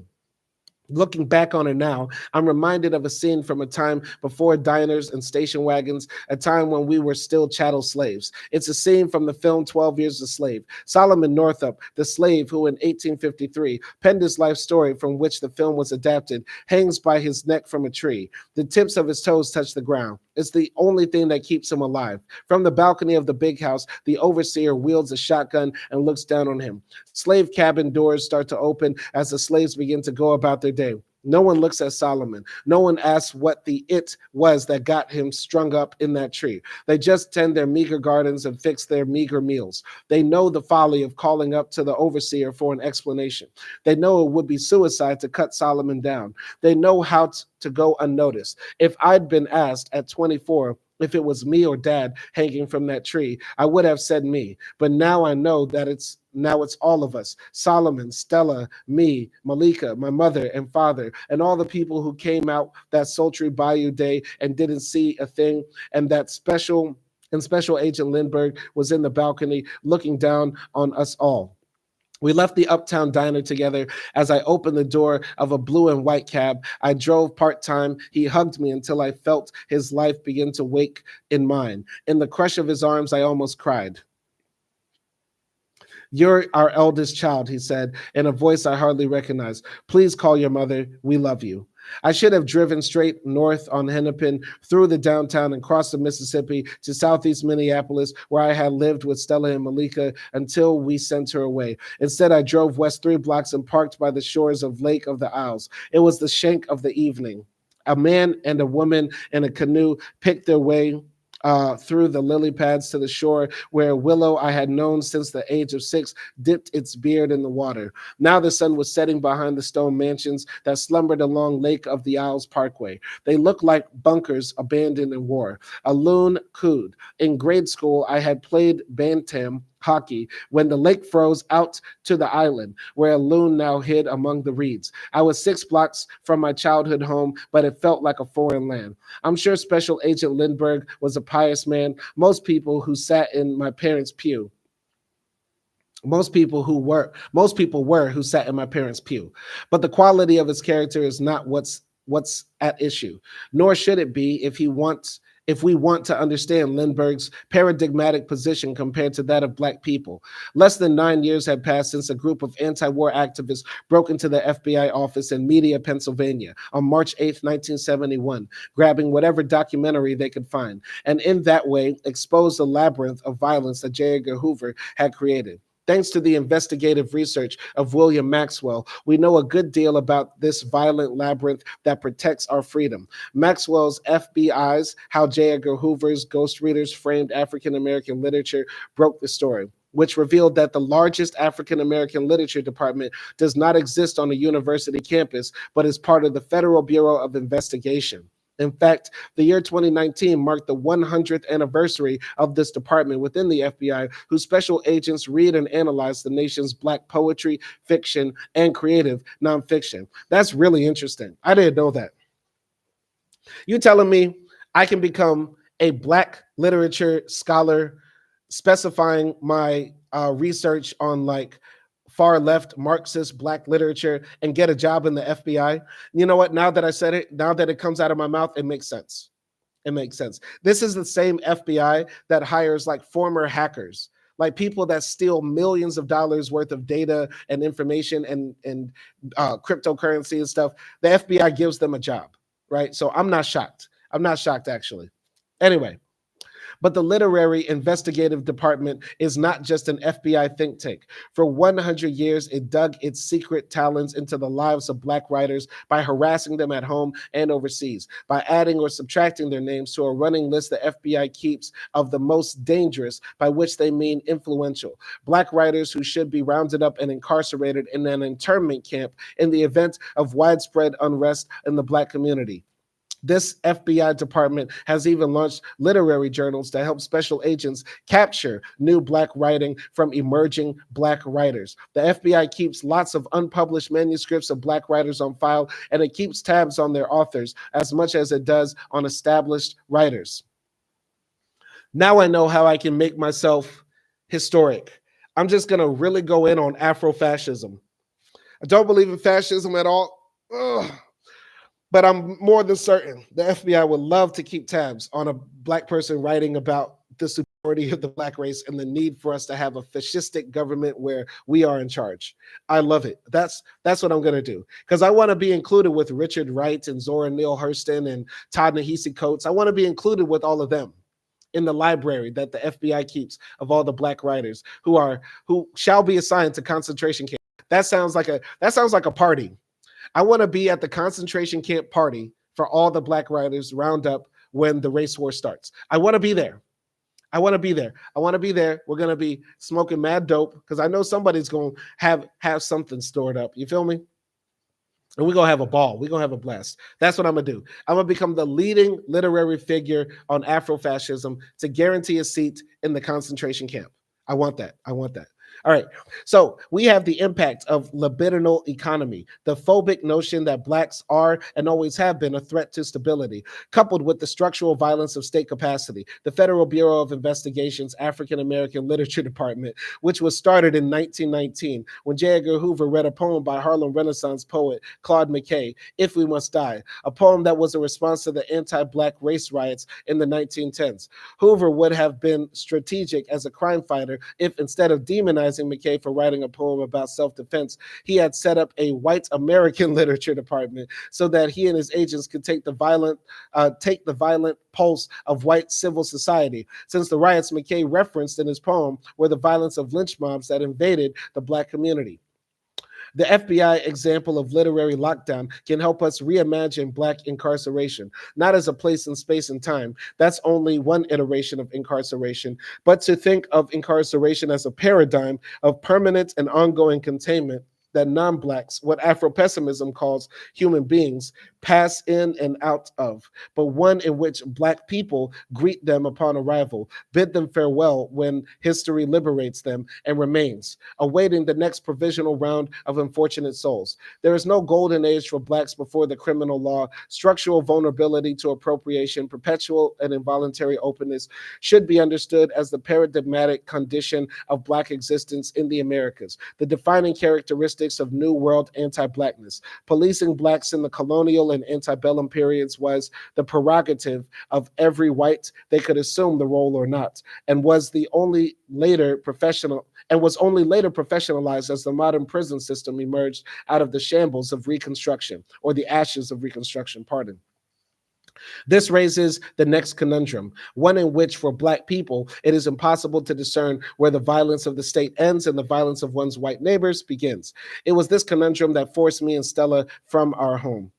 Looking back on it now, I'm reminded of a scene from a time before diners and station wagons, a time when we were still chattel slaves. It's a scene from the film 12 Years a Slave. Solomon Northup, the slave who in 1853 penned his life story from which the film was adapted, hangs by his neck from a tree. The tips of his toes touch the ground. It's the only thing that keeps him alive. From the balcony of the big house, the overseer wields a shotgun and looks down on him. Slave cabin doors start to open as the slaves begin to go about their day. No one looks at Solomon. No one asks what the it was that got him strung up in that tree. They just tend their meager gardens and fix their meager meals. They know the folly of calling up to the overseer for an explanation. They know it would be suicide to cut Solomon down. They know how to go unnoticed. If I'd been asked at 24 if it was me or Dad hanging from that tree, I would have said me. But now I know that it's all of us. Solomon, Stella, me, Malika, my mother and father, and all the people who came out that sultry bayou day and didn't see a thing, and Special Agent Lindbergh was in the balcony looking down on us all. We left the Uptown Diner together. As I opened the door of a blue and white cab, I drove part-time. He hugged me until I felt his life begin to wake in mine. In the crush of his arms, I almost cried. You're our eldest child, he said, in a voice I hardly recognized. Please call your mother. We love you. I should have driven straight north on Hennepin through the downtown and crossed the Mississippi to southeast Minneapolis, where I had lived with Stella and Malika until we sent her away. Instead, I drove west 3 blocks and parked by the shores of Lake of the Isles. It was the shank of the evening. A man and a woman in a canoe picked their way through the lily pads to the shore where a willow I had known since the age of 6 dipped its beard in the water. Now the sun was setting behind the stone mansions that slumbered along Lake of the Isles Parkway. They looked like bunkers abandoned in war. A loon cooed. In grade school, I had played bantam hockey when the lake froze out to the island where a loon now hid among the reeds. I was 6 blocks from my childhood home, but it felt like a foreign land. I'm sure Special Agent Lindbergh was a pious man. Most people who sat in my parents' pew Most people were who sat in my parents' pew. But the quality of his character is not what's at issue, nor should it be if we want to understand Lindbergh's paradigmatic position compared to that of Black people. Less than 9 years had passed since a group of anti-war activists broke into the FBI office in Media, Pennsylvania on March 8th, 1971, grabbing whatever documentary they could find, and in that way exposed the labyrinth of violence that J. Edgar Hoover had created. Thanks to the investigative research of William Maxwell, we know a good deal about this violent labyrinth that protects our freedom. Maxwell's FBI's How J. Edgar Hoover's Ghost Readers Framed African American Literature broke the story, which revealed that the largest African American literature department does not exist on a university campus, but is part of the Federal Bureau of Investigation. In fact, the year 2019 marked the 100th anniversary of this department within the FBI, whose special agents read and analyze the nation's Black poetry, fiction, and creative nonfiction. That's really interesting. I didn't know that. You telling me I can become a Black literature scholar specifying my research on like far left Marxist Black literature and get a job in the FBI? You know what? Now that I said it, now that it comes out of my mouth, it makes sense. It makes sense. This is the same FBI that hires like former hackers, like people that steal millions of dollars worth of data and information and cryptocurrency and stuff. The FBI gives them a job, right? So I'm not shocked. I'm not shocked actually. Anyway, but the Literary Investigative Department is not just an FBI think tank. For 100 years, it dug its secret talents into the lives of Black writers by harassing them at home and overseas, by adding or subtracting their names to a running list the FBI keeps of the most dangerous, by which they mean influential, Black writers who should be rounded up and incarcerated in an internment camp in the event of widespread unrest in the Black community. This FBI department has even launched literary journals to help special agents capture new Black writing from emerging Black writers. The FBI keeps lots of unpublished manuscripts of Black writers on file, and it keeps tabs on their authors as much as it does on established writers. Now I know how I can make myself historic. I'm just going to really go in on Afro-fascism. I don't believe in fascism at all. Ugh. But I'm more than certain the FBI would love to keep tabs on a Black person writing about the superiority of the Black race and the need for us to have a fascistic government where we are in charge. I love it. That's what I'm going to do, because I want to be included with Richard Wright and Zora Neale Hurston and Ta-Nehisi Coates. I want to be included with all of them in the library that the FBI keeps of all the Black writers who shall be assigned to concentration camps. That sounds like a party. I want to be at the concentration camp party for all the Black writers round up when the race war starts. I want to be there. I want to be there. I want to be there. We're going to be smoking mad dope because I know somebody's going to have something stored up. You feel me? And we're going to have a ball. We're going to have a blast. That's what I'm going to do. I'm going to become the leading literary figure on Afro-fascism to guarantee a seat in the concentration camp. I want that. I want that. All right, so we have the impact of libidinal economy, the phobic notion that Blacks are and always have been a threat to stability, coupled with the structural violence of state capacity. The Federal Bureau of Investigation's African American Literature Department, which was started in 1919 when J. Edgar Hoover read a poem by Harlem Renaissance poet Claude McKay, If We Must Die, a poem that was a response to the anti-Black race riots in the 1910s. Hoover would have been strategic as a crime fighter if, instead of demonizing McKay for writing a poem about self-defense, he had set up a white American literature department so that he and his agents could take the violent pulse of white civil society, since the riots McKay referenced in his poem were the violence of lynch mobs that invaded the Black community. The FBI example of literary lockdown can help us reimagine Black incarceration, not as a place in space and time. That's only one iteration of incarceration, but to think of incarceration as a paradigm of permanent and ongoing containment that non-Blacks, what Afro-pessimism calls human beings, pass in and out of, but one in which Black people greet them upon arrival, bid them farewell when history liberates them, and remains, awaiting the next provisional round of unfortunate souls. There is no golden age for Blacks before the criminal law. Structural vulnerability to appropriation, perpetual and involuntary openness should be understood as the paradigmatic condition of Black existence in the Americas, the defining characteristic of New World anti-Blackness. Policing Blacks in the colonial and antebellum periods was the prerogative of every white. They could assume the role or not, and was only later professionalized as the modern prison system emerged out of the shambles of Reconstruction, or the ashes of Reconstruction, pardon. This raises the next conundrum, one in which for Black people, it is impossible to discern where the violence of the state ends and the violence of one's white neighbors begins. It was this conundrum that forced me and Stella from our home.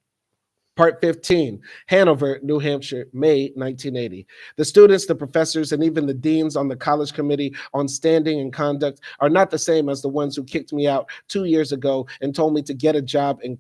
Part 15, Hanover, New Hampshire, May 1980. The students, the professors, and even the deans on the college committee on standing and conduct are not the same as the ones who kicked me out 2 years ago and told me to get a job in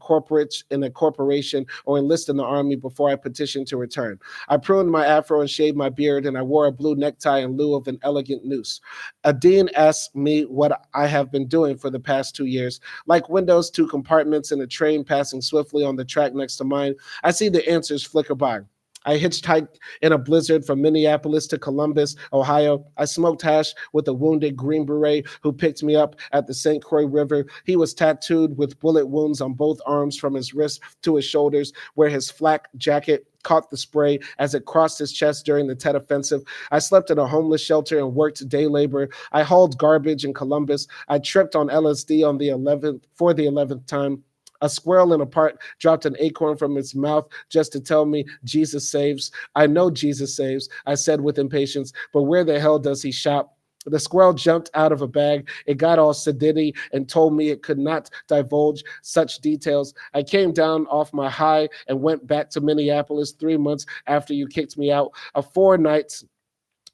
a corporation or enlist in the army before I petitioned to return. I pruned my afro and shaved my beard, and I wore a blue necktie in lieu of an elegant noose. A dean asked me what I have been doing for the past 2 years. Like windows to compartments in a train passing swiftly on the track next to mine, I see the answers flicker by. I hitchhiked in a blizzard from Minneapolis to Columbus, Ohio. I smoked hash with a wounded Green Beret who picked me up at the St. Croix River. He was tattooed with bullet wounds on both arms from his wrists to his shoulders, where his flak jacket caught the spray as it crossed his chest during the Tet Offensive. I slept in a homeless shelter and worked day labor. I hauled garbage in Columbus. I tripped on LSD on the 11th for the 11th time. A squirrel in a park dropped an acorn from its mouth just to tell me Jesus saves. I know Jesus saves, I said with impatience, but where the hell does he shop? The squirrel jumped out of a bag. It got all sedity and told me it could not divulge such details. I came down off my high and went back to Minneapolis 3 months after you kicked me out. A 4 nights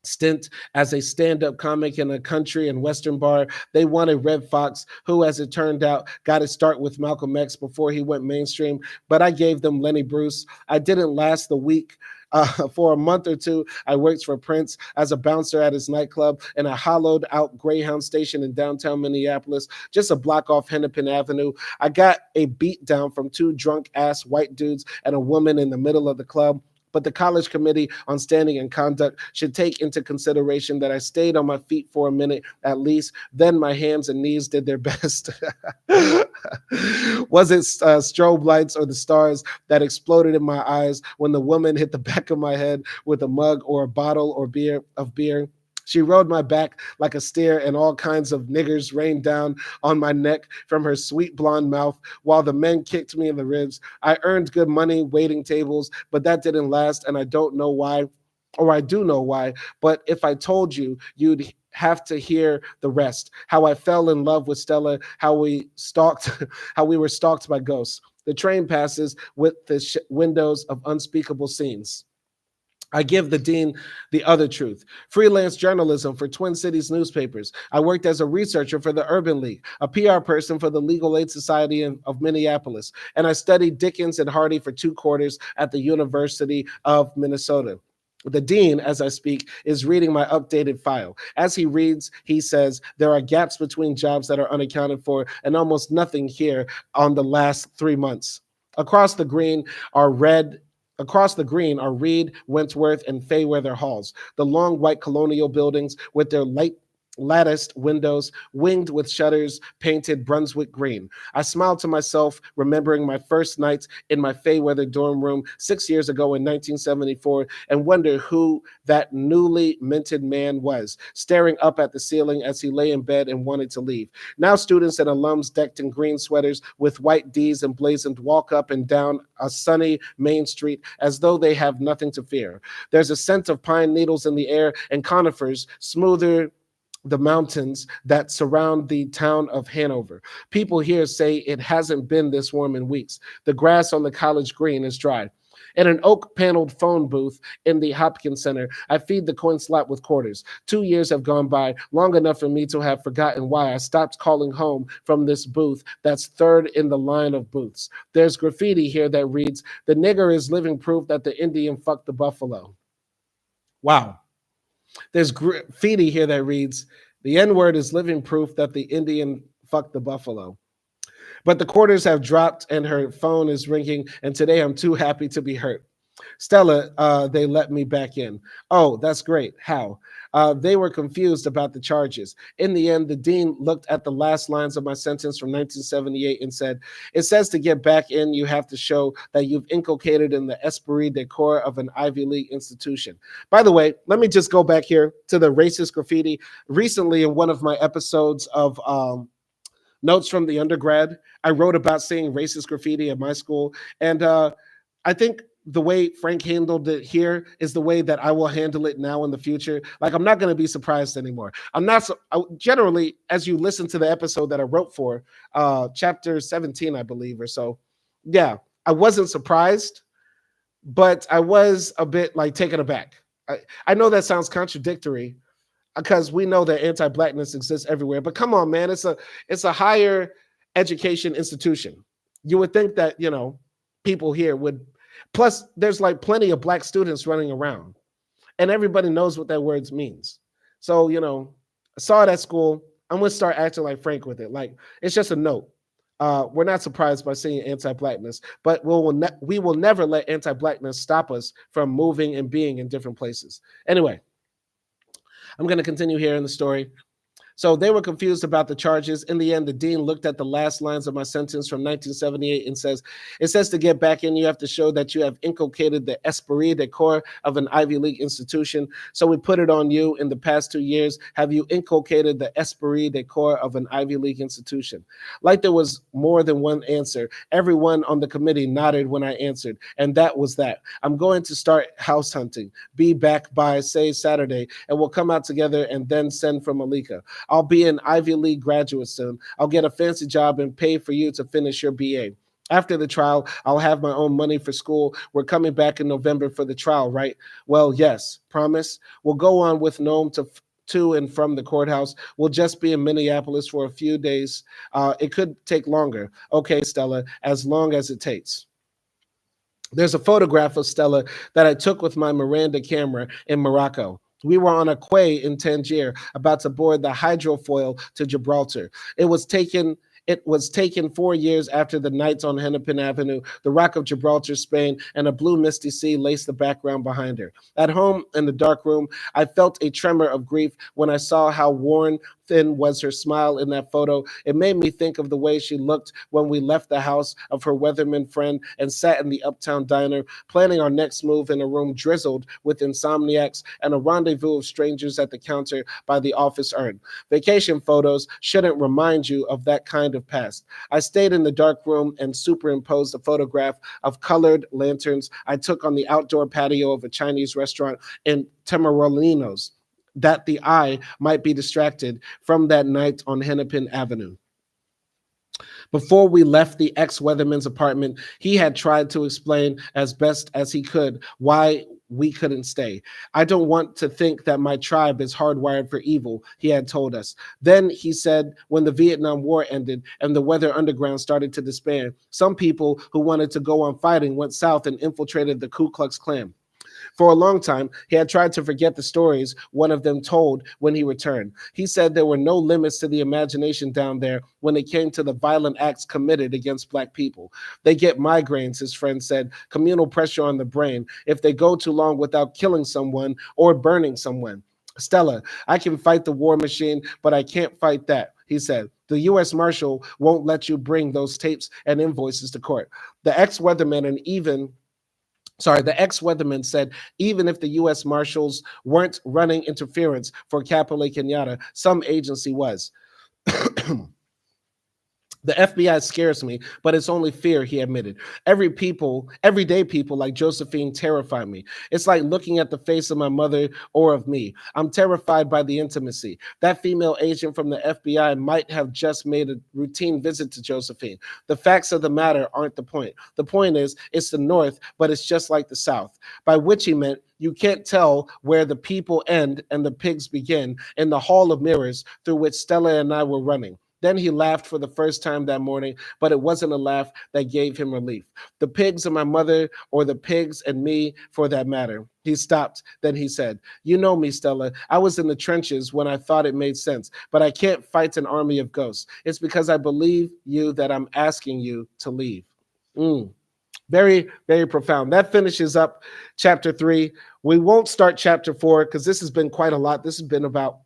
stint as a stand-up comic in a country and western bar. They wanted Red Fox, who, as it turned out, got his start with Malcolm X before he went mainstream, but I gave them Lenny Bruce. I didn't last the week. For a month or two, I worked for Prince as a bouncer at his nightclub in a hollowed out Greyhound station in downtown Minneapolis, just a block off Hennepin Avenue. I got a beat down from two drunk ass white dudes and a woman in the middle of the club. But the college committee on standing and conduct should take into consideration that I stayed on my feet for a minute at least. Then my hands and knees did their best. Was it strobe lights or the stars that exploded in my eyes when the woman hit the back of my head with a mug or a bottle or beer? She rode my back like a steer, and all kinds of niggers rained down on my neck from her sweet blonde mouth while the men kicked me in the ribs. I earned good money waiting tables, but that didn't last, and I don't know why, or I do know why, but if I told you, you'd have to hear the rest. How I fell in love with Stella, how we were stalked by ghosts. The train passes with the windows of unspeakable scenes. I give the dean the other truth. Freelance journalism for Twin Cities newspapers. I worked as a researcher for the Urban League, a PR person for the Legal Aid Society of Minneapolis, and I studied Dickens and Hardy for 2 quarters at the University of Minnesota. The dean, as I speak, is reading my updated file. As he reads, he says, there are gaps between jobs that are unaccounted for and almost nothing here on the last 3 months. Across the green are Reed, Wentworth, and Fayweather halls, the long white colonial buildings with their light latticed windows, winged with shutters painted Brunswick green. I smiled to myself, remembering my first nights in my Fayweather dorm room 6 years ago in 1974, and wondered who that newly minted man was, staring up at the ceiling as he lay in bed and wanted to leave. Now students and alums decked in green sweaters with white D's emblazoned walk up and down a sunny Main Street as though they have nothing to fear. There's a scent of pine needles in the air and conifers smoother the mountains that surround the town of Hanover. People here say it hasn't been this warm in weeks. The grass on the college green is dry. In an oak-paneled phone booth in the Hopkins Center, I feed the coin slot with quarters. 2 years have gone by, long enough for me to have forgotten why I stopped calling home from this booth that's third in the line of booths. There's graffiti here that reads, "The nigger is living proof that the Indian fucked the buffalo." Wow. There's graffiti here that reads, "The N-word is living proof that the Indian fucked the buffalo." But the quarters have dropped and her phone is ringing, and today I'm too happy to be hurt. Stella, they let me back in. Oh, that's great. How? They were confused about the charges. In the end, the dean looked at the last lines of my sentence from 1978 and said, "It says to get back in, you have to show that you've inculcated in the esprit de corps of an Ivy League institution." By the way, let me just go back here to the racist graffiti. Recently, in one of my episodes of Notes from the Undergrad, I wrote about seeing racist graffiti at my school. And I think the way Frank handled it here is the way that I will handle it now in the future. Like, I'm not going to be surprised anymore. I'm not generally, as you listen to the episode that I wrote for chapter 17, I believe, or so. Yeah, I wasn't surprised but I was a bit like taken aback. I know that sounds contradictory because we know that anti-blackness exists everywhere. But come on, man, it's a higher education institution. You would think that people here would. Plus, there's like plenty of black students running around, and everybody knows what that word means. So I saw it at school. I'm gonna start acting like Frank with it. Like it's just a note. We're not surprised by seeing anti-blackness, but we will never let anti-blackness stop us from moving and being in different places. Anyway, I'm going to continue here in the story. So they were confused about the charges. In the end, the dean looked at the last lines of my sentence from 1978 and says, it says to get back in, you have to show that you have inculcated the esprit de corps of an Ivy League institution. So we put it on you in the past 2 years. Have you inculcated the esprit de corps of an Ivy League institution? Like there was more than one answer. Everyone on the committee nodded when I answered. And that was that. I'm going to start house hunting. Be back by, say, Saturday, and we'll come out together and then send for Malika. I'll be an Ivy League graduate soon. I'll get a fancy job and pay for you to finish your BA. After the trial, I'll have my own money for school. We're coming back in November for the trial, right? Well, yes. Promise? We'll go on with Nome to and from the courthouse. We'll just be in Minneapolis for a few days. It could take longer. Okay, Stella, as long as it takes. There's a photograph of Stella that I took with my Miranda camera in Morocco. We were on a quay in Tangier about to board the hydrofoil to Gibraltar. It was taken 4 years after the nights on Hennepin Avenue, the Rock of Gibraltar, Spain, and a blue misty sea laced the background behind her. At home in the dark room, I felt a tremor of grief when I saw how worn thin was her smile in that photo. It made me think of the way she looked when we left the house of her weatherman friend and sat in the uptown diner, planning our next move in a room drizzled with insomniacs and a rendezvous of strangers at the counter by the office urn. Vacation photos shouldn't remind you of that kind of past. I stayed in the dark room and superimposed a photograph of colored lanterns I took on the outdoor patio of a Chinese restaurant in Temorolinos, that the eye might be distracted from that night on Hennepin Avenue. Before we left the ex-weatherman's apartment, he had tried to explain as best as he could why we couldn't stay. I don't want to think that my tribe is hardwired for evil, he had told us. Then he said when the Vietnam War ended and the Weather Underground started to disband, some people who wanted to go on fighting went south and infiltrated the Ku Klux Klan. For a long time, he had tried to forget the stories one of them told when he returned. He said there were no limits to the imagination down there when it came to the violent acts committed against Black people. They get migraines, his friend said, communal pressure on the brain, if they go too long without killing someone or burning someone. Stella, I can fight the war machine, but I can't fight that, he said. The U.S. Marshal won't let you bring those tapes and invoices to court. The ex-weatherman the ex-weatherman said, even if the U.S. Marshals weren't running interference for Capole Kenyatta, some agency was. The FBI scares me, but it's only fear, he admitted. Everyday people like Josephine terrify me. It's like looking at the face of my mother or of me. I'm terrified by the intimacy. That female agent from the FBI might have just made a routine visit to Josephine. The facts of the matter aren't the point. The point is, it's the North, but it's just like the South. By which he meant, you can't tell where the people end and the pigs begin in the hall of mirrors through which Stella and I were running. Then he laughed for the first time that morning, but it wasn't a laugh that gave him relief. The pigs and my mother, or the pigs and me for that matter. He stopped. Then he said, you know me, Stella. I was in the trenches when I thought it made sense, but I can't fight an army of ghosts. It's because I believe you that I'm asking you to leave. Very, very profound. That finishes up chapter 3. We won't start chapter 4 because this has been quite a lot. This has been about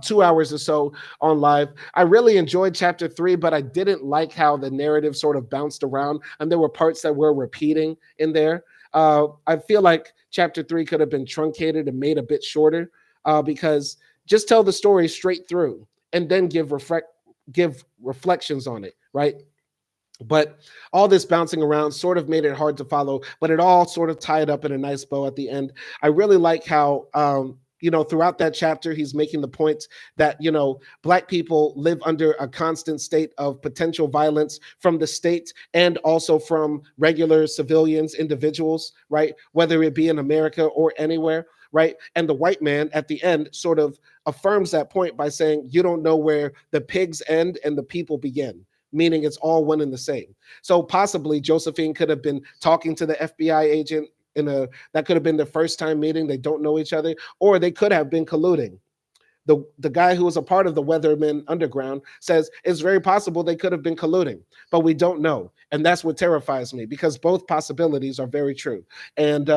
2 hours or so on live. I really enjoyed chapter 3, but I didn't like how the narrative sort of bounced around and there were parts that were repeating in there. I feel like chapter 3 could have been truncated and made a bit shorter because just tell the story straight through and then give reflections on it, right? But all this bouncing around sort of made it hard to follow, but it all sort of tied up in a nice bow at the end. I really like how throughout that chapter, he's making the point that, Black people live under a constant state of potential violence from the state and also from regular civilians, individuals, right? Whether it be in America or anywhere, right? And the white man at the end sort of affirms that point by saying, you don't know where the pigs end and the people begin, meaning it's all one and the same. So possibly Josephine could have been talking to the FBI agent that could have been the first time meeting. They don't know each other, or they could have been colluding. The guy who was a part of the Weathermen Underground says it's very possible they could have been colluding, but we don't know. And that's what terrifies me, because both possibilities are very true. And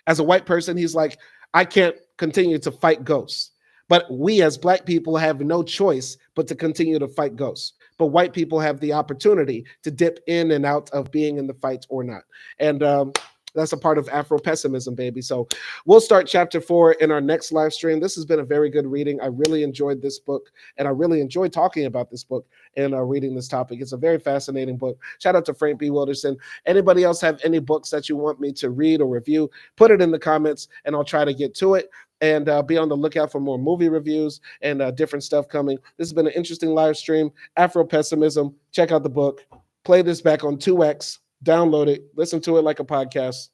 as a white person, he's like, I can't continue to fight ghosts. But we as Black people have no choice but to continue to fight ghosts. But white people have the opportunity to dip in and out of being in the fight or not. And that's a part of Afro-Pessimism, baby. So we'll start chapter 4 in our next live stream. This has been a very good reading. I really enjoyed this book, and I really enjoyed talking about this book and reading this topic. It's a very fascinating book. Shout out to Frank B. Wilderson. Anybody else have any books that you want me to read or review? Put it in the comments, and I'll try to get to it. And be on the lookout for more movie reviews and different stuff coming. This has been an interesting live stream. Afro-Pessimism. Check out the book. Play this back on 2X. Download it. Listen to it like a podcast.